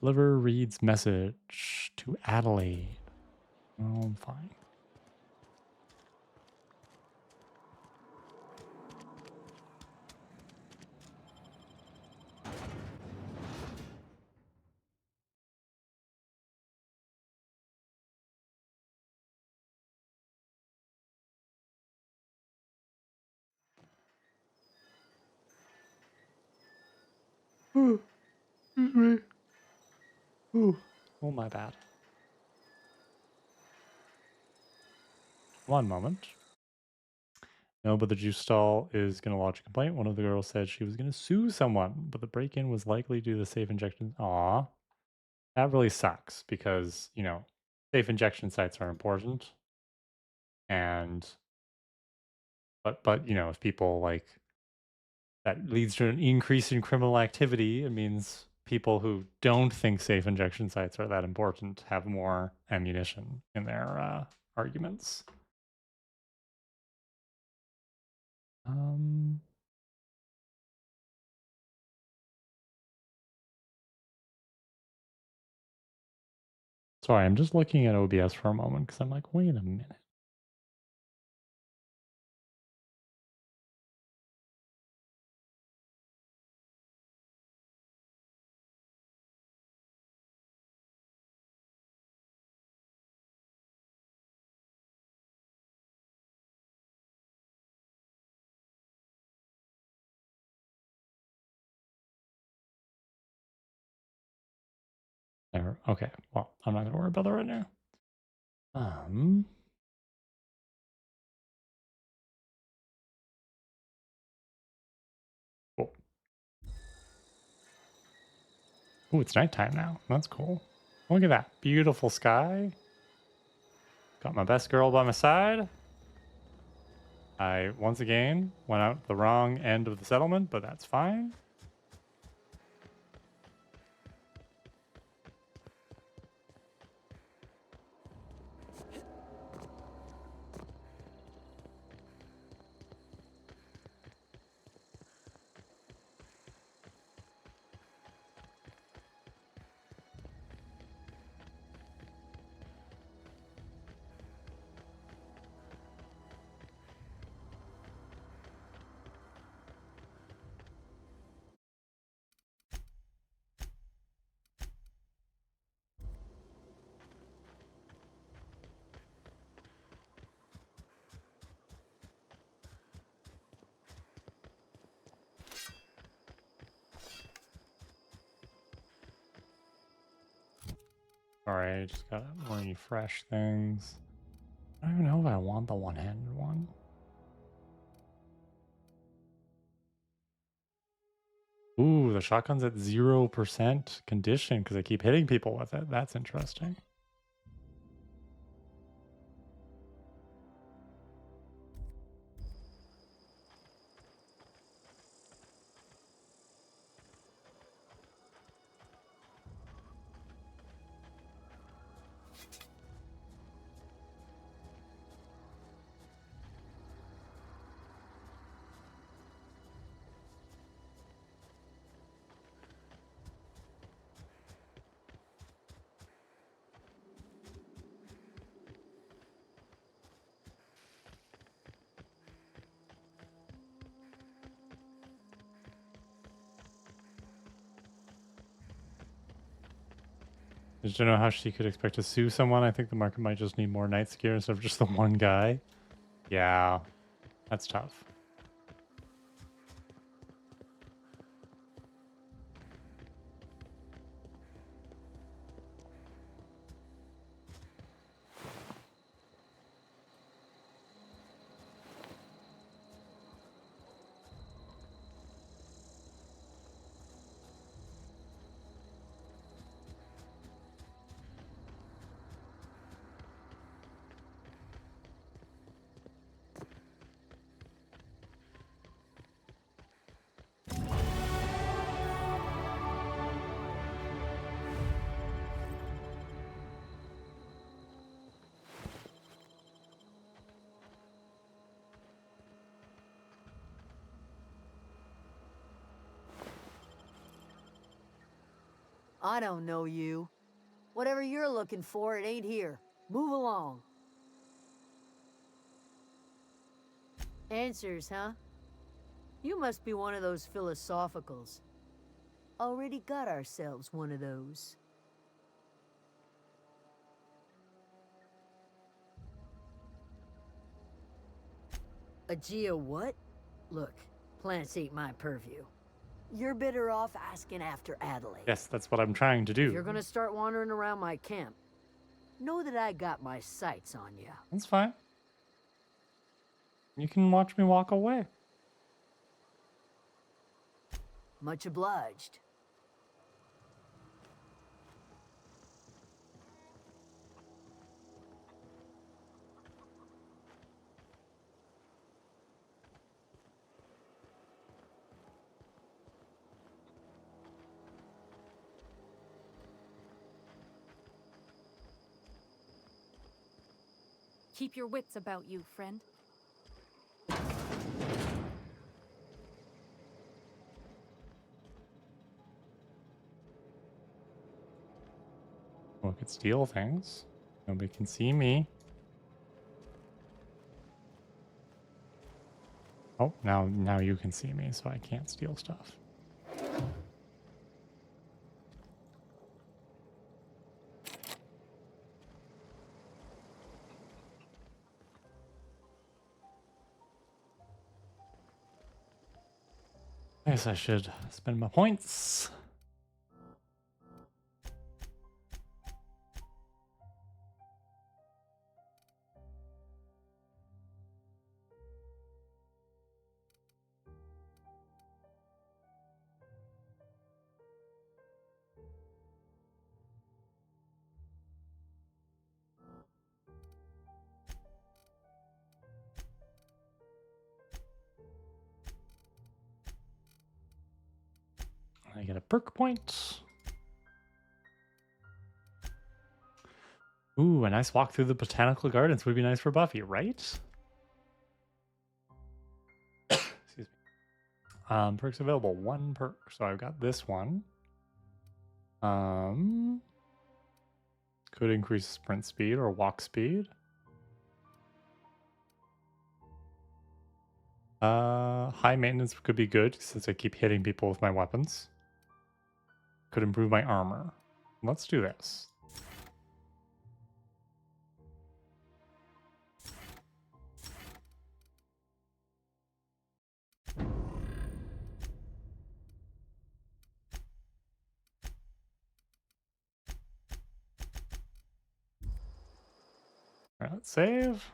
Deliver Reed's message to Adelaide. Oh, I'm fine. Excuse me. Ooh. Oh, my bad. One moment. No, but the juice stall is going to lodge a complaint. One of the girls said she was going to sue someone, but the break-in was likely due to the safe injection. Aw. That really sucks because, you know, safe injection sites are important. And, but you know, if people like, that leads to an increase in criminal activity, it means people who don't think safe injection sites are that important have more ammunition in their arguments. Sorry, I'm just looking at OBS for a moment because I'm like, wait a minute. There, okay, well, I'm not gonna worry about that right now. Cool. Oh, it's nighttime now. That's cool. Look at that beautiful sky. Got my best girl by my side. I once again went out the wrong end of the settlement, but that's fine. Alright, I just gotta refresh things. I don't even know if I want the one-handed one. Ooh, the shotgun's at 0% condition because I keep hitting people with it. That's interesting. Just don't know how she could expect to sue someone. I think the market might just need more night skier instead of just the one guy. Yeah, that's tough. I don't know you. Whatever you're looking for, it ain't here. Move along. Answers, huh? You must be one of those philosophicals. Already got ourselves one of those. A geo what? Look, plants ain't my purview. You're better off asking after Adelaide. Yes, that's what I'm trying to do. If you're gonna start wandering around my camp, know that I got my sights on you. That's fine. You can watch me walk away. Much obliged. Keep your wits about you, friend. Well, I could steal things. Nobody can see me. Oh, now you can see me, so I can't steal stuff. I guess I should spend my points. I get a perk point. Ooh, a nice walk through the botanical gardens would be nice for Buffy, right? Excuse me. Perks available. One perk. So I've got this one. Could increase sprint speed or walk speed. High maintenance could be good since I keep hitting people with my weapons. Could improve my armor. Let's do this. All right, let's save.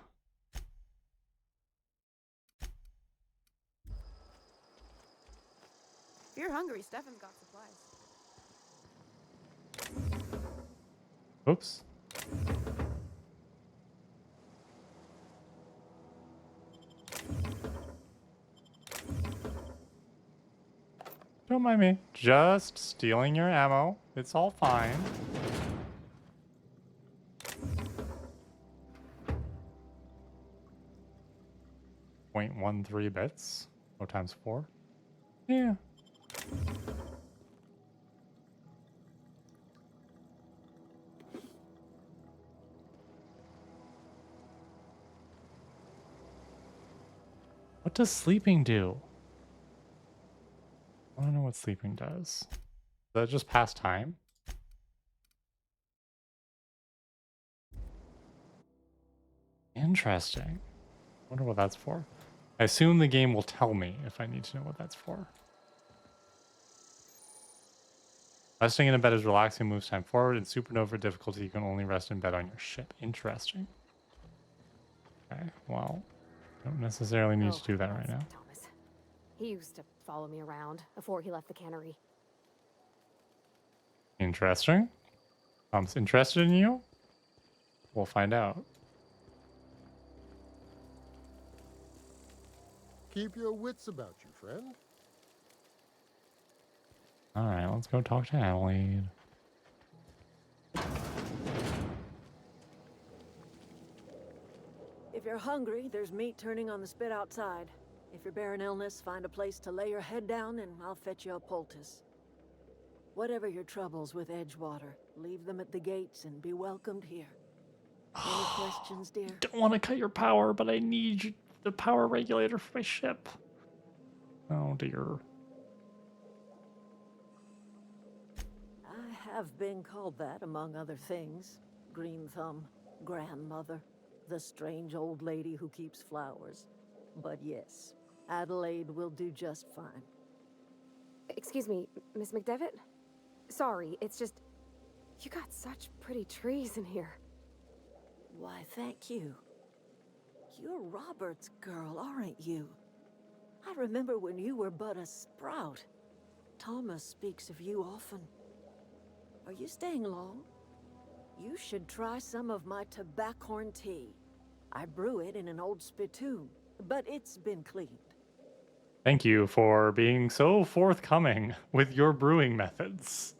If you're hungry, Stefan's got supplies. Oops. Don't mind me. Just stealing your ammo. It's all fine. .13 bits. Oh, times 4. Yeah. What does sleeping do? I don't know what sleeping does. Does that just pass time? Interesting. Wonder what that's for. I assume the game will tell me if I need to know what that's for. Resting in a bed is relaxing, moves time forward. In supernova difficulty, you can only rest in bed on your ship. Interesting. Okay, well, don't necessarily need to do that right now. Thomas. He used to follow me around before he left the cannery. Interesting. Tom's interested in you? We'll find out. Keep your wits about you, friend. Alright, let's go talk to Adelaide. If you're hungry, there's meat turning on the spit outside. If you're bearing illness, find a place to lay your head down and I'll fetch you a poultice. Whatever your troubles with Edgewater, leave them at the gates and be welcomed here. Any questions, dear? Don't want to cut your power, but I need the power regulator for my ship. Oh dear. I have been called that, among other things. Green Thumb, grandmother, the strange old lady who keeps flowers. But yes, Adelaide will do just fine. Excuse me, Miss McDevitt? Sorry, it's just... You got such pretty trees in here. Why, thank you. You're Robert's girl, aren't you? I remember when you were but a sprout. Thomas speaks of you often. Are you staying long? You should try some of my tobaccorn tea. I brew it in an old spittoon, but it's been cleaned. Thank you for being so forthcoming with your brewing methods.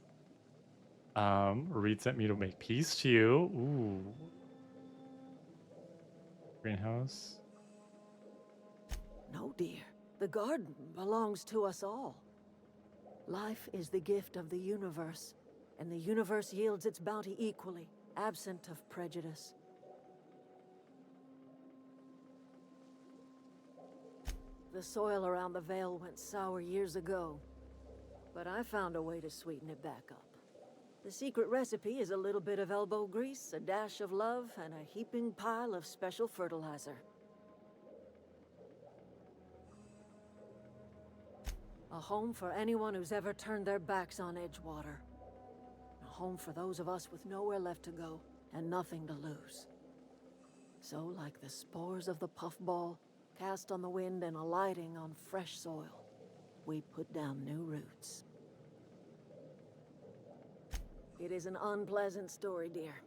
Reed sent me to make peace to you. Ooh. Greenhouse. No, dear. The garden belongs to us all. Life is the gift of the universe, and the universe yields its bounty equally, absent of prejudice. The soil around the Vale went sour years ago, but I found a way to sweeten it back up. The secret recipe is a little bit of elbow grease, a dash of love, and a heaping pile of special fertilizer. A home for anyone who's ever turned their backs on Edgewater. A home for those of us with nowhere left to go and nothing to lose. So, like the spores of the puffball, cast on the wind and alighting on fresh soil, we put down new roots. It is an unpleasant story, dear.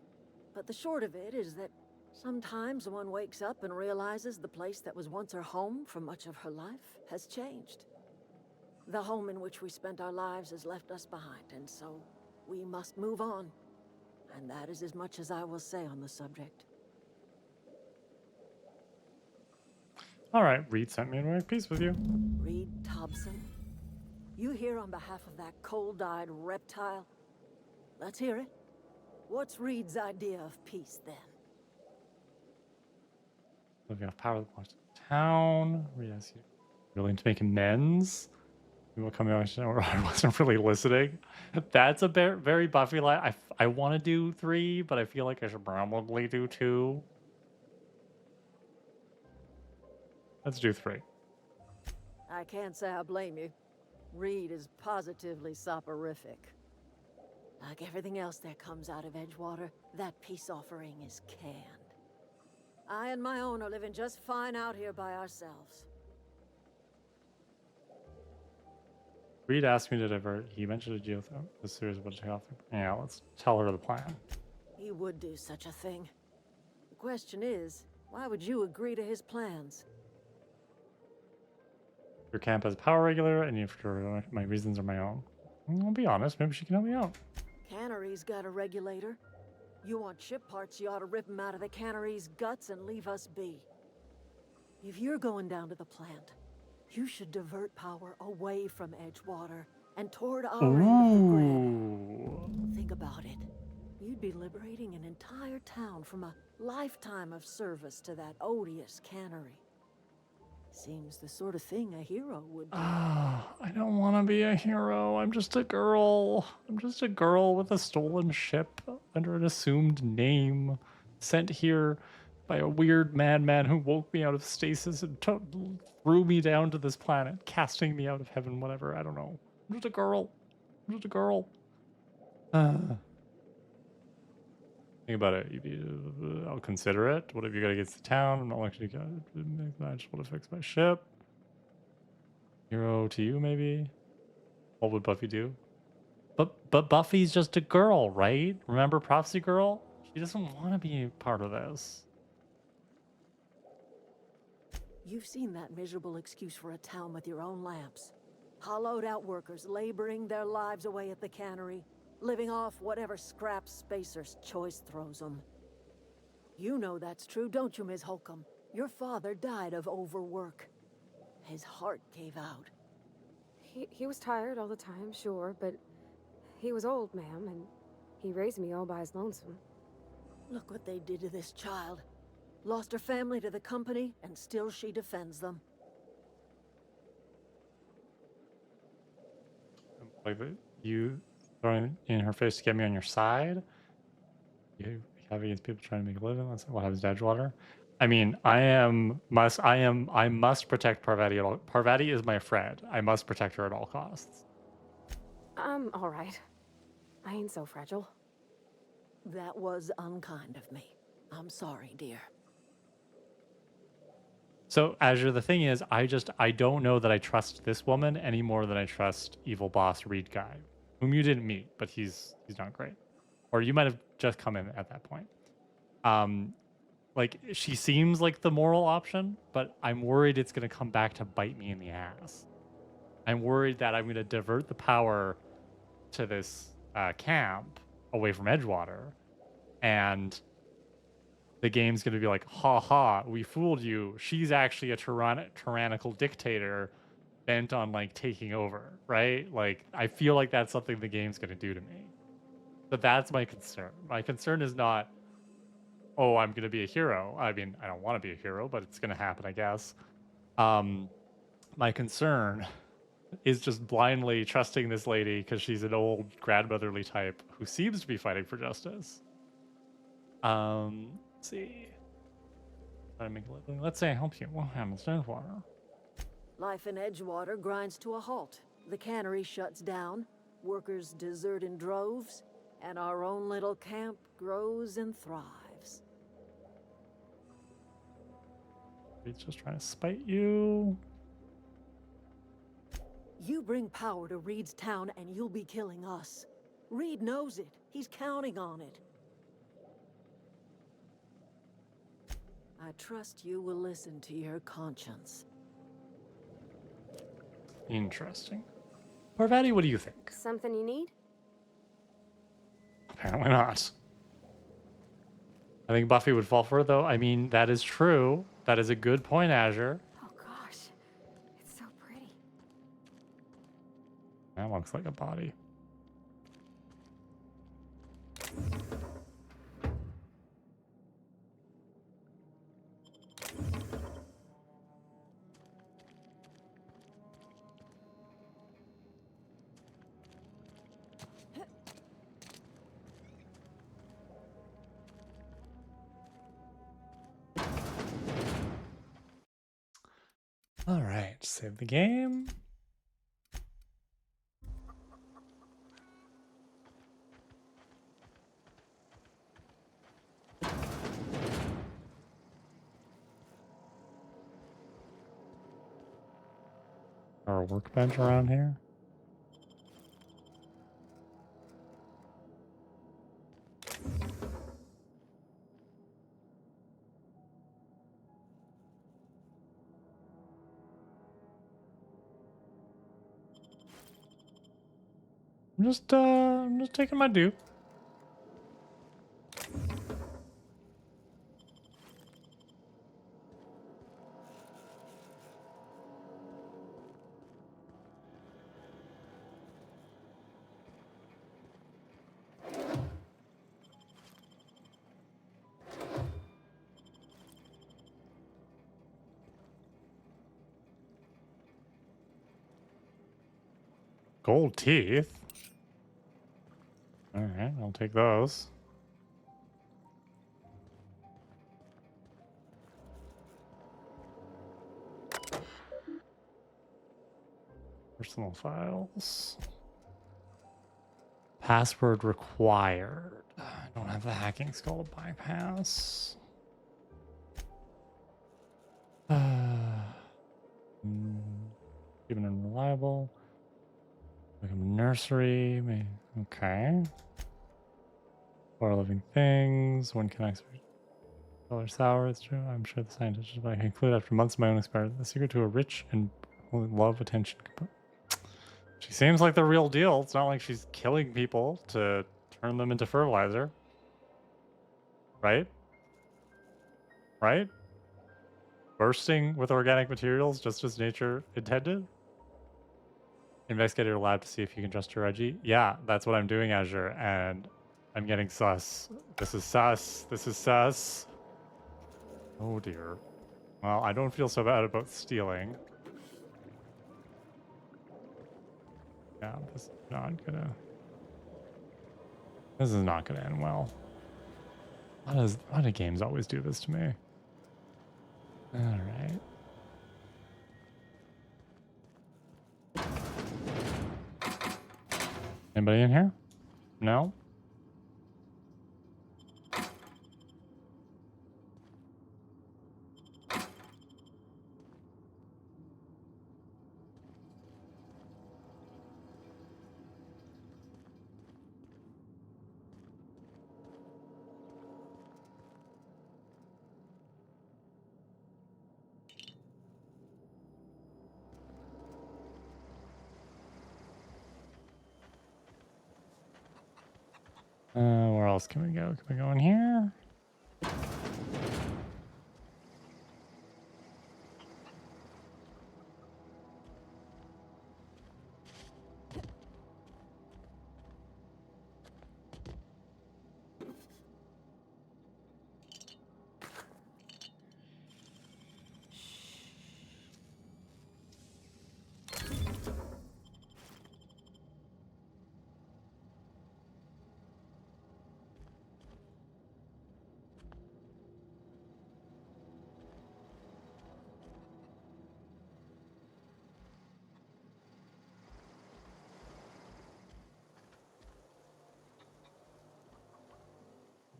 But the short of it is that sometimes one wakes up and realizes the place that was once her home for much of her life has changed. The home in which we spent our lives has left us behind, and so we must move on. And that is as much as I will say on the subject. All right, Reed sent me to make peace with you. Reed Thompson? You here on behalf of that cold-eyed reptile? Let's hear it. What's Reed's idea of peace, then? Living off power that belongs to the town. Reed asks you willing to make amends. We will come out. I wasn't really listening. That's a very Buffy line. I want to do 3, but I feel like I should probably do 2. Let's do 3. I can't say I blame you. Reed is positively soporific. Like everything else that comes out of Edgewater, that peace offering is canned. I and my own are living just fine out here by ourselves. Reed asked me to divert. He mentioned a geothermal. The series would take off. Yeah, let's tell her the plan. He would do such a thing. The question is, why would you agree to his plans? Your camp has a power regulator, and if my reasons are my own. I'll be honest. Maybe she can help me out. Cannery's got a regulator. You want ship parts, you ought to rip them out of the cannery's guts and leave us be. If you're going down to the plant, you should divert power away from Edgewater and toward our end of the grid. Think about it. You'd be liberating an entire town from a lifetime of service to that odious cannery. Seems the sort of thing a hero would do. I don't want to be a hero. I'm just a girl. I'm just a girl with a stolen ship under an assumed name, sent here by a weird madman who woke me out of stasis and threw me down to this planet, casting me out of heaven, whatever. I don't know. I'm just a girl. I'm just a girl. Think about it. I'll consider it. What have you got against the town? I'm not likely to I just want to fix my ship. Hero to you, maybe? What would Buffy do? But Buffy's just a girl, right? Remember Prophecy Girl? She doesn't want to be part of this. You've seen that miserable excuse for a town with your own lamps. Hollowed out workers laboring their lives away at the cannery, living off whatever scrap Spacer's choice throws them. You know that's true, don't you, Ms. Holcomb? Your father died of overwork. His heart gave out. He was tired all the time, sure, but he was old, ma'am, and he raised me all by his lonesome. Look what they did to this child. Lost her family to the company, and still she defends them. Like you throwing in her face to get me on your side? You have against people trying to make a living? That's what happens to Edgewater. I mean, I must protect Parvati at all. Parvati is my friend. I must protect her at all costs. I'm all right. I ain't so fragile. That was unkind of me. I'm sorry, dear. So, Azure, the thing is, I don't know that I trust this woman any more than I trust evil boss Reed Guy, whom you didn't meet, but he's not great. Or you might have just come in at that point. Like, she seems like the moral option, but I'm worried it's going to come back to bite me in the ass. I'm worried that I'm going to divert the power to this camp away from Edgewater, and the game's going to be like, ha ha, we fooled you. She's actually a tyrannical dictator bent on, like, taking over, right? Like, I feel like that's something the game's going to do to me. But that's my concern. My concern is not, oh, I'm going to be a hero. I mean, I don't want to be a hero, but it's going to happen, I guess. My concern is just blindly trusting this lady because she's an old grandmotherly type who seems to be fighting for justice. Let's see. Try to make a living. Let's say I help you. What happens to Edgewater? Life in Edgewater grinds to a halt. The cannery shuts down, workers desert in droves, and our own little camp grows and thrives. He's just trying to spite you. You bring power to Reed's town and you'll be killing us. Reed knows it. He's counting on it. I trust you will listen to your conscience. Interesting. Parvati, what do you think? Something you need? Apparently not. I think Buffy would fall for it, though. I mean, that is true. That is a good point, Azure. Oh gosh, it's so pretty. That looks like a body. All right, save the game. Or a workbench around here? I'm just taking my due. Gold teeth? Alright, I'll take those. Personal files. Password required. I don't have the hacking skill to bypass. Even unreliable. Become nursery. Okay. 4 living things. One connects. Color sour. It's true. I'm sure the scientists I conclude after months of my own experiment. The secret to a rich and love attention. She seems like the real deal. It's not like she's killing people to turn them into fertilizer. Right? Right? Bursting with organic materials just as nature intended? Investigate your lab to see if you can trust your Reggie. Yeah, that's what I'm doing, Azure, and I'm getting sus. This is sus. This is sus. Oh dear. Well, I don't feel so bad about stealing. Yeah, this is not gonna... This is not gonna end well. Why do games always do this to me? Alright. Anybody in here? No? Where else can we go? Can we go in here?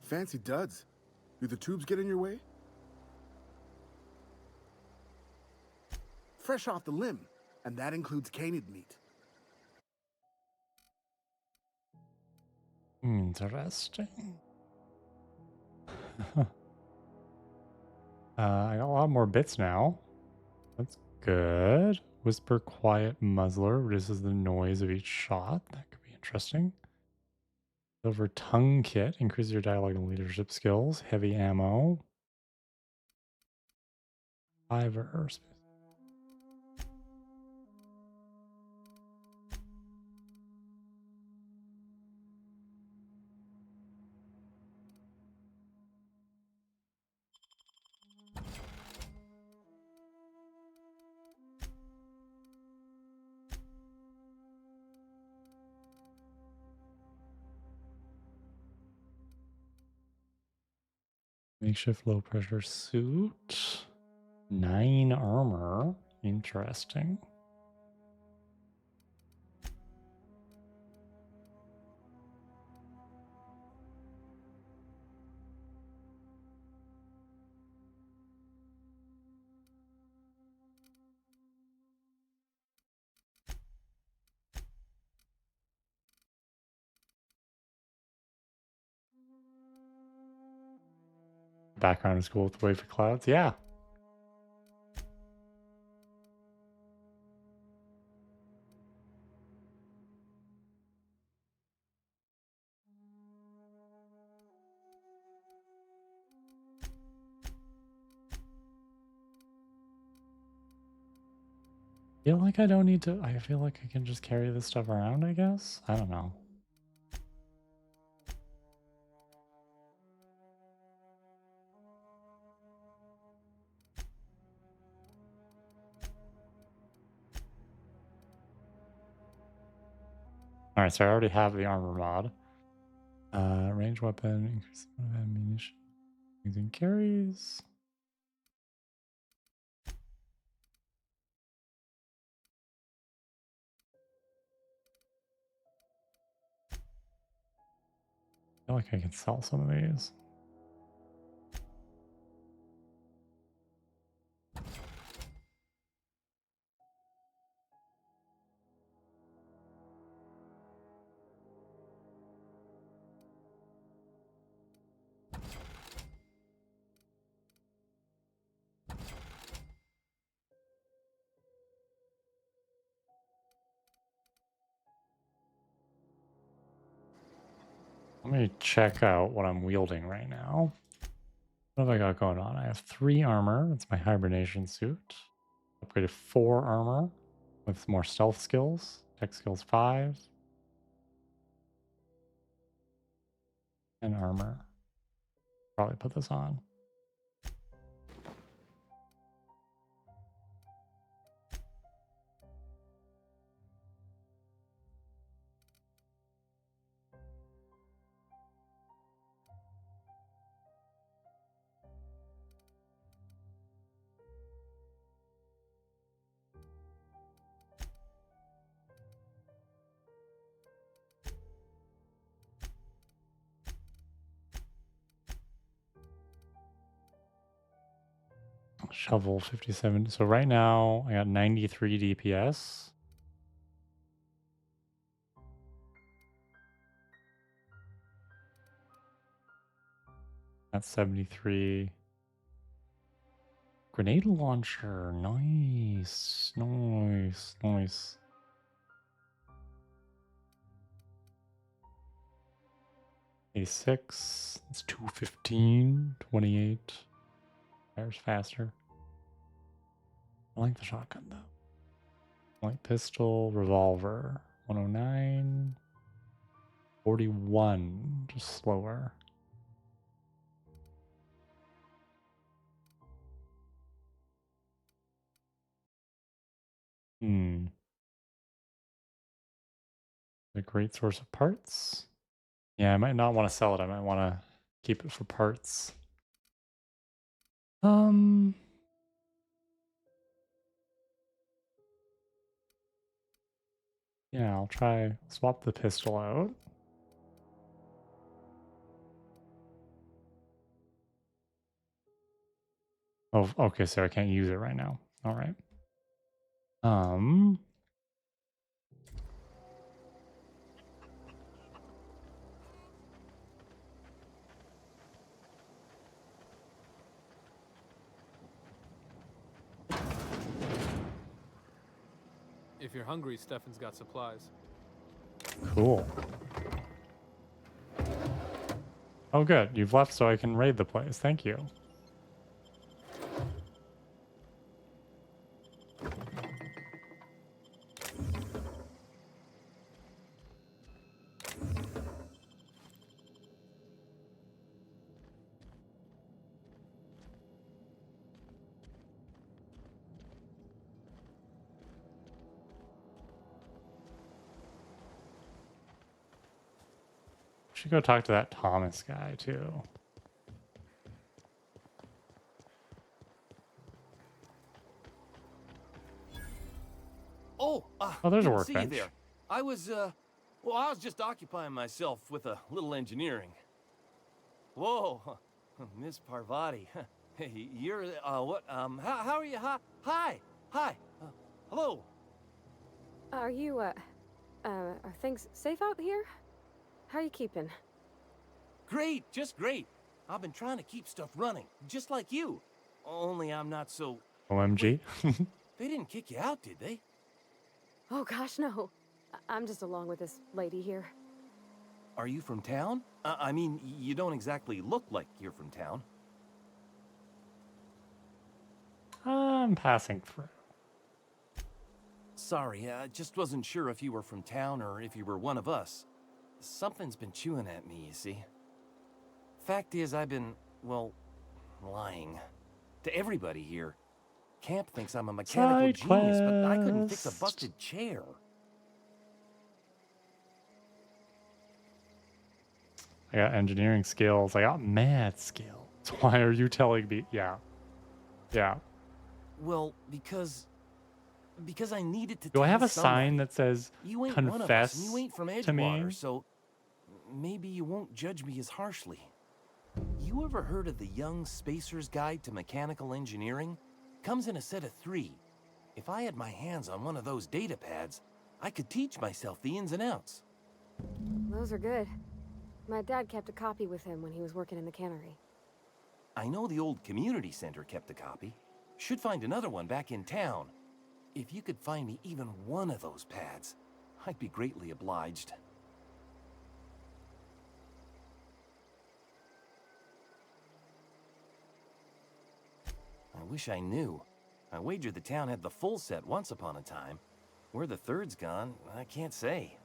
Fancy duds. Do the tubes get in your way? Fresh off the limb, and that includes canid meat. Interesting. I got a lot more bits now. That's good. Whisper Quiet Muzzler reduces the noise of each shot. That could be interesting. Silver Tongue Kit increases your dialogue and leadership skills. Heavy ammo. Fiver. Makeshift low pressure suit. 9 armor. Interesting. Background is cool with the wavy clouds. Yeah. Feel like I don't need to. I feel like I can just carry this stuff around, I guess. I don't know. Alright, so I already have the armor mod. Range weapon, increase the amount of ammunition using carries. feel like I can sell some of these. Let me check out what I'm wielding right now. What have I got going on? I have 3 armor. That's my hibernation suit. Upgraded 4 armor with more stealth skills. Tech skills 5. And armor. Probably put this on. Shovel 57. So right now I got 93 DPS. That's 73. Grenade launcher. Nice. Nice. Nice. A6. That's 215. 28. Fires faster. I like the shotgun though. Light pistol, revolver. 109. 41. Just slower. A great source of parts. Yeah, I might not want to sell it. I might want to keep it for parts. Yeah, I'll try swap the pistol out. Oh, okay, so I can't use it right now. All right. If you're hungry, Stefan's got supplies. Cool. Oh, good. You've left so I can raid the place. Thank you. Should go talk to that Thomas guy too. Oh, there's a didn't see you workbench. there. I was just occupying myself with a little engineering. Whoa, Miss Parvati. Hey, you're, what, how are you? Hi, hello. Are you, are things safe out here? How are you keeping? Great, just great. I've been trying to keep stuff running, just like you. Only I'm not so... OMG. They didn't kick you out, did they? Oh gosh, no. I'm just along with this lady here. Are you from town? I mean, you don't exactly look like you're from town. I'm passing through. Sorry, I just wasn't sure if you were from town or if you were one of us. Something's been chewing at me, you see. Fact is, I've been, well, lying. To everybody here. Camp thinks I'm a mechanical genius, but I couldn't fix a busted chair. I got engineering skills. I got math skills. Why are you telling me? Yeah. Yeah. Well, because I needed to Do I tell have a somebody. sign that says You ain't one of us, and confess you ain't from to me? Edgewater, so maybe you won't judge me as harshly. You ever heard of the Young Spacer's Guide to Mechanical Engineering? Comes in a set of 3. If I had my hands on one of those data pads, I could teach myself the ins and outs. Those are good. My dad kept a copy with him when he was working in the cannery. I know the old community center kept a copy. Should find another one back in town. If you could find me even one of those pads, I'd be greatly obliged. I wish I knew. I wager the town had the full set once upon a time. Where the third's gone, I can't say.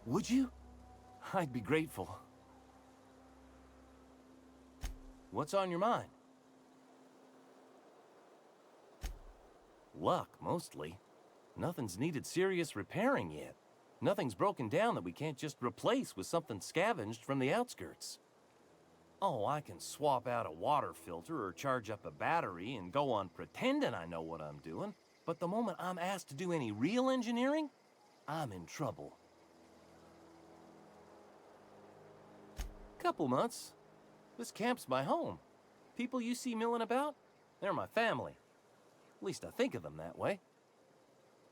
Would you? I'd be grateful. What's on your mind? Luck, mostly. Nothing's needed serious repairing yet. Nothing's broken down that we can't just replace with something scavenged from the outskirts. Oh, I can swap out a water filter or charge up a battery and go on pretending I know what I'm doing, but the moment I'm asked to do any real engineering, I'm in trouble. Couple months. This camp's my home. People you see milling about, they're my family. At least I think of them that way.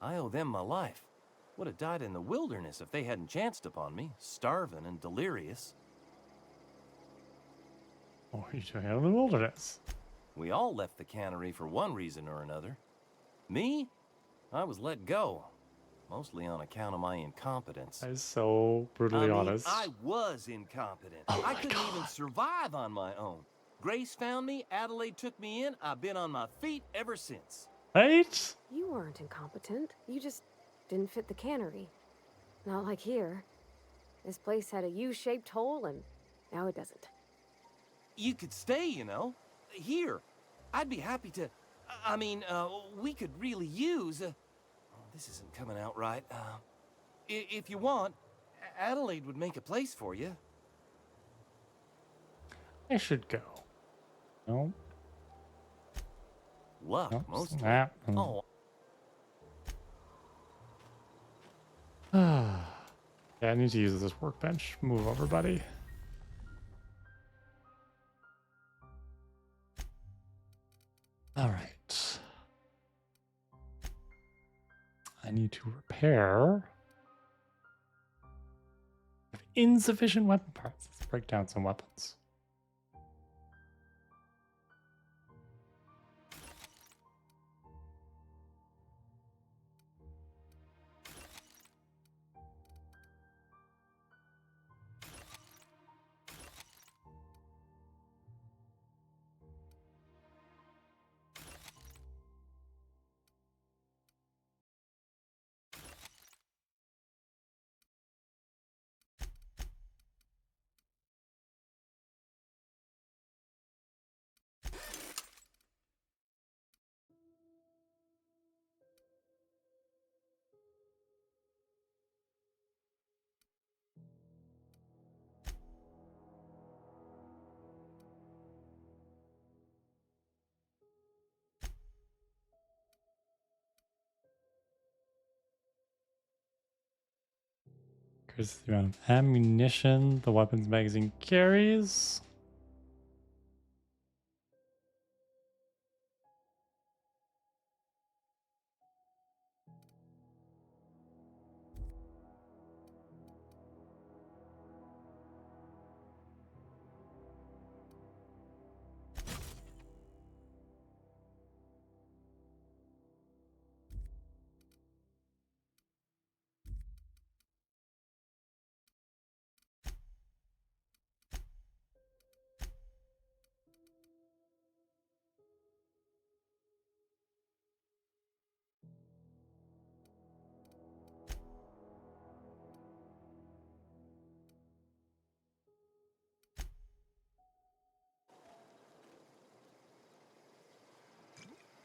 I owe them my life. Would have died in the wilderness if they hadn't chanced upon me, starving and delirious. What are you doing out in the wilderness? We all left the cannery for one reason or another. Me? I was let go. Mostly on account of my incompetence. That is so brutally honest. I was incompetent. I couldn't even survive on my own. Grace found me, Adelaide took me in, I've been on my feet ever since. Right? You weren't incompetent. You just didn't fit the cannery. Not like here. This place had a U-shaped hole, and now it doesn't. You could stay, you know. Here. I'd be happy to... we could really use... this isn't coming out right. If you want, Adelaide would make a place for you. I should go. No. Luck, Nope, mostly. snap. Oh. Yeah, I need to use this workbench. Move over, buddy. All right. I need to repair. I have insufficient weapon parts. Let's break down some weapons. Increases the amount of ammunition the weapons magazine carries.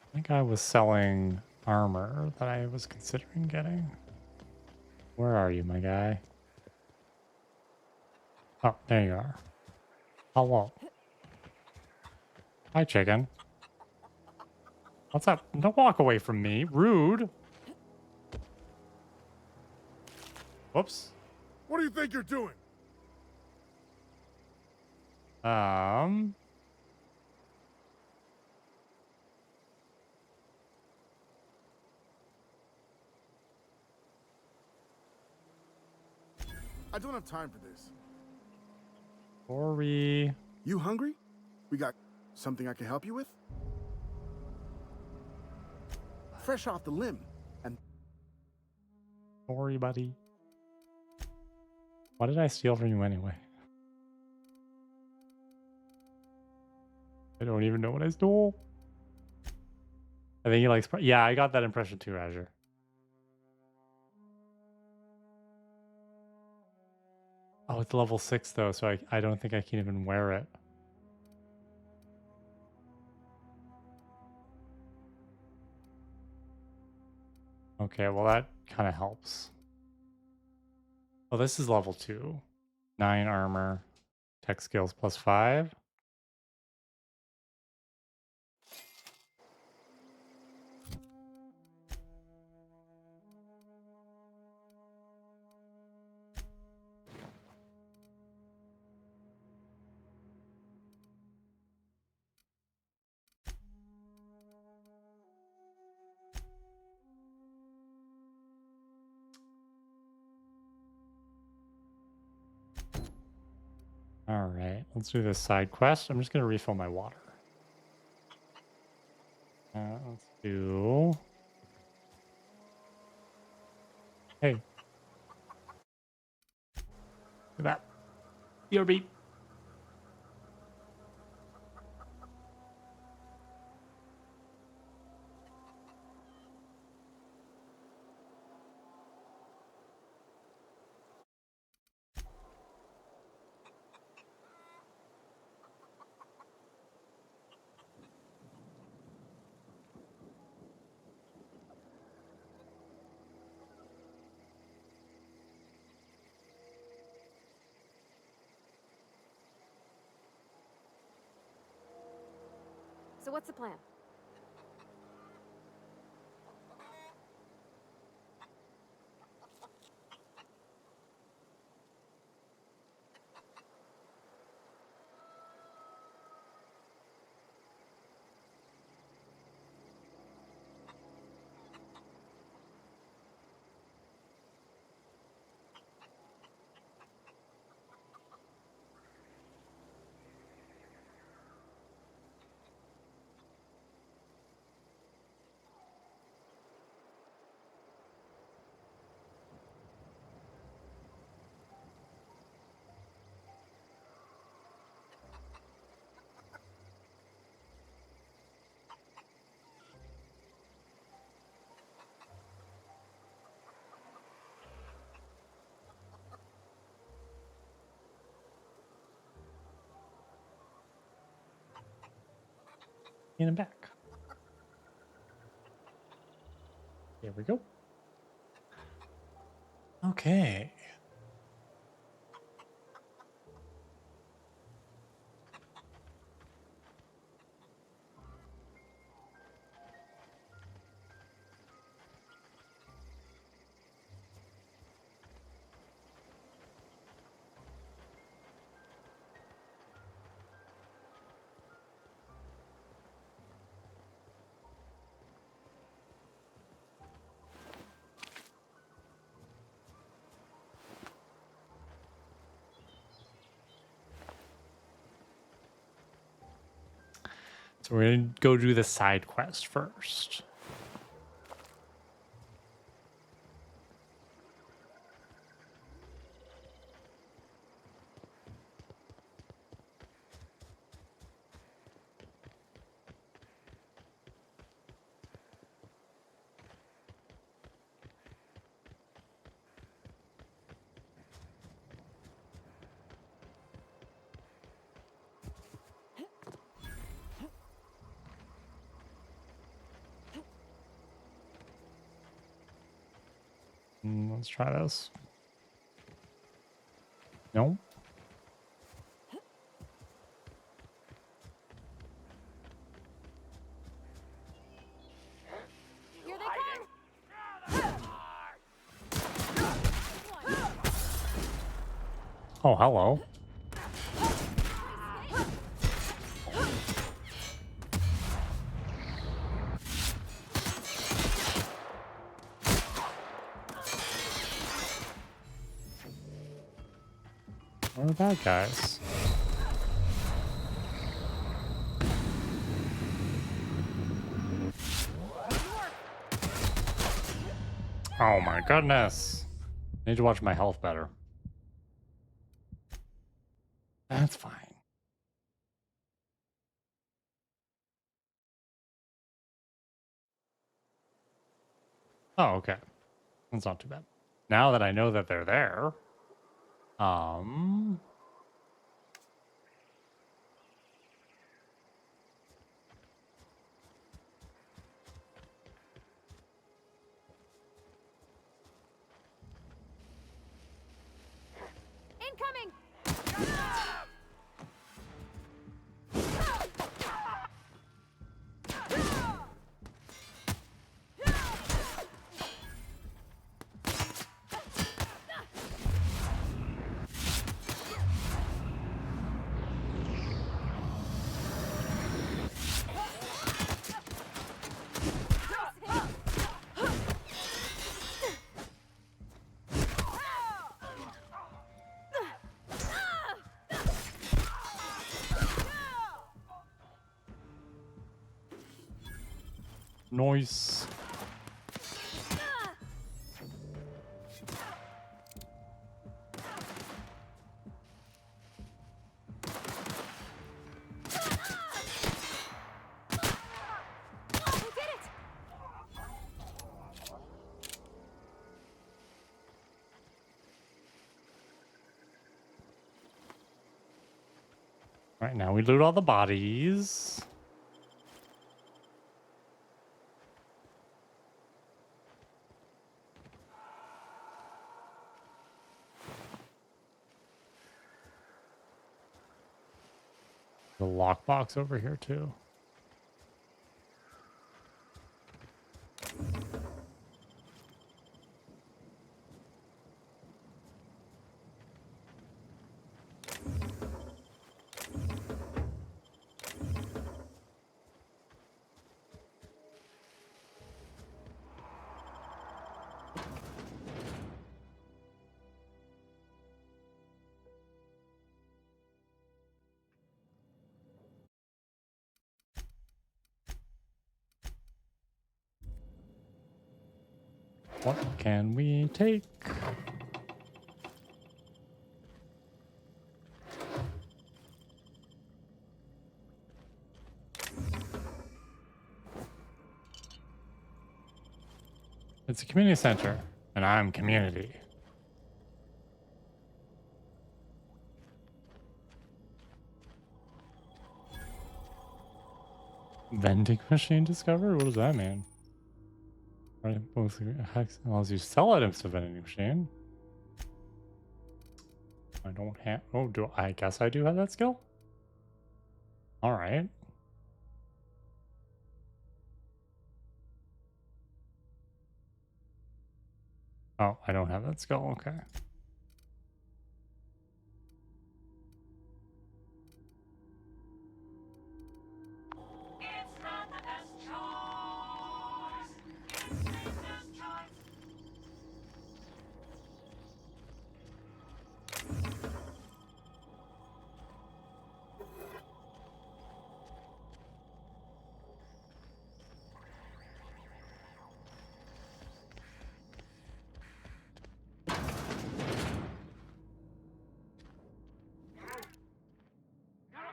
I think I was selling armor that I was considering getting. Where are you, my guy? Oh, there you are. Hello. Hi, chicken. What's up? Don't walk away from me. Rude. Whoops. What do you think you're doing? I don't have time for this. Sorry. You hungry? We got something I can help you with? Fresh off the limb. And Sorry, buddy. What did I steal from you anyway? I don't even know what I stole. I think he likes... Yeah, I got that impression too, Azure. Oh, it's level 6 though, so I don't think I can even wear it. Okay, well that kind of helps. Oh, this is level 2. 9 armor. Tech skills plus 5. All right, let's do this side quest. I'm just going to refill my water. Let's do... Hey. Look at that. BRB. So what's the plan? In and back. There we go. Okay. So we're going to go do the side quest first. Let's try this. No. Here they come! Oh, hello. What are bad guys? Oh my goodness. I need to watch my health better. That's fine. Oh, okay. That's not too bad. Now that I know that they're there, Incoming! noise. Right now we loot all the bodies. The lockbox over here too. What can we take? It's a community center, and I'm community. Vending machine discovered? What does that mean? Right, hex allows you to sell items to vending machine. I don't have. Oh, do I guess I do have that skill? All right. Oh, I don't have that skill. Okay.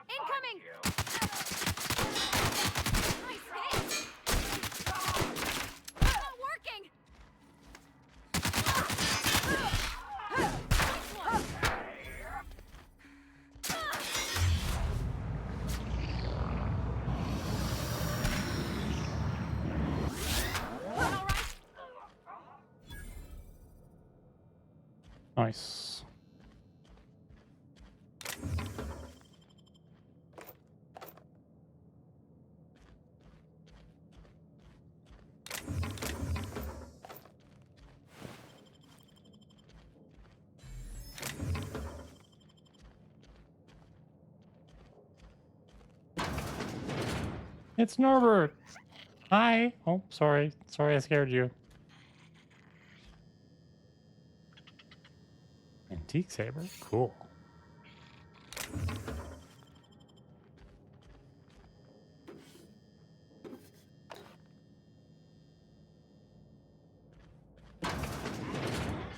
Incoming! Nice hit! Not working! Nice. It's Norbert. Hi. Oh, sorry. Sorry I scared you. Antique saber. Cool.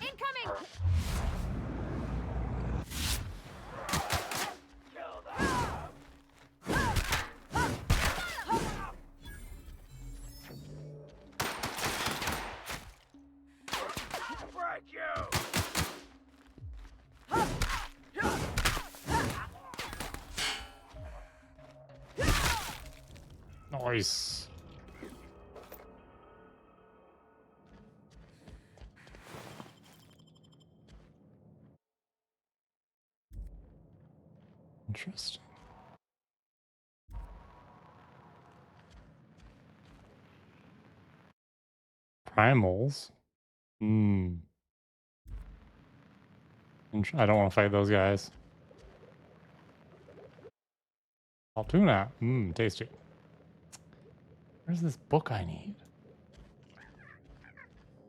Incoming! Break you! Nice. Interesting. Primals. Hmm. I don't want to fight those guys. Altoona. Mmm, tasty. Where's this book I need?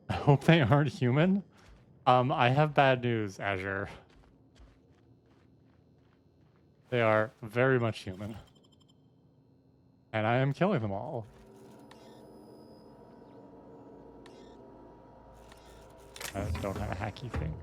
I hope they aren't human. I have bad news, Azure. They are very much human. And I am killing them all. I don't have a hacky thing.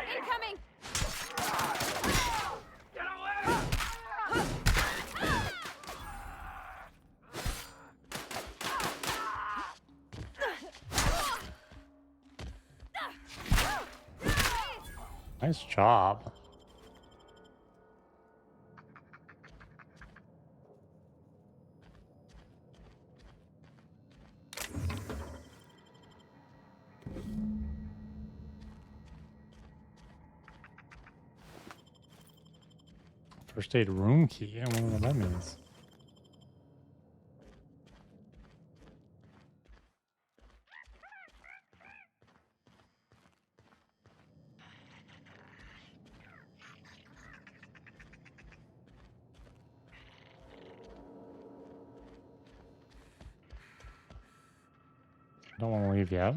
Incoming! Get away! Nice job. First aid room key. I wonder what that means. Don't want to leave yet.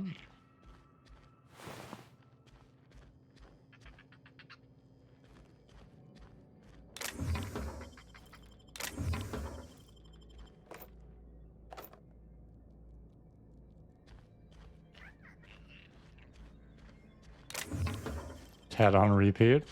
Ted on repeat.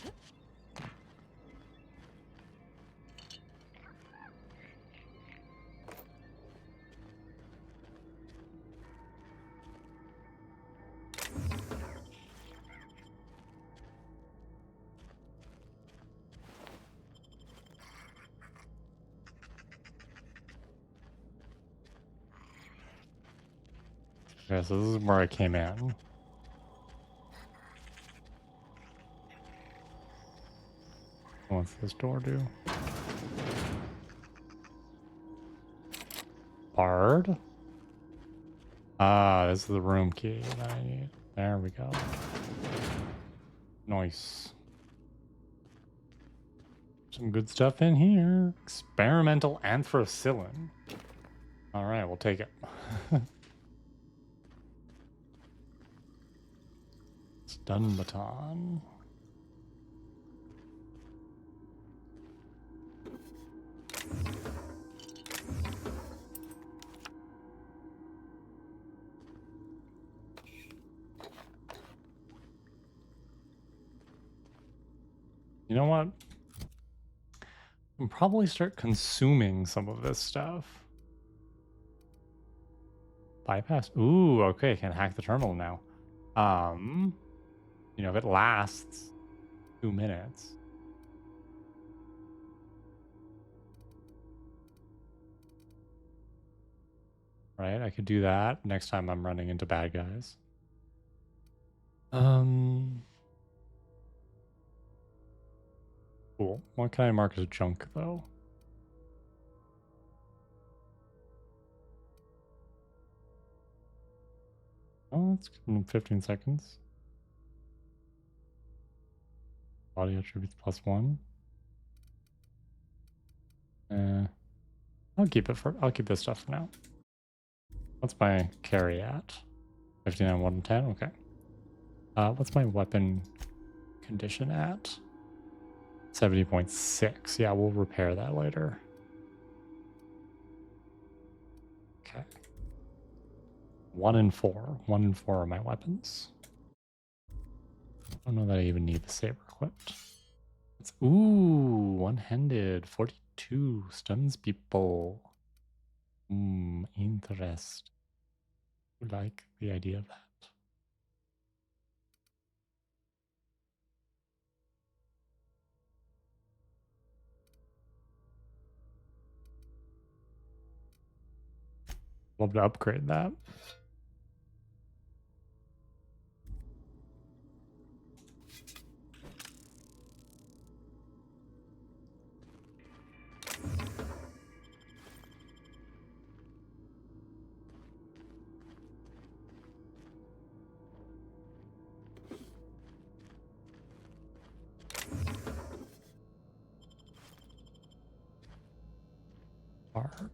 Okay, so this is where I came in. What's this door do? Bard? Ah, this is the room key that I need. There we go. Nice. Some good stuff in here. Experimental anthracillin. All right, we'll take it. Stun baton. You know what? I can probably start consuming some of this stuff. Bypass. Ooh, okay, can hack the terminal now. You know, if it lasts 2 minutes. right? I could do that next time I'm running into bad guys. Cool. What can I mark as junk, though? Oh, it's 15 seconds. Body attributes +1. I'll keep this stuff for now. What's my carry at? 59, 1, 10. Okay. What's my weapon condition at? 70.6. Yeah, we'll repair that later. Okay. 1 and 4. 1 and 4 are my weapons. I don't know that I even need the saber equipped. Ooh, one-handed. 42 stuns people. Interest. I like the idea of that. Love to upgrade that. Hard.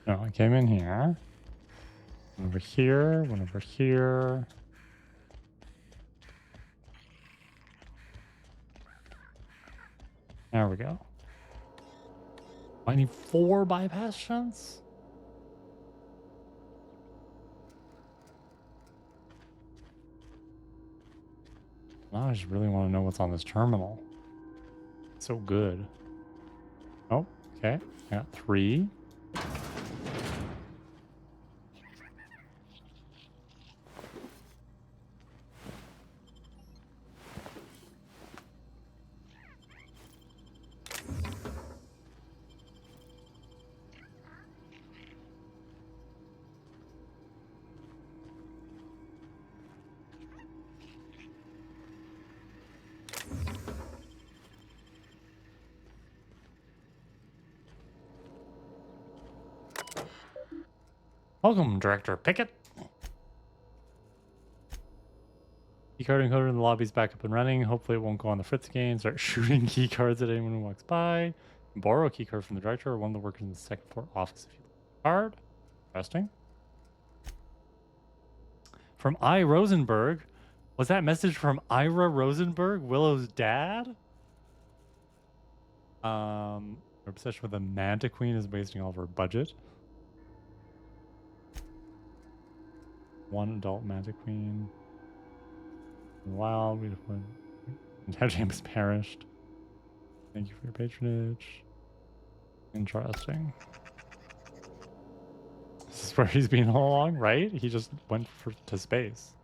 No, I came in here. Went over here. Went over here. There we go. I need 4 bypass shunts? Now I just really want to know what's on this terminal. So good. Oh, okay. I got 3. Welcome, Director Pickett. Keycard encoder in the lobby's back up and running. Hopefully it won't go on the fritz again. Start shooting keycards at anyone who walks by. Borrow a keycard from the director or one of the workers in the second floor office if you like a card. Interesting. From I. Rosenberg. Was that message from Ira Rosenberg, Willow's dad? Her obsession with the Manta Queen is wasting all of her budget. One adult Manta Queen. Wild, beautiful. Entire James perished. Thank you for your patronage. Interesting. This is where he's been all along, right? He just went to space.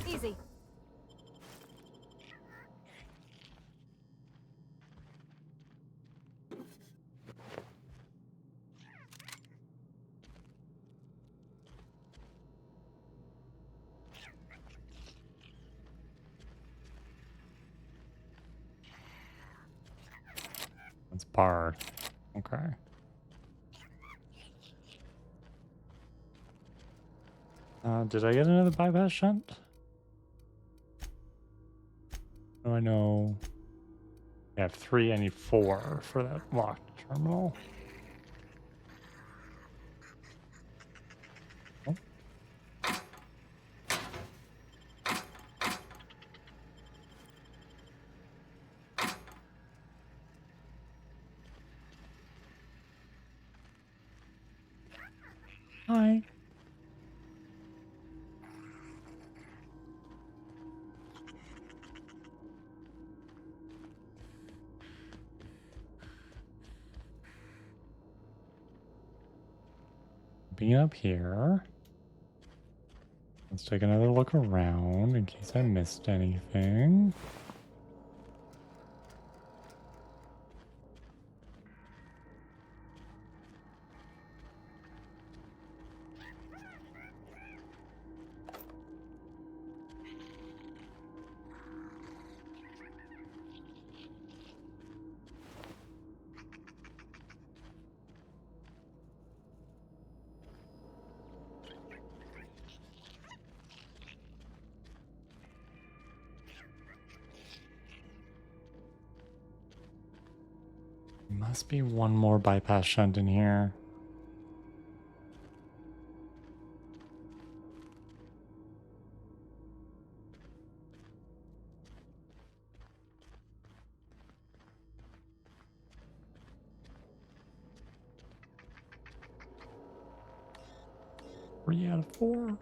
Easy. It's bar. Okay. Did I get another bypass shunt? Oh, I know. I have 3. I need 4 for that locked terminal. Oh. Hi. Being up here. Let's take another look around in case I missed anything. Must be one more bypass shunt in here. Three out of four.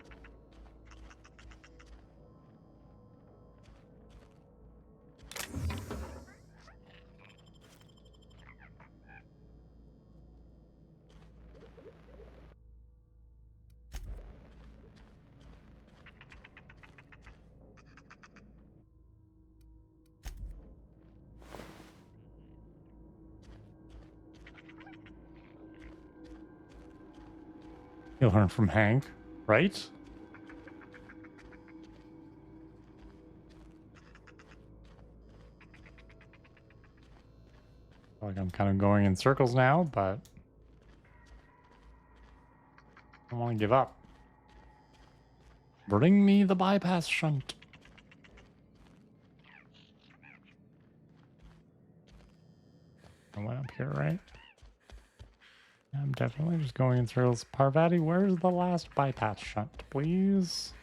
You learn from Hank, right? Feel like I'm kind of going in circles now, but I don't want to give up. Bring me the bypass shunt. I went up here, right? I'm definitely just going in circles. Parvati, where's the last bypass shunt, please?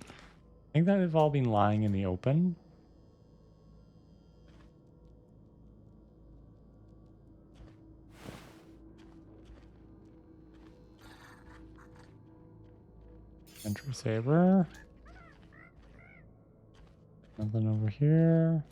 I think that they've all been lying in the open. Entry saber. Nothing over here.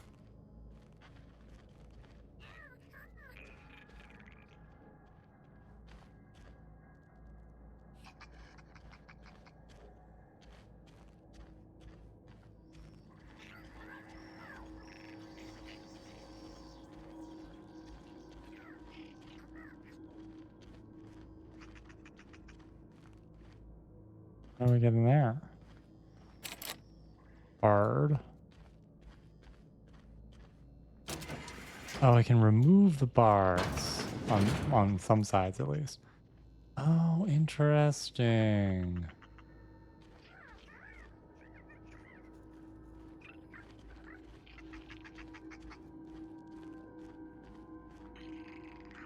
How are we getting there? Bard. Oh, I can remove the bars on some sides at least. Oh, interesting.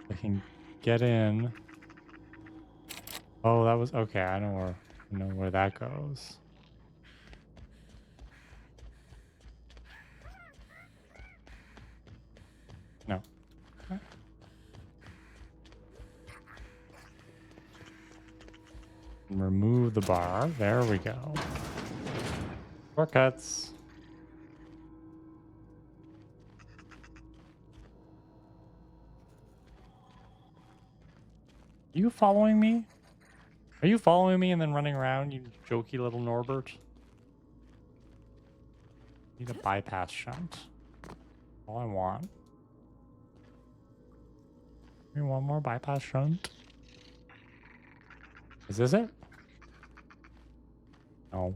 I can get in. Oh, that was okay. I know where that goes. No. Remove the bar. There we go. Shortcuts. Are you following me? Are you following me and then running around, you jokey little Norbert? Need a bypass shunt. All I want. Maybe one more bypass shunt. Is this it? No.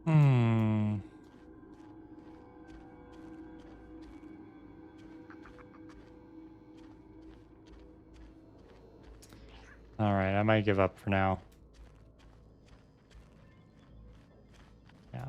Hmm. All right, I might give up for now. Yeah.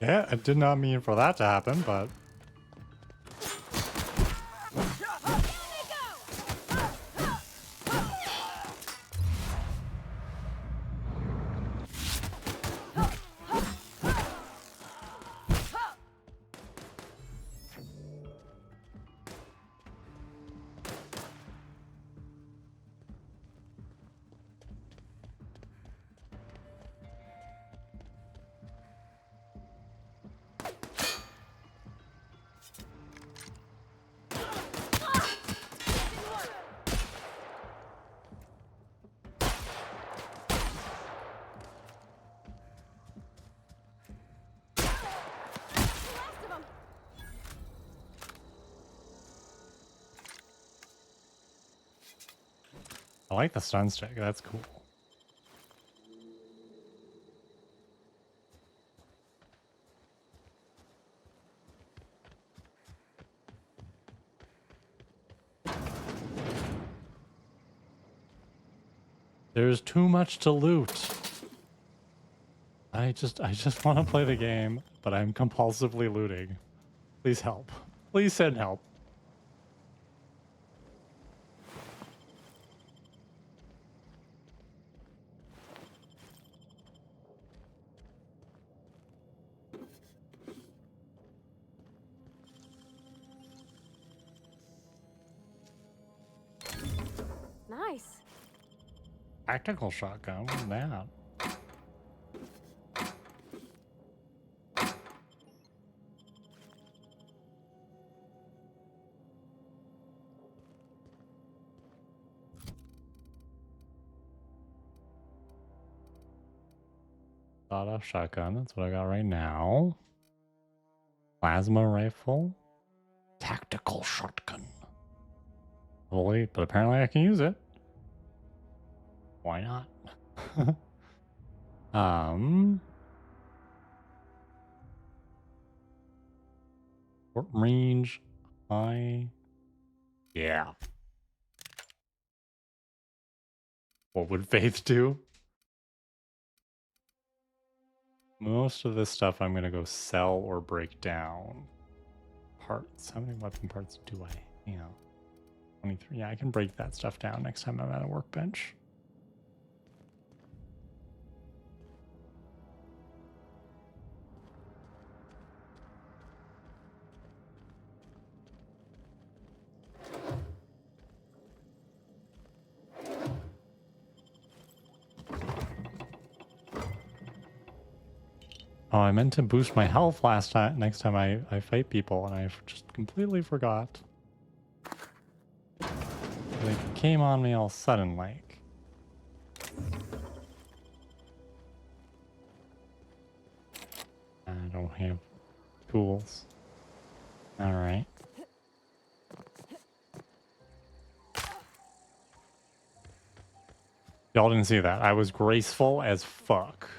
Yeah, I did not mean for that to happen, but... I like the stun stick. That's cool. There's too much to loot. I just want to play the game, but I'm compulsively looting. Please help. Please send help. Nice. Tactical shotgun. What is that? Sawed-off shotgun. That's what I got right now. Plasma rifle. Tactical shotgun. Holy, but apparently I can use it. Why not? Short range, high. Yeah. What would Faith do? Most of this stuff I'm gonna go sell or break down. Parts. How many weapon parts do I have? 23. Yeah, I can break that stuff down next time I'm at a workbench. Oh, I meant to boost my health last time. Next time I fight people, and I just completely forgot. They came on me all sudden, like. I don't have tools. All right. Y'all didn't see that. I was graceful as fuck.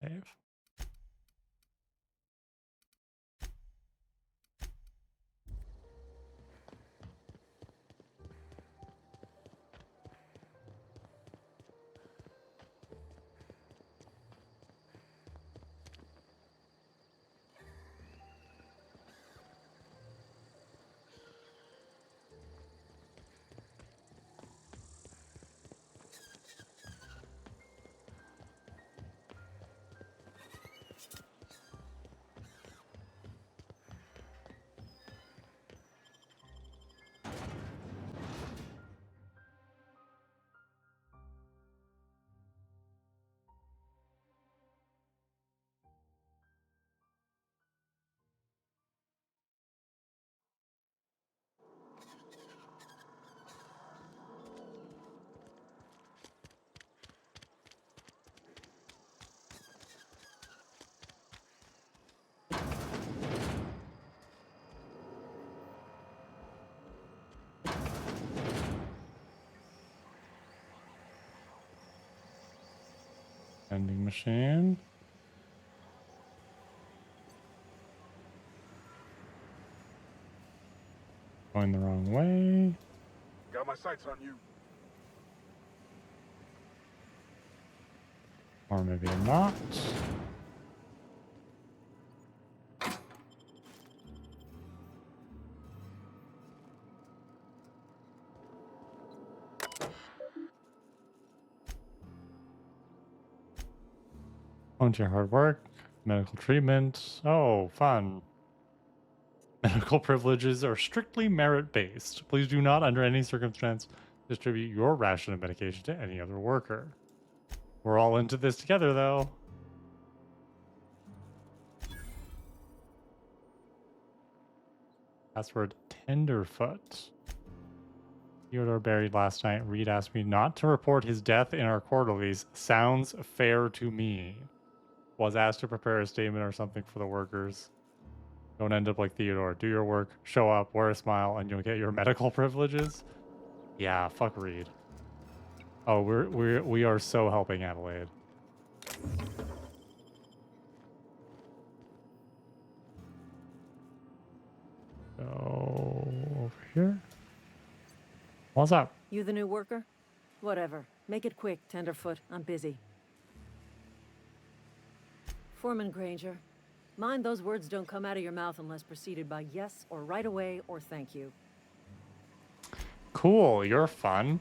Save. Vending machine. Going the wrong way. Got my sights on you. Or maybe not. Volunteer hard work, medical treatment. Oh, fun. Medical privileges are strictly merit-based. Please do not, under any circumstance, distribute your ration of medication to any other worker. We're all into this together, though. Password Tenderfoot. Theodore buried last night. Reed asked me not to report his death in our quarterlies. Sounds fair to me. Was asked to prepare a statement or something for the workers. Don't end up like Theodore. Do your work, show up, wear a smile, and you'll get your medical privileges. Yeah, fuck Reed. Oh, we are so helping Adelaide. So over here. What's up? You the new worker? Whatever. Make it quick, Tenderfoot. I'm busy. Foreman Granger, mind those words don't come out of your mouth unless preceded by yes or right away or thank you. Cool, you're fun.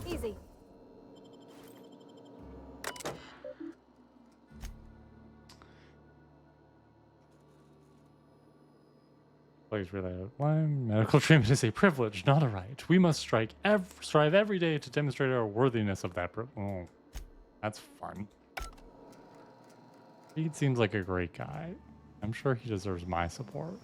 Easy. Please relay line. Medical treatment is a privilege, not a right. We must strive every day to demonstrate our worthiness of that privilege. Oh, that's fun. Reed seems like a great guy. I'm sure he deserves my support.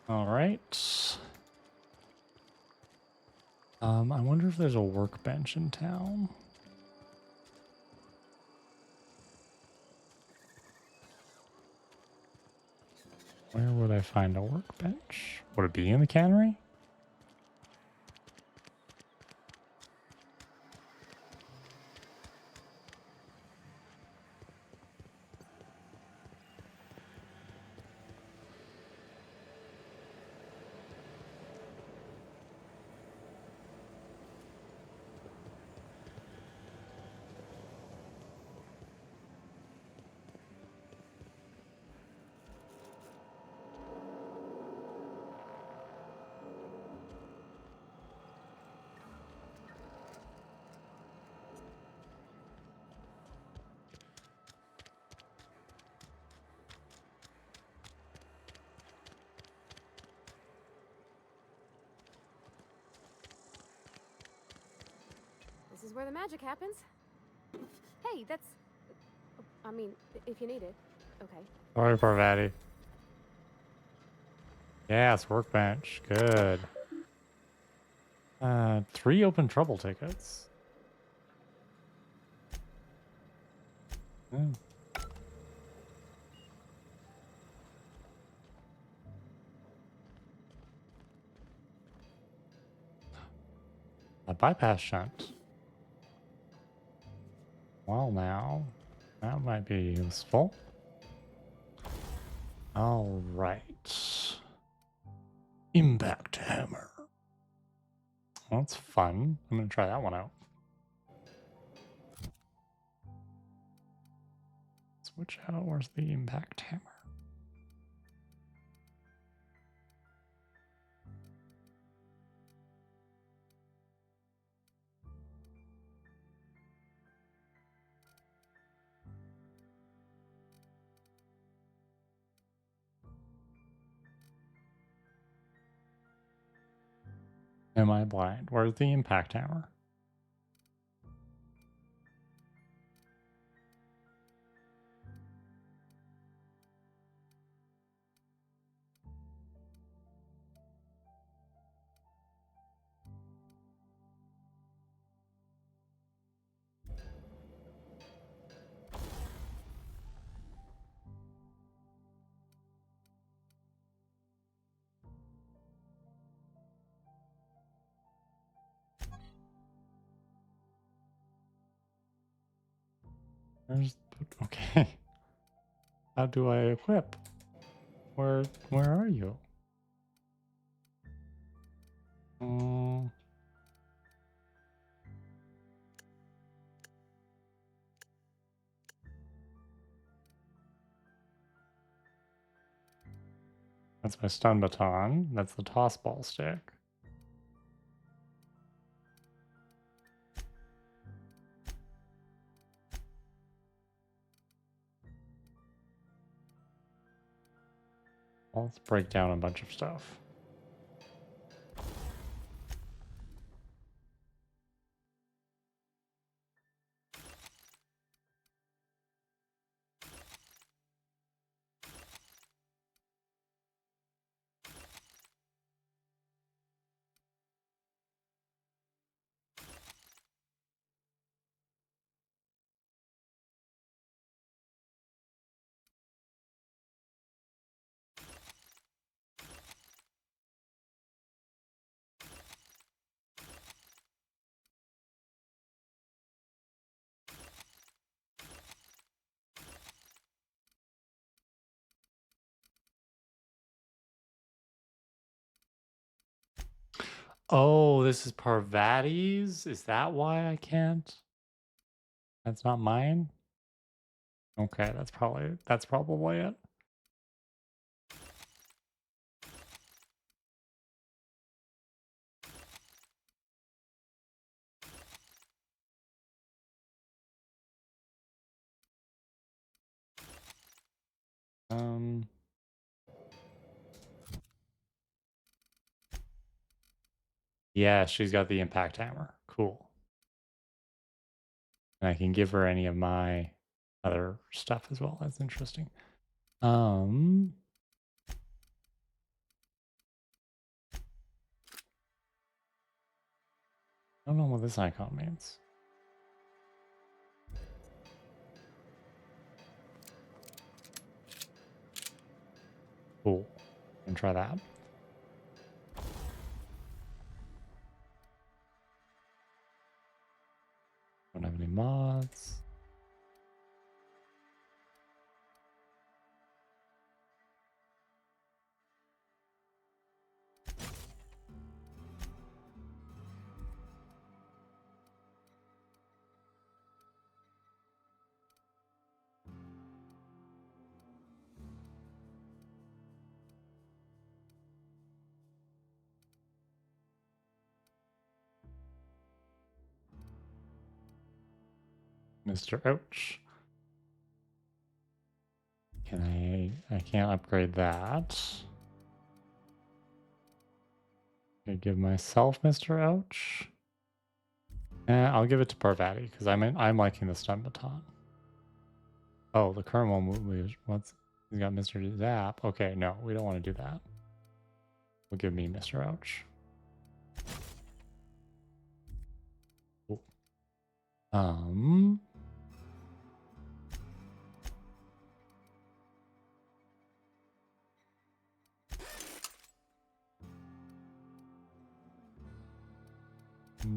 All right. I wonder if there's a workbench in town. Where would I find a workbench? Would it be in the cannery? This is where the magic happens. Hey, that's... I mean, if you need it. Okay. Sorry, Parvati. Yes, workbench. Good. 3 open trouble tickets. Hmm. A bypass shunt. Well, now, that might be useful. All right. Impact hammer. Well, that's fun. I'm going to try that one out. Switch out. Where's the impact hammer? Am I blind? Where's the impact hammer? Okay. How do I equip? Where are you? That's my stun baton. That's the toss ball stick. Well, let's break down a bunch of stuff. Oh, this is Parvati's? Is that why I can't? That's not mine? Okay, that's probably it. Yeah, she's got the impact hammer. Cool. And I can give her any of my other stuff as well. That's interesting. I don't know what this icon means. Cool. I'm gonna try that. Don't have any mods. Mr. Ouch. I can't upgrade that. I give myself Mr. Ouch. I'll give it to Parvati because I'm liking the stun baton. Oh, the current one what's he's got Mr. Zap. Okay, no, we don't want to do that. We'll give me Mr. Ouch. Cool.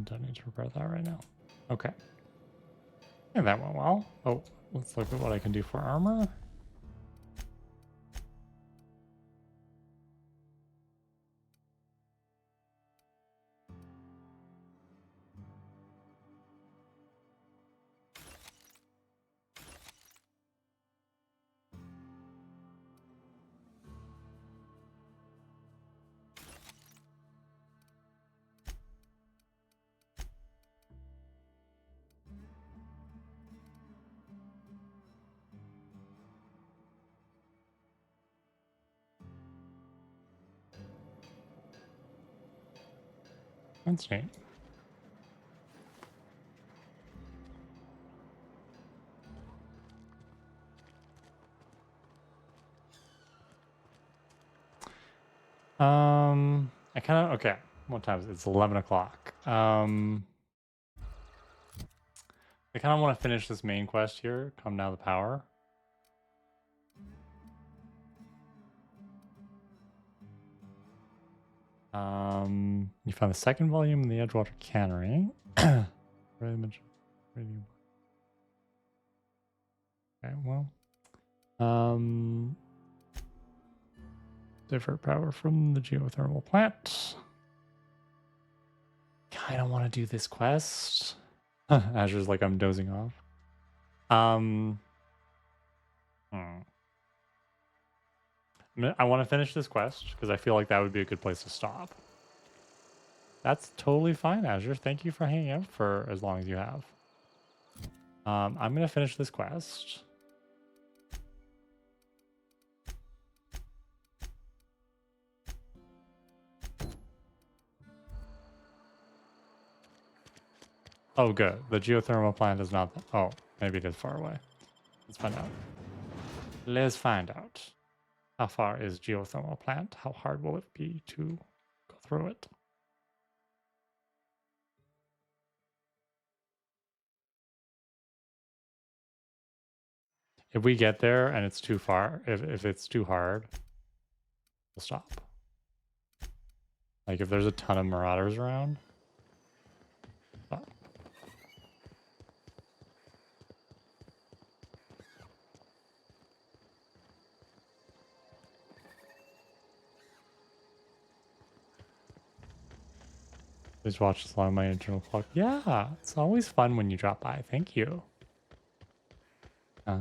Don't need to repair that right now. Okay. Yeah, that went well. Oh, let's look at what I can do for armor. That's neat. I kind of, okay. What time is it? It's 11 o'clock. I kind of want to finish this main quest here. Come down the power. You found the second volume in the Edgewater Cannery. Okay, well. Divert power from the geothermal plant. Kind of want to do this quest. Azure's like, I'm dozing off. I want to finish this quest because I feel like that would be a good place to stop. That's totally fine, Azure. Thank you for hanging out for as long as you have. I'm going to finish this quest. Oh, good. The geothermal plant is not... Oh, maybe it is far away. Let's find out. Let's find out. How far is geothermal plant? How hard will it be to go through it? If we get there and it's too far, if it's too hard, we'll stop. Like if there's a ton of marauders around, stop. Please watch this along my internal clock. Yeah, it's always fun when you drop by. Thank you. I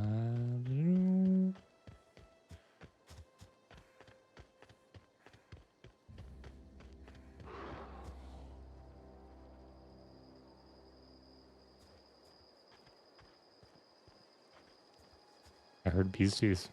heard beasties.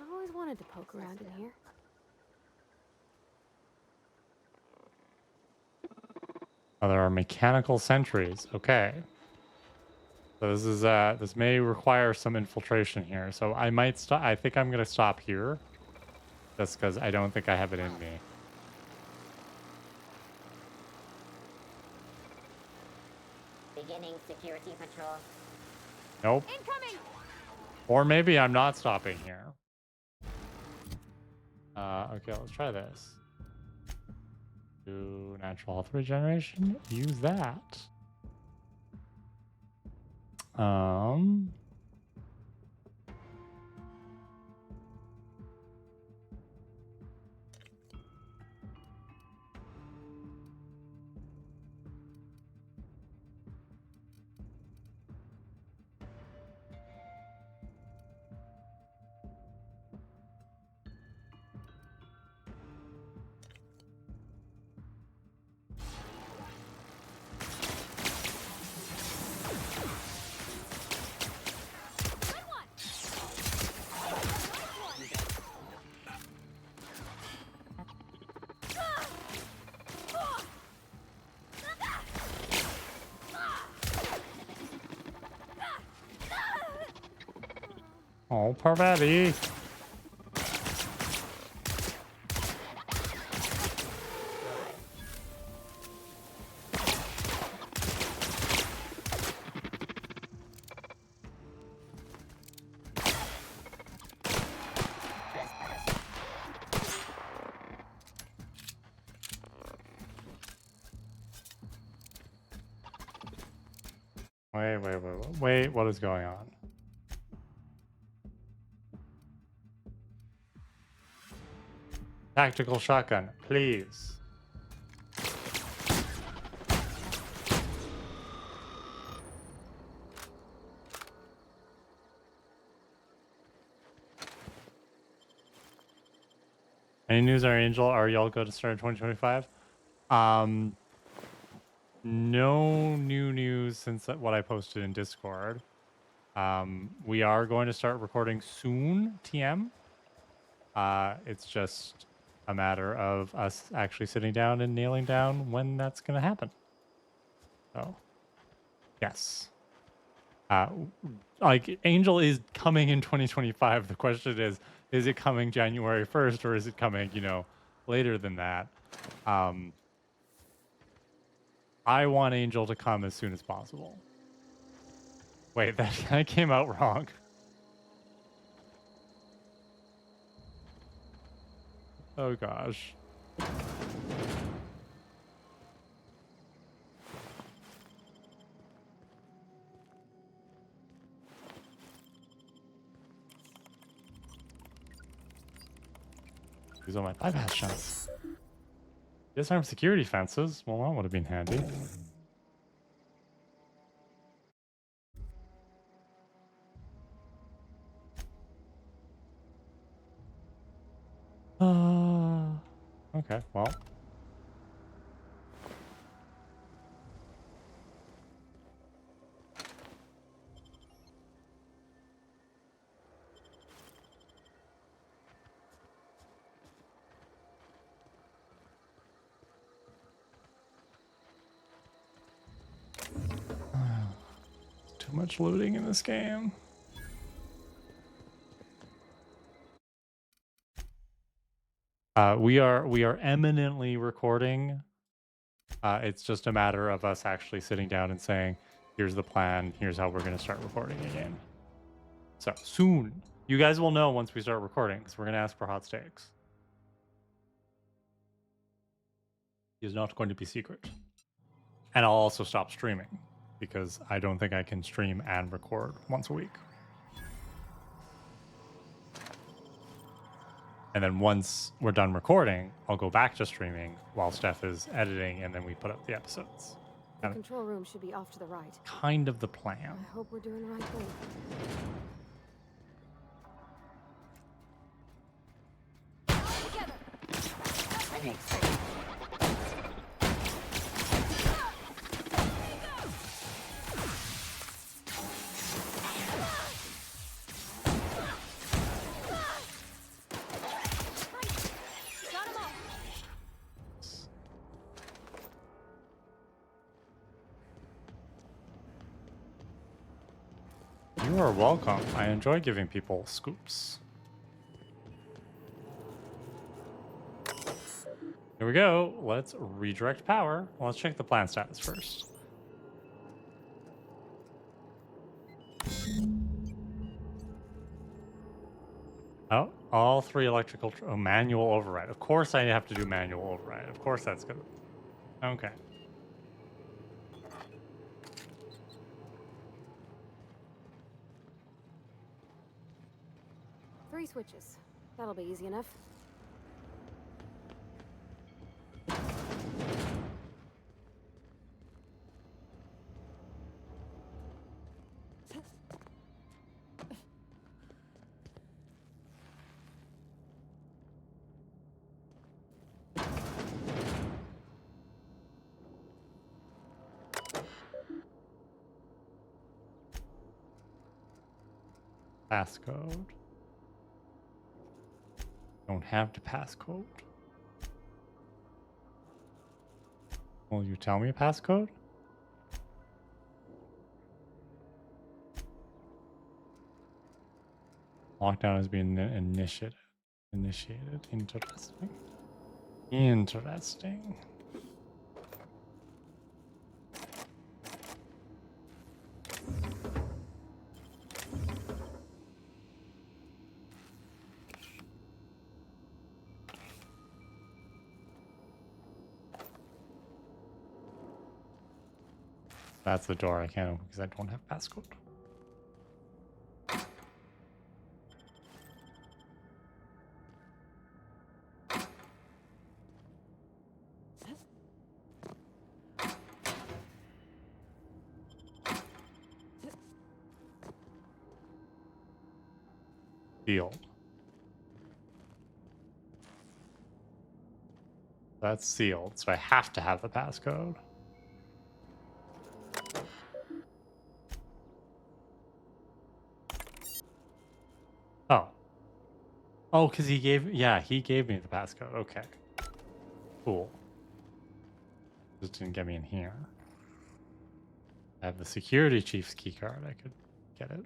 I always wanted to poke around in here. Oh, there are mechanical sentries. Okay. So this is this may require some infiltration here. So I might stop. I think I'm gonna stop here, just because I don't think I have it in me. Beginning security patrol. Nope. Incoming! Or maybe I'm not stopping here. Okay, let's try this. Do natural health regeneration. Use that. Oh, Parvati. Wait, what is going on? Tactical shotgun, please. Any news on Angel? Are y'all going to start in 2025? No new news since what I posted in Discord. We are going to start recording soon, TM. It's just a matter of us actually sitting down and nailing down when that's going to happen. So, yes. Like, Angel is coming in 2025. The question is it coming January 1st or is it coming, later than that? I want Angel to come as soon as possible. Wait, that kind of came out wrong. Oh gosh. Use all my bypass shots. Disarm security fences. Well, that would have been handy. Okay, well. Too much looting in this game. We are eminently recording. It's just a matter of us actually sitting down and saying, here's the plan, here's how we're going to start recording again. So soon, you guys will know once we start recording, because we're going to ask for hot steaks. It's not going to be secret. And I'll also stop streaming, because I don't think I can stream and record once a week. And then once we're done recording, I'll go back to streaming while Steph is editing, and then we put up the episodes. The control room should be off to the right. Kind of the plan. I hope we're doing the right thing. You are welcome. I enjoy giving people scoops. Here we go. Let's redirect power. Well, let's check the plan status first. Oh, all three electrical... manual override. Of course I have to do manual override. Of course that's good. Okay. Three switches. That'll be easy enough. Passcode. Don't have the passcode. Will you tell me a passcode? Lockdown has been initiated. Interesting. Interesting. That's the door I can't open because I don't have passcode. Field. That's sealed, so I have to have the passcode. Oh. Oh, because he gave me the passcode. Okay. Cool. Just didn't get me in here. I have the security chief's key card. I could get it.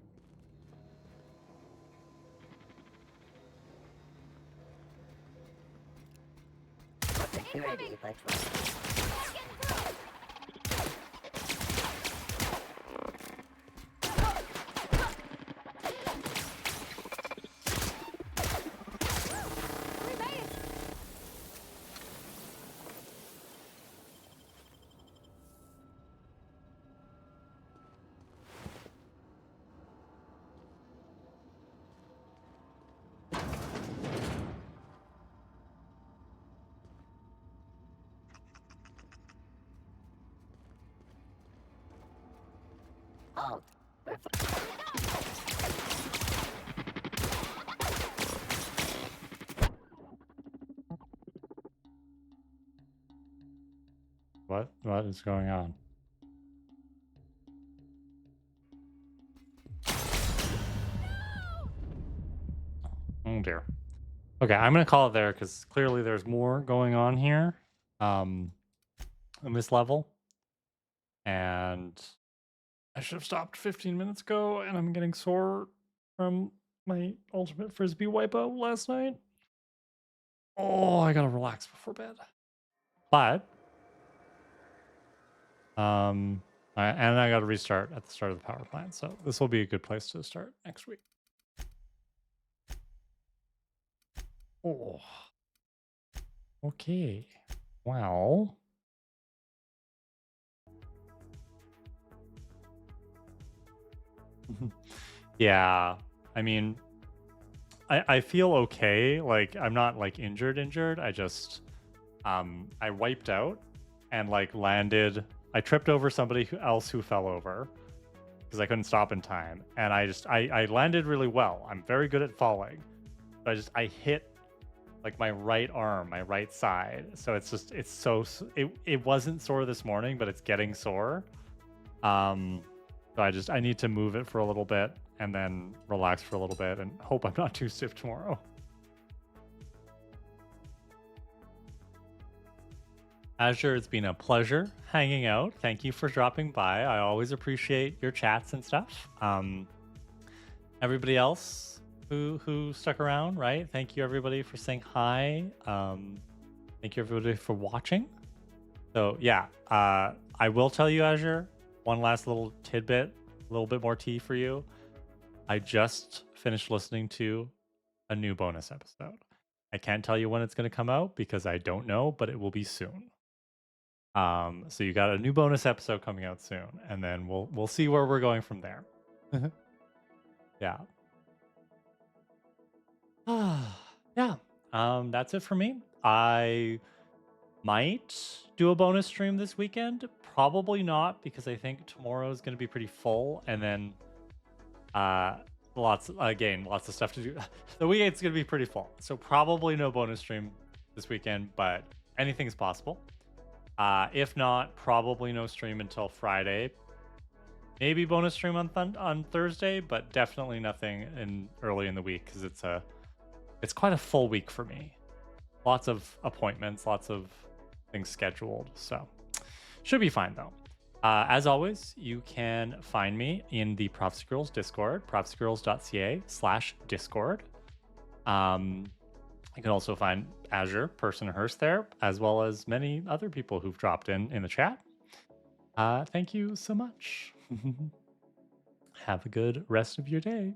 What is going on? Oh dear. Okay, I'm gonna call it there because clearly there's more going on here, in this level, and I should have stopped 15 minutes ago, and I'm getting sore from my ultimate frisbee wipeout last night. Oh, I gotta relax before bed. But and I gotta restart at the start of the power plant, so this will be a good place to start next week. Oh. Okay. Well. Yeah. I mean, I feel okay. Like I'm not like injured. I just I wiped out and like landed. I tripped over somebody else who fell over because I couldn't stop in time, and I landed really well. I'm very good at falling, but I hit like my right arm, my right side. So it wasn't sore this morning, but it's getting sore. So I need to move it for a little bit and then relax for a little bit and hope I'm not too stiff tomorrow. Azure, it's been a pleasure hanging out. Thank you for dropping by. I always appreciate your chats and stuff. Everybody else who stuck around, right? Thank you everybody for saying hi. Thank you everybody for watching. So yeah, I will tell you, Azure, one last little tidbit, a little bit more tea for you. I just finished listening to a new bonus episode. I can't tell you when it's going to come out because I don't know, but it will be soon. So you got a new bonus episode coming out soon, and then we'll see where we're going from there. Yeah. Yeah. That's it for me. I might do a bonus stream this weekend. Probably not because I think tomorrow is going to be pretty full, and then lots of stuff to do. The weekend's going to be pretty full, so probably no bonus stream this weekend, but anything's possible. If not, probably no stream until Friday. Maybe bonus stream on Thursday, but definitely nothing early in the week because it's quite a full week for me. Lots of appointments, lots of things scheduled, so should be fine though. As always, you can find me in the Prophecy Girls Discord, prophecygirls.ca/discord. You can also find Azure, Person Hearst there, as well as many other people who've dropped in the chat. Thank you so much. Have a good rest of your day.